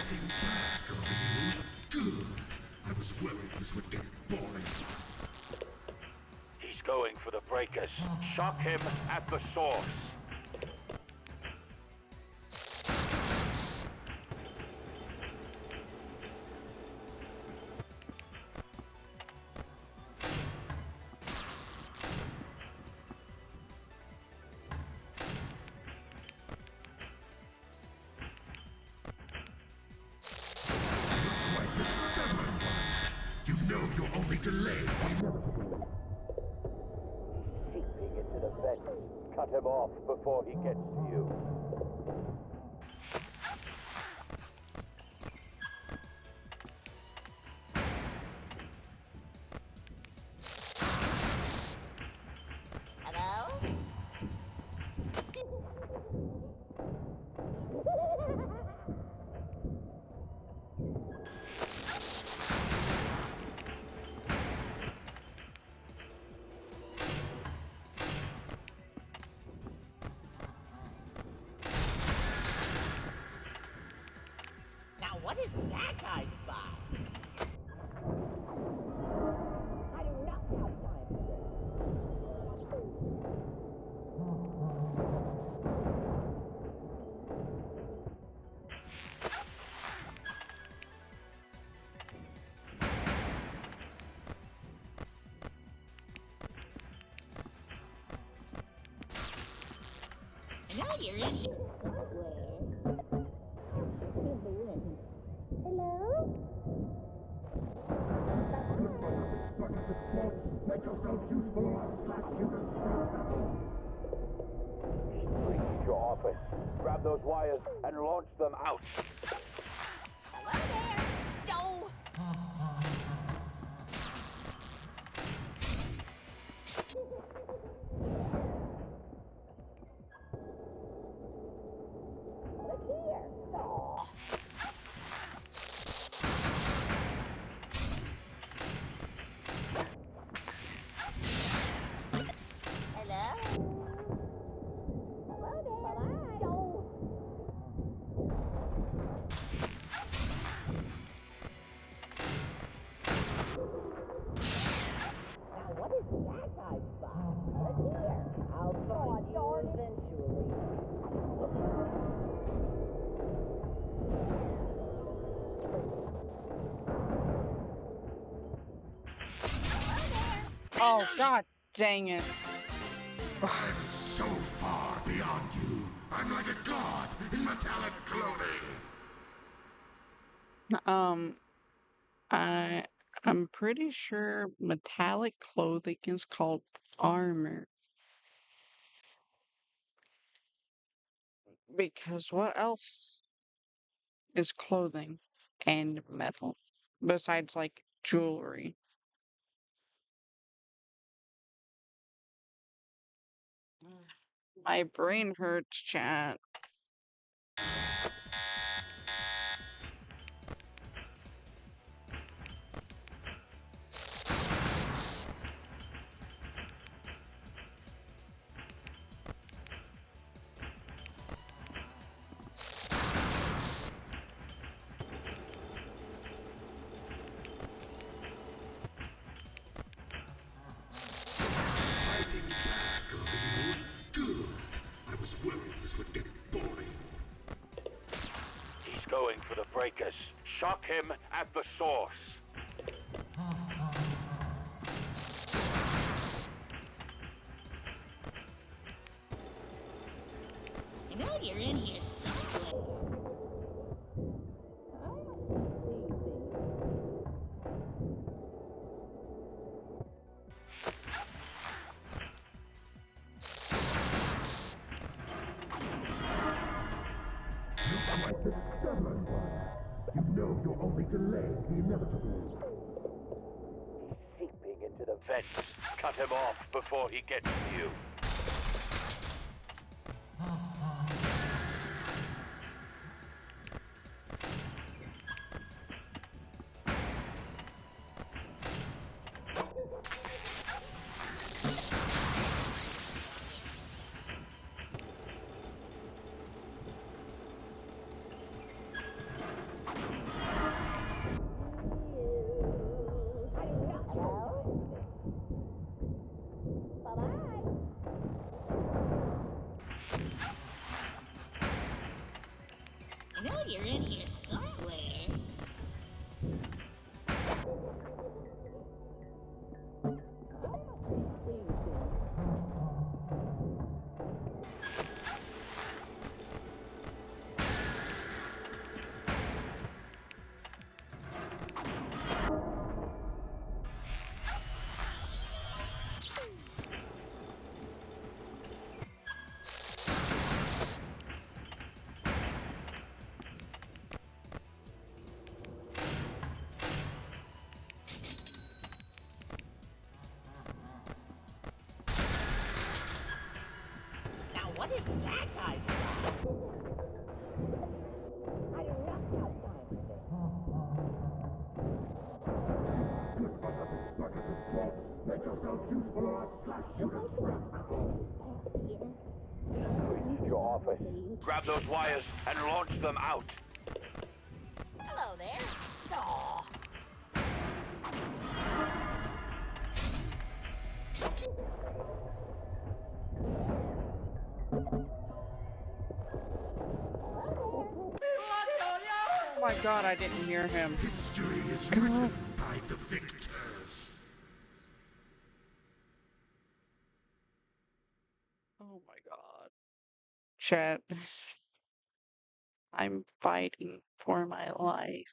Fighting back, are you? Good. I was worried this would get boring. He's going for the breakers. Shock him at the source. Quite the stubborn one. You know you're only delaying the inevitable. Seeping into the vents. Cut him off before he gets to you. Hello? Now what is that I spy? I do not have time for this. I know you're in here somewhere. Feel the wind. Hello? Buckets of bolts. Make yourself useful or I'll slash you to scrap metal. He's breached your office. Grab those wires and launch them out. Hello there! No! Look here! No! Hello? Hello there! Bye-bye! No! Now what is that I spy? Look here! I'll find you eventually. Oh, god dang it. I'm so far beyond you. I'm like a god in metallic clothing. I'm pretty sure metallic clothing is called armor. Because what else is clothing and metal besides like jewelry? My brain hurts, chat. Fighting back, are you? Good. I was worried this would get boring. He's going for the breakers. Shock him at the source. I know you're in here somewhere. I see things. You're quite the stubborn one. You know you're only delaying the inevitable. He's seeping into the vents. Cut him off before he gets to you. know you're in here somewhere. Now what is that I spot? I do not have time for this. Make yourself useful or I'll slash you to scrap. Leave your office. Grab those wires and launch them out. Hello there. Aw. Oh my god, I didn't hear him. History is written by the victors. Oh my god. Chat. I'm fighting for my life.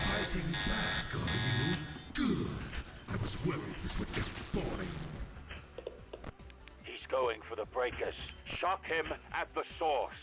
Fighting back, are you? Good. I was worried this would get boring. He's going for the breakers. Shock him at the source.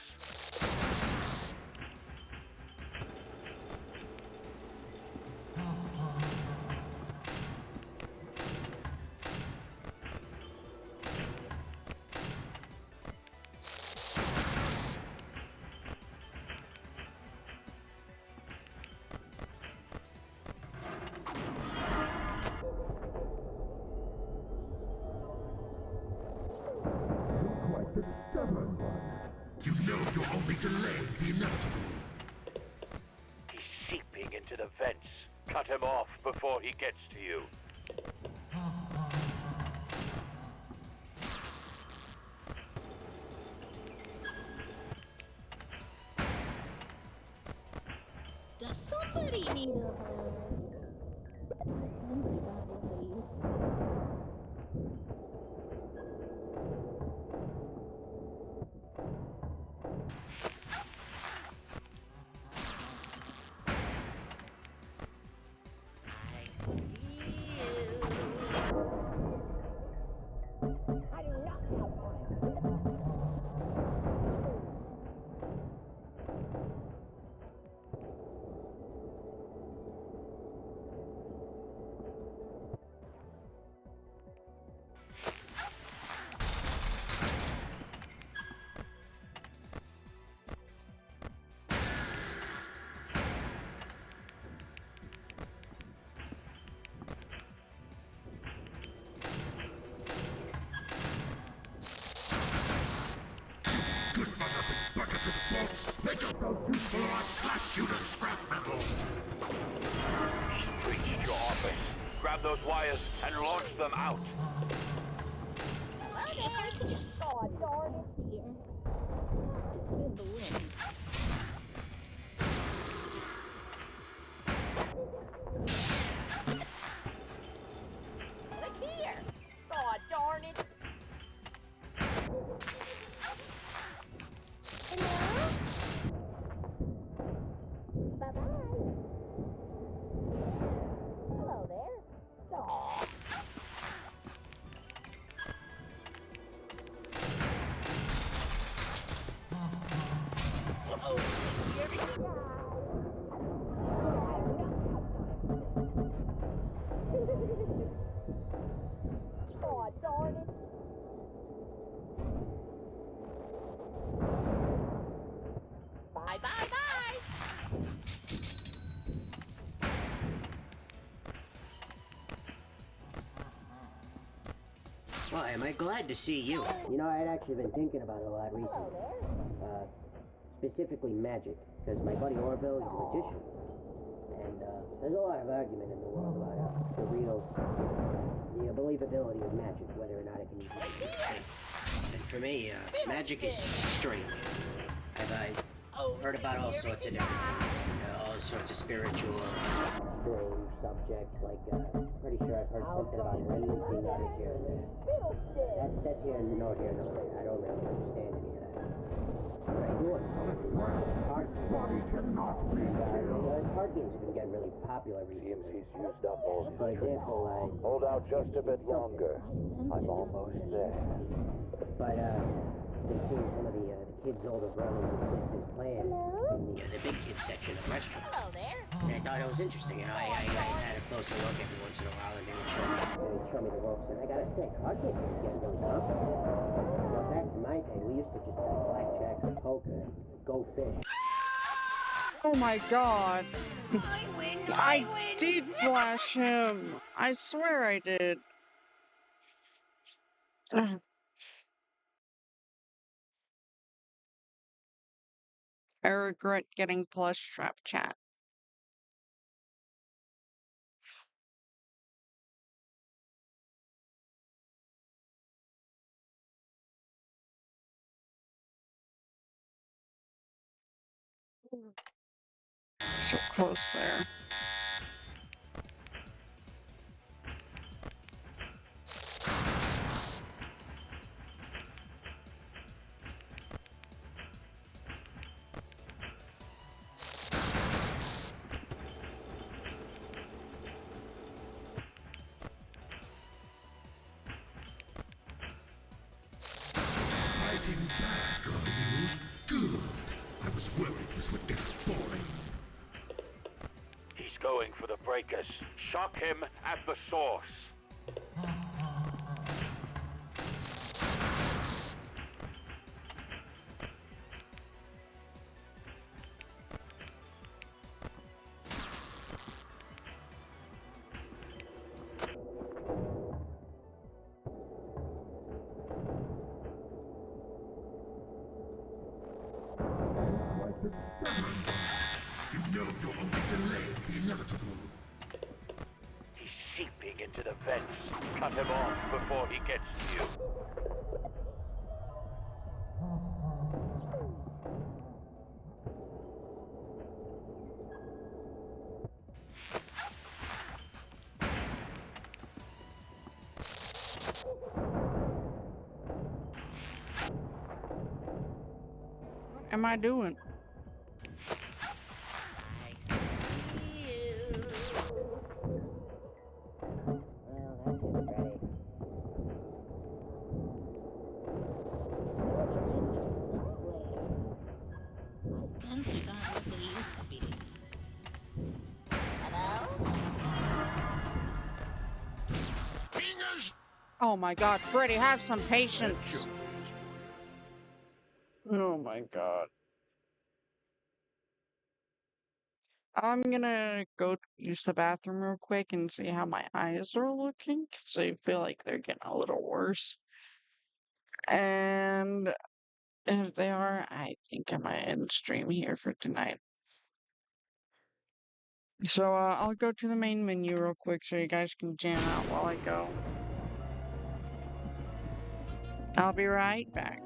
Quite the stubborn one. You know you're only delaying the inevitable. He's seeping into the vents. Cut him off before he gets to you. Does somebody need a Good for nothing buckets of bolts. Make yourself useful or I'll slash you to scrap metal. He's breached your office. Grab those wires and launch them out. Hello there. I could just saw a darn it here. In the wind. Look here. Aw, darn it. Hello? Bye-bye. Hello there. Aw. Bye, bye, bye! Well, am I glad to see you? You know, I'd actually been thinking about it a lot recently. Specifically magic, because my buddy Orville is a magician. And there's a lot of argument in the world about the believability of magic, whether or not it can be used. And for me, magic is strange. I've heard about all sorts of different things, all sorts of spiritual, strange subjects, like, pretty sure I've heard something about remnants being uttered here and there. That's here and nor here nor there. I don't really understand any of that. But I do understand card card games have been getting really popular recently. Used up all For example, Hold out just a bit longer. I'm almost there. But, been seeing some of the kids' older brothers and sisters playing in the big kids section of restaurants. Hello there. And I thought it was interesting. You know, I had a closer look every once in a while, and they would show me the ropes. And I gotta say, card games are getting really popular. Now, back in my day, we used to just play blackjack or poker and go fish. Oh my god. I win! I did flash him. I swear I did. Ugh. I regret getting plush trap chat. So close there. Fighting back, are you? Good. I was worried this would get boring. He's going for the breakers. Shock him at the source. You know you're only delaying the inevitable. He's seeping into the vents. Cut him off before he gets to you. What am I doing? Sensors aren't what they used to be. Oh my god, Freddy, have some patience. Oh my god. I'm gonna go use the bathroom real quick and see how my eyes are looking, 'cause I feel like they're getting a little worse. And if they are, I think I might end stream here for tonight. So I'll go to the main menu real quick so you guys can jam out while I go. I'll be right back.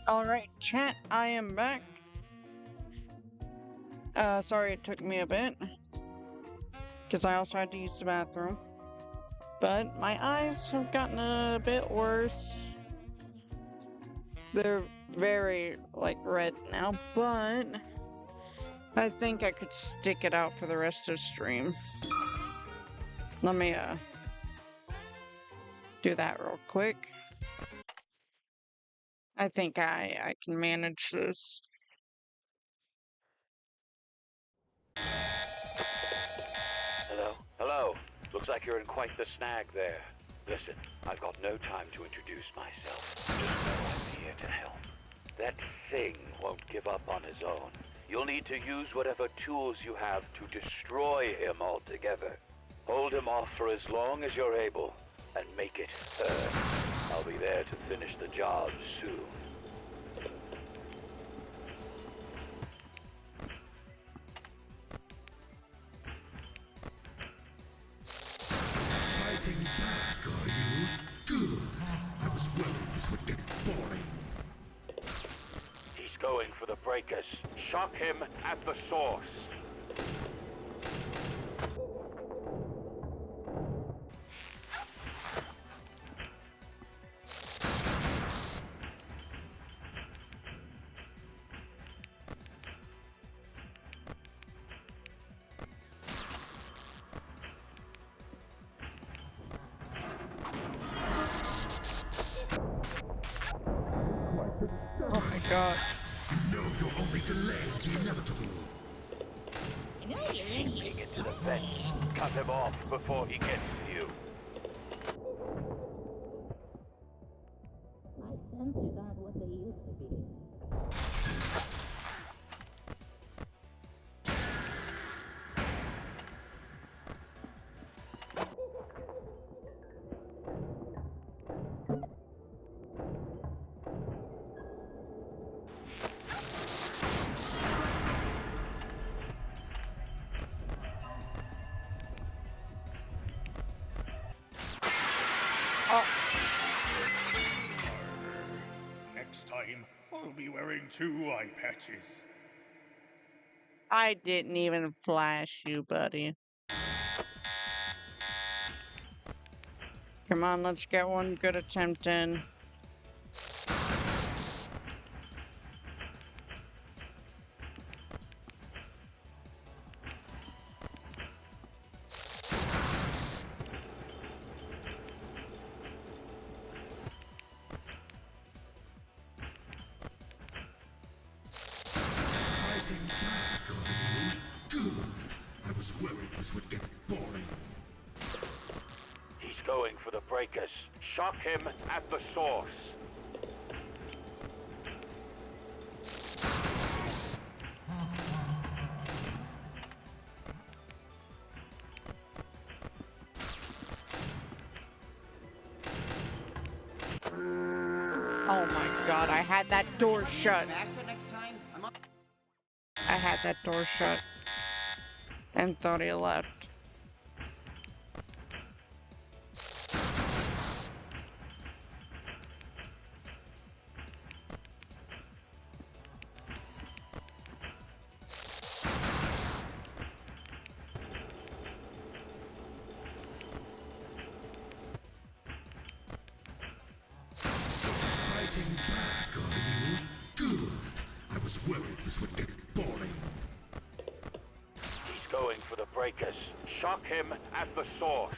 Alright, chat, I am back. Sorry it took me a bit. Because I also had to use the bathroom. But my eyes have gotten a bit worse. They're very, like, red now, but I think I could stick it out for the rest of the stream. Let me, do that real quick. I think I can manage this. Hello? Hello? Looks like you're in quite the snag there. Listen, I've got no time to introduce myself. Just know I'm here to help. That thing won't give up on his own. You'll need to use whatever tools you have to destroy him altogether. Hold him off for as long as you're able, and make it hurt. I'll be there to finish the job soon. Fighting back, are you? Good. I was worried this would get boring. He's going for the breakers. Shock him at the source. Oh my god. You know you're only delaying the inevitable. I know you're in here Get to the vent. Cut him off before he gets to you. My sensors aren't what they used to be. I'll be wearing 2 eye patches. I didn't even flash you, buddy. Come on, let's get one good attempt in. Fighting back, are you? Good. I was worried this would get boring. He's going for the breakers. Shock him at the source. Oh my god, I had that door shut. Faster next time. I'm on. I had that door shut. And thought he left. Fighting back, are you? Good. I was worried this would get boring. He's going for the breakers. Shock him at the source.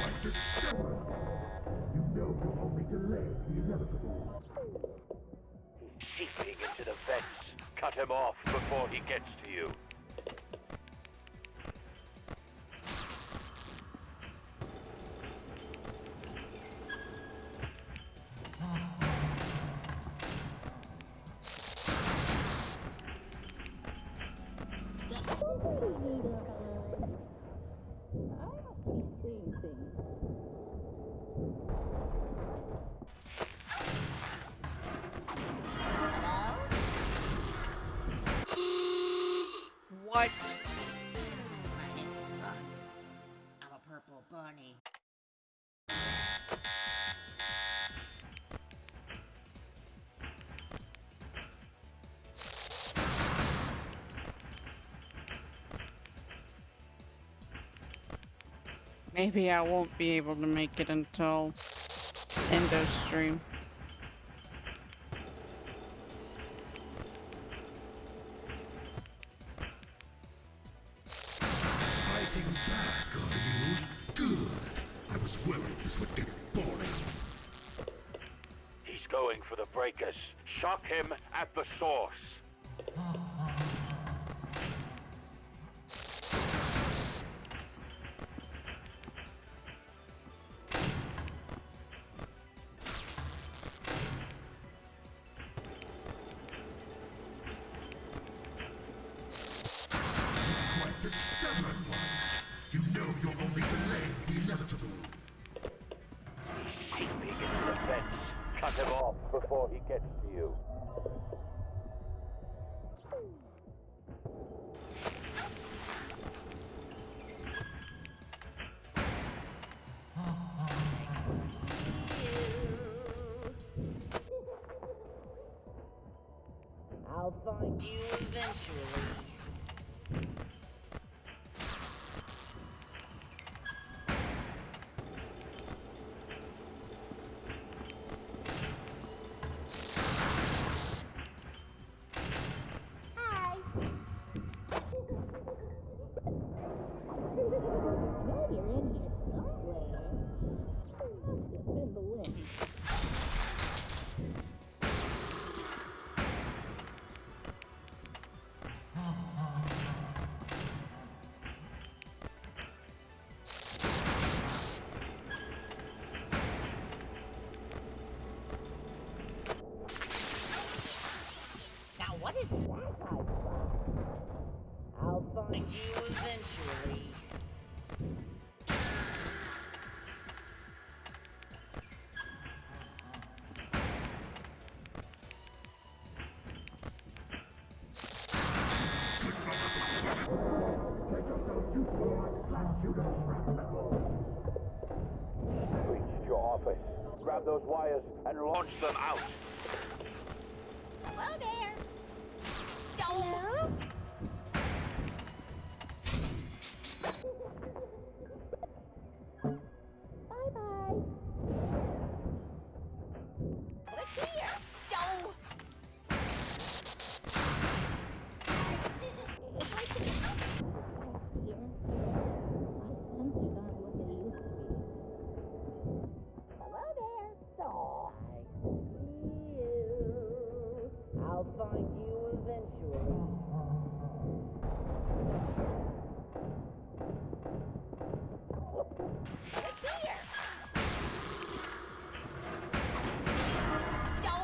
Quite the stubborn. You know you only delay the inevitable. He's seeping into the vents. Cut him off before he gets to you. Does somebody need a hand? I must be seeing things. What? My name is Bun. I'm a purple bunny. Maybe I won't be able to make it until Endo's stream. Fighting back, are you? Good. I was worried this would get boring. He's going for the breakers. Shock him at the source. Quite the stubborn one. You know you're only delaying the inevitable. He's seeping into the vents. Cut him off before he gets to you. I'll find you eventually. Hi. Know you're in here somewhere. Must have been the wind. surface. Grab those wires and launch them out. Hello there. Hello? Bye-bye. Click here. Go. If I could just here. My sensors aren't what they used to be. Hello there. Oh, I see you. I'll find you eventually. Click here. Go.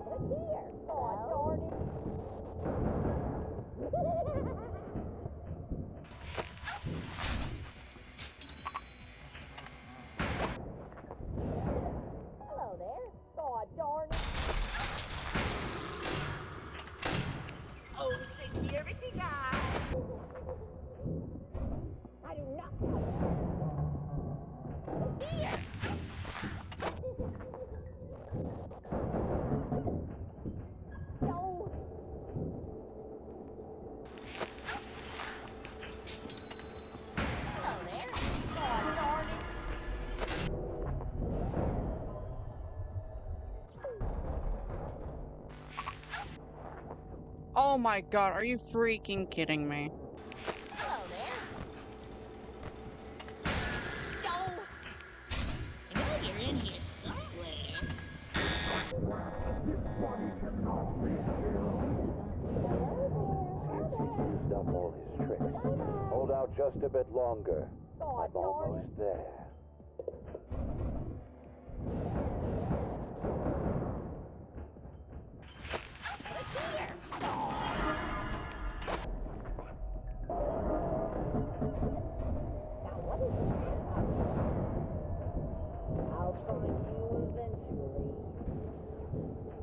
Click here. Oh, darn Hello there. Oh, darn it. Oh, security guy. I do not have here. No. Hello there. Oh, darn it. Oh my god, are you freaking kidding me? Hello there. No. I know you're in here somewhere. Used up all his tricks. Hold out just a bit longer. Oh, I'm almost there. Click here. Now what is that? I'll find you eventually.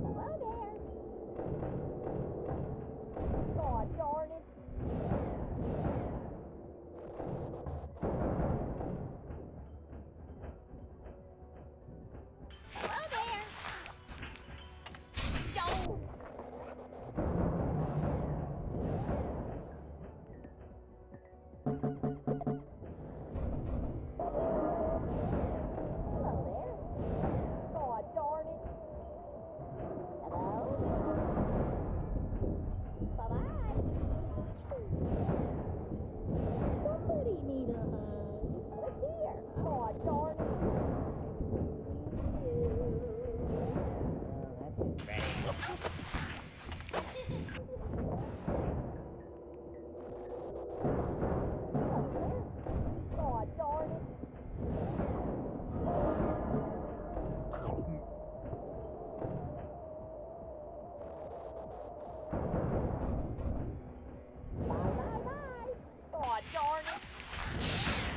Hello there. Oh, darn it. Hello there. Go. Hello there. Oh, darn it. Hello? Bye-bye. Somebody need a hug. Click here. Oh, darn it. Well, that's just Hello there. Oh, darn it. Bye-bye-bye. Oh, darn it.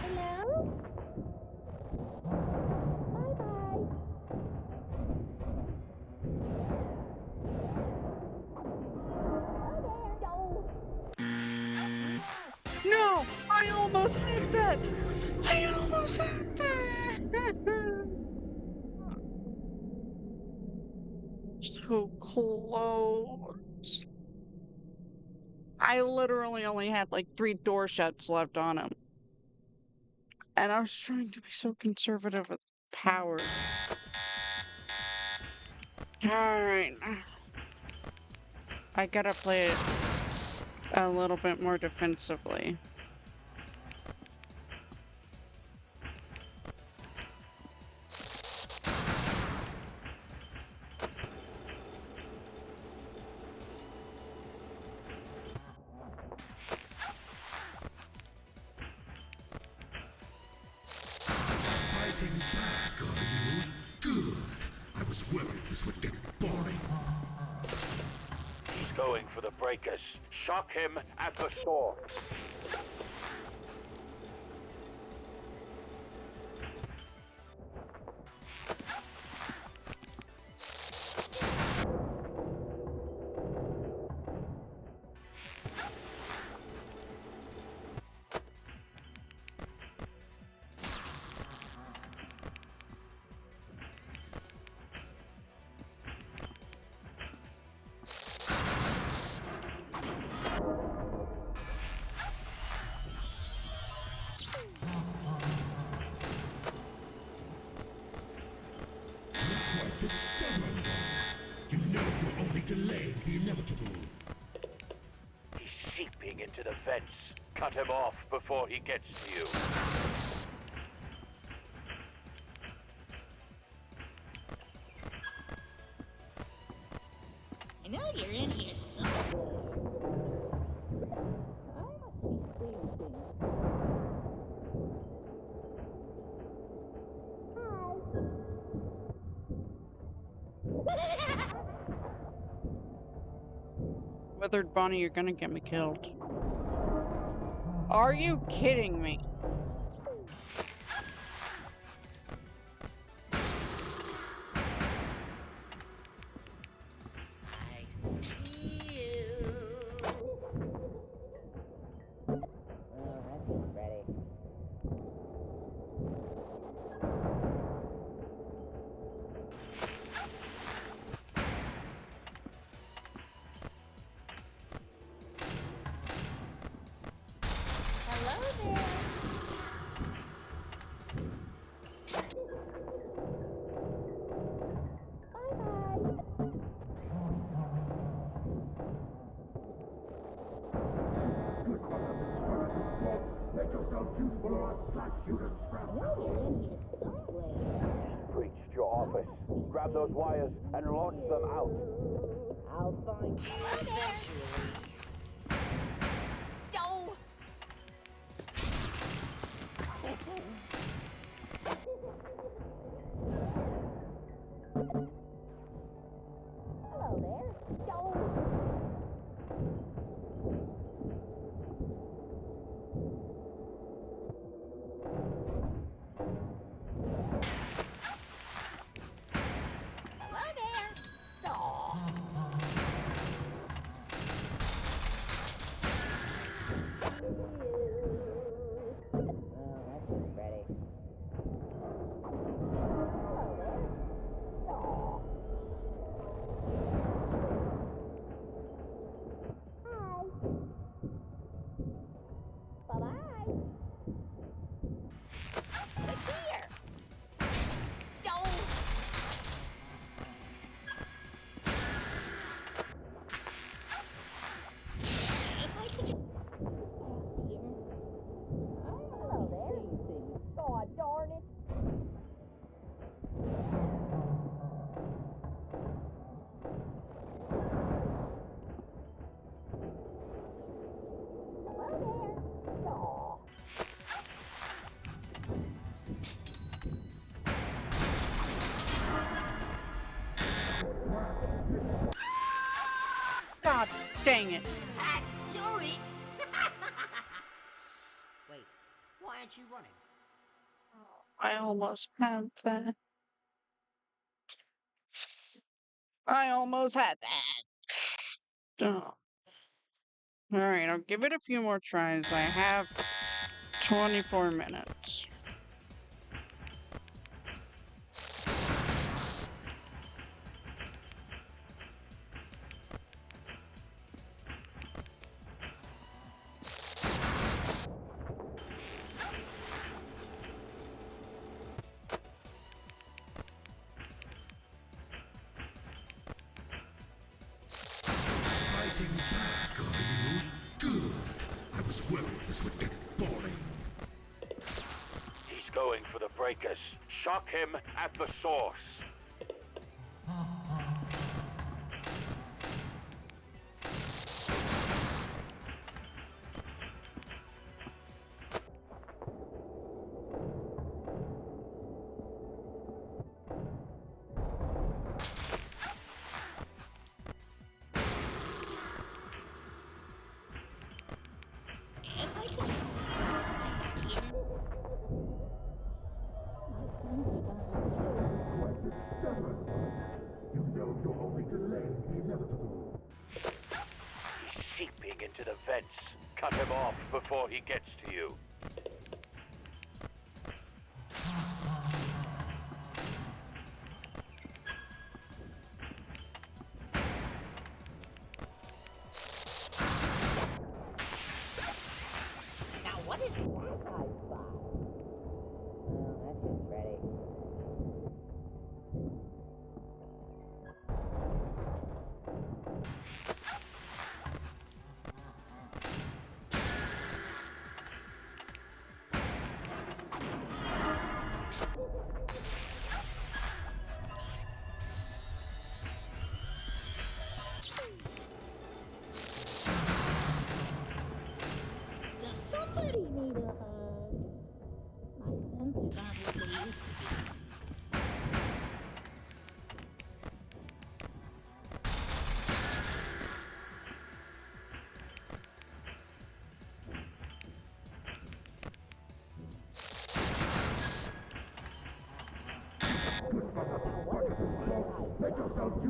Hello? Bye-bye. Hello there. Go. No! I almost had that! I almost had that! So close. I literally only had like 3 door shuts left on him. And I was trying to be so conservative with power. Alright. I gotta play it a little bit more defensively. Fighting back, are you? Good. I was worried this would get boring. He's going for the breakers. Shock him at the source. delaying the inevitable. He's seeping into the fence. Cut him off before he gets to you. I know you're in here somewhere. I must be seeing things. Withered Bonnie, you're gonna get me killed. Are you kidding me? I see you. Well, that's just ready. Hello there. Make yourself useful or I'll slash you to scrap. I know you're in here somewhere. Breached your office. Grab those wires and launch them out. I'll find you eventually. No! Hello there. Don't. Hello there. Aw. Well, that's just ready. Hello there. Aw. Hi. Bye-bye. Look here. No! If I could just... Hello there. Aw, darn it. Hello there. Aw. God dang it. Ah, Yuri! Wait, why aren't you running? I almost had that. I almost had that. Oh. Alright, I'll give it a few more tries. I have 24 minutes. Fighting back, are you? Good. I was worried this would get boring. He's going for the breakers. Shock him at the source. If I could just see this past here. Quite the stubborn one. You know you're only delaying the inevitable. He's seeping into the vents. Cut him off before he gets to you. Now what is that I spot? Well, that's just ready.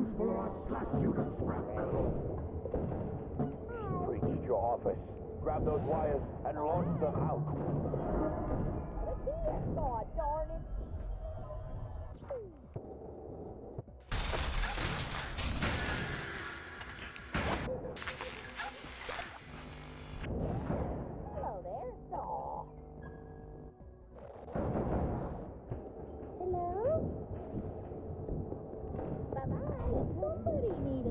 useful or I'll slash you to scrap. Reached your office. Grab those wires and launch them out. God darn it. Hello there. Aw. Hello? Bye-bye. Does somebody need a...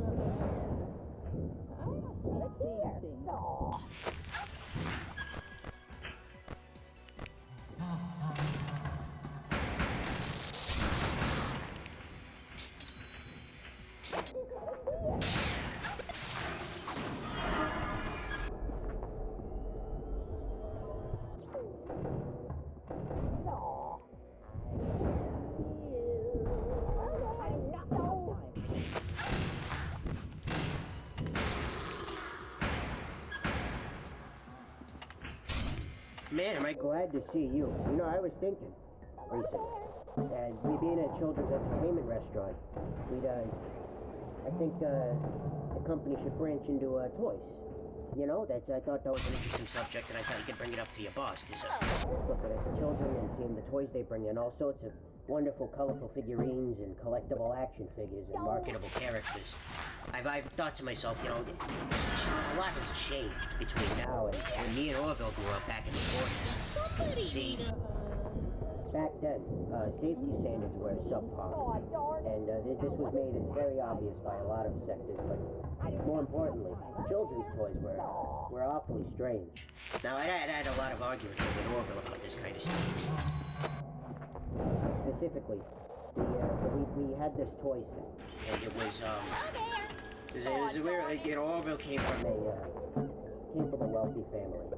I must be seeing things. Aw. Man, am I glad to see you. You know, I was thinking recently, and we being a children's entertainment restaurant, I think the company should branch into toys. You know, I thought that was an interesting subject, and I thought you could bring it up to your boss, because looking at the children and seeing the toys they bring in, all sorts of wonderful, colorful figurines and collectible action figures and marketable characters. I've thought to myself, you know, a lot has changed between now and when me and Orville grew up back in the 40s. See, back then, safety standards were subpar, and this was made very obvious by a lot of sectors, but more importantly, children's toys were awfully strange. Now, I'd had a lot of arguments with Orville about this kind of stuff. Specifically, we had this toy set, and it was Orville came from a wealthy family,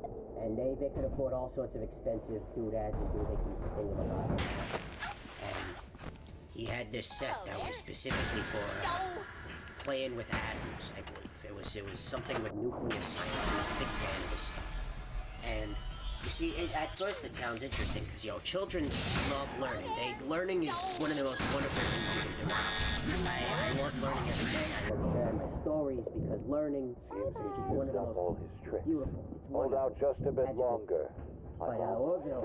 and they could afford all sorts of expensive doodads and doohickeys and thingamabobs. And he had this set that was specifically for playing with atoms, I believe. It was something with nuclear science. He was a big fan of this stuff. And you see, at first it sounds interesting because, you know, children love learning. Learning is one of the most wonderful things to do. I love learning every day. I love sharing my stories because learning is just one of the most beautiful. It's Hold out just a bit longer. But Orville,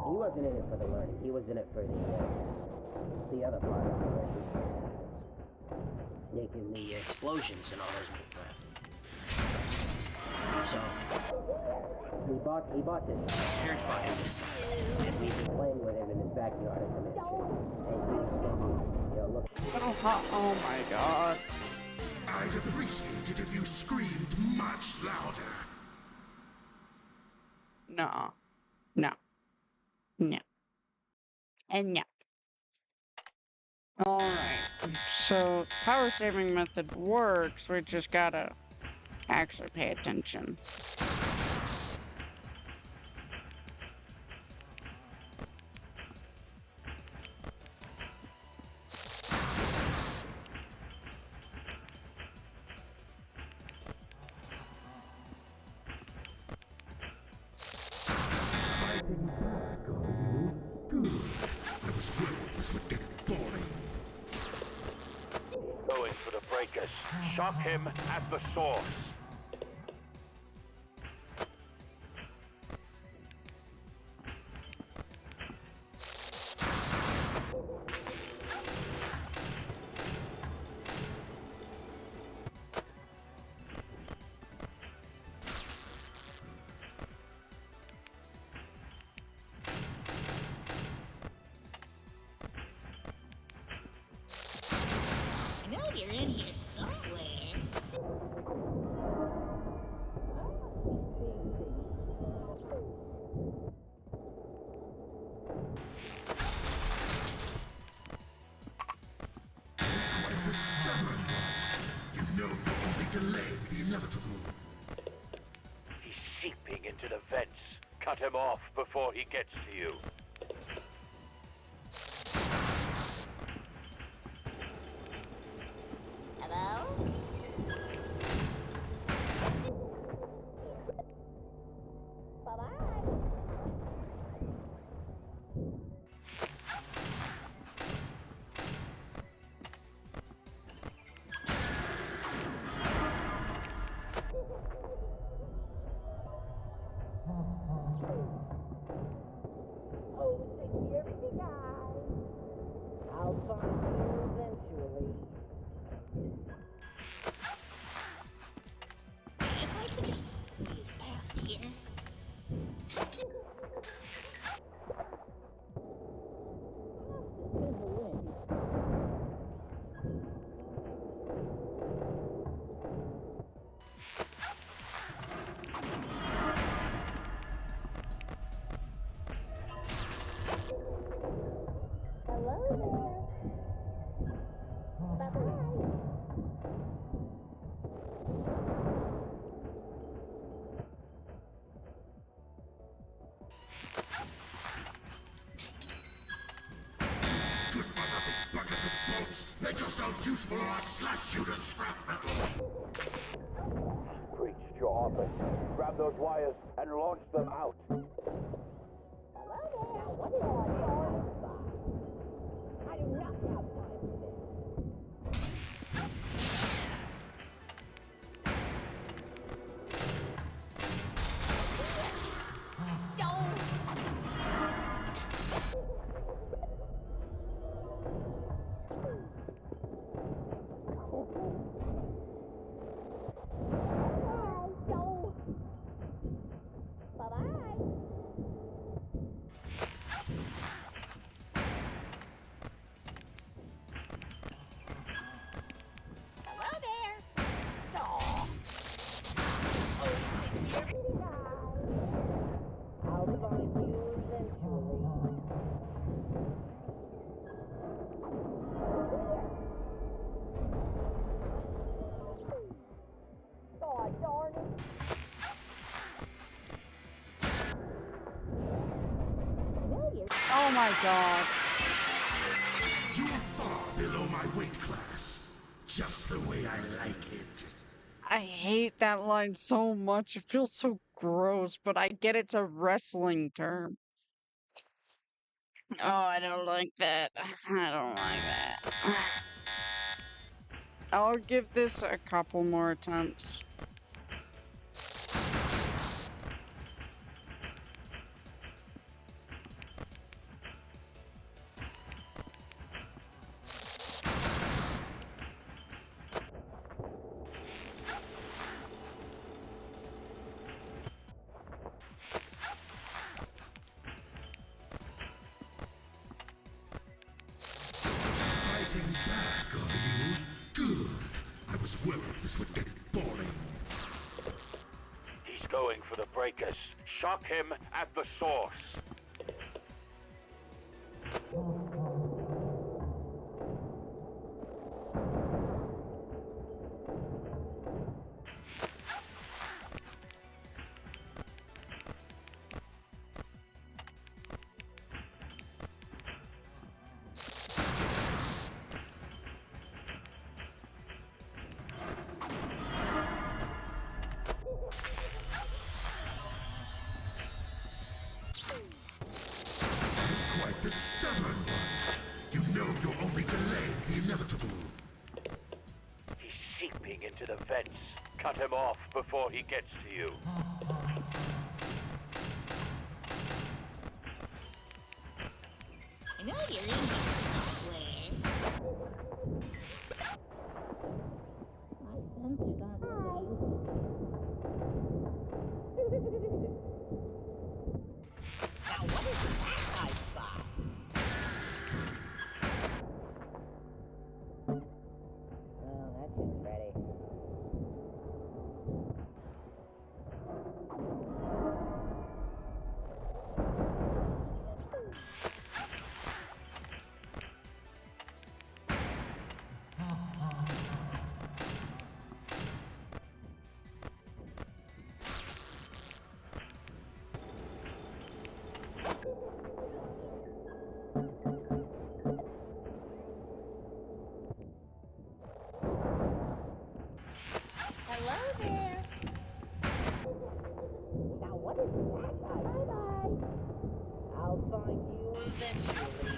he wasn't in it for the learning. He was in it for the other part of the science. Making the explosions and all those. So he bought this. His parents bought him this set, and we've been playing with him in his backyard at the mansion. And he was saying, you know, look. Oh my god. I'd appreciate it if you screamed much louder. No. And no. Alright, so power saving method works, we just gotta actually pay attention. Fighting back, are you? Good. I was worried this would get boring. Going for the breakers. Shock him at the source. I know you're in here somewhere. Quite the stubborn one. You know you're only delaying the inevitable. He's seeping into the vents. Cut him off before he gets to you. Hello? Bye-bye. If I could just squeeze past here. Hello there. Bye-bye. Good for nothing buckets of bolts. Make yourselves useful or I'll slash you to scrap metal. Breached your office. Grab those wires and launch them out. Hello there. What is your spot? I do not have time for this. Go. Bye-bye. Hello there. I'll find you eventually. God darn it. Oh my god. You're far below my weight class. Just the way I like it. I hate that line so much. It feels so gross, but I get it's a wrestling term. Oh, I don't like that. I don't like that. I'll give this a couple more attempts. Fighting back, are you? Good. I was worried this would get boring. He's going for the breakers. Shock him at the source. Quite the stubborn one. You know you're only delaying the inevitable. He's seeping into the vents. Cut him off before he gets to you. I know you're in here somewhere. My sensors aren't what they used to Now what is that I spot? Oh, that's just Freddy. Hello there. Now what is that I Bye-bye. I'll find you eventually.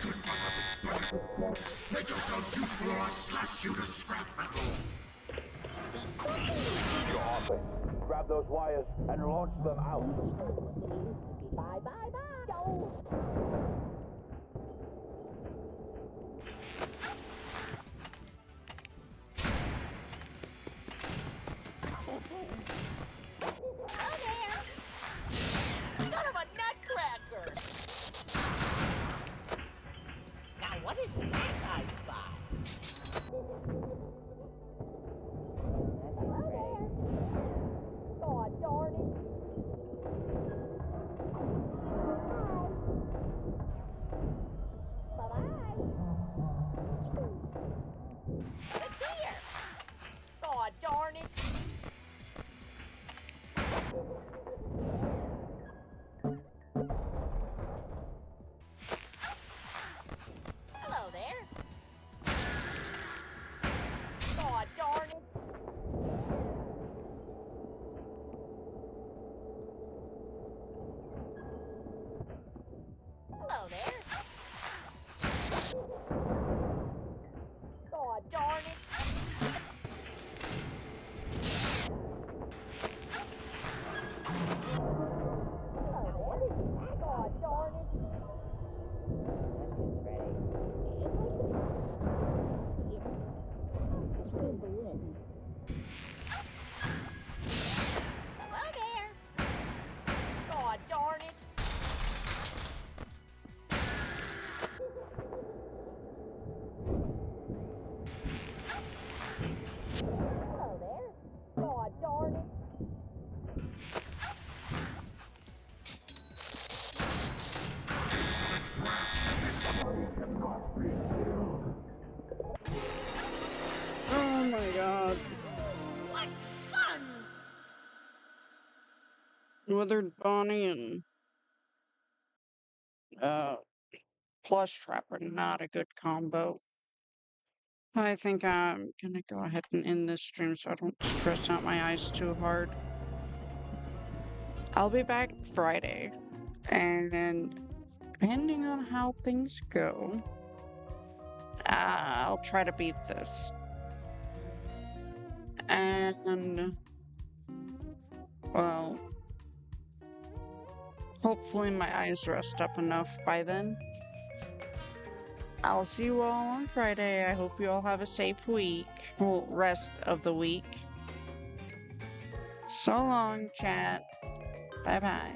Good for nothing bucket of bolts. Make yourselves useful or I'll slash you to scrap metal. Does something Your office. Grab those wires and launch them out. what they used to be? Bye-bye-bye. Go. god. What fun! Withered Bonnie and Plush Trap are not a good combo. I think I'm gonna go ahead and end this stream so I don't stress out my eyes too hard. I'll be back Friday, and depending on how things go, I'll try to beat this. And, well, hopefully my eyes rest up enough by then. I'll see you all on Friday. I hope you all have a safe week. Well, rest of the week. So long, chat. Bye-bye.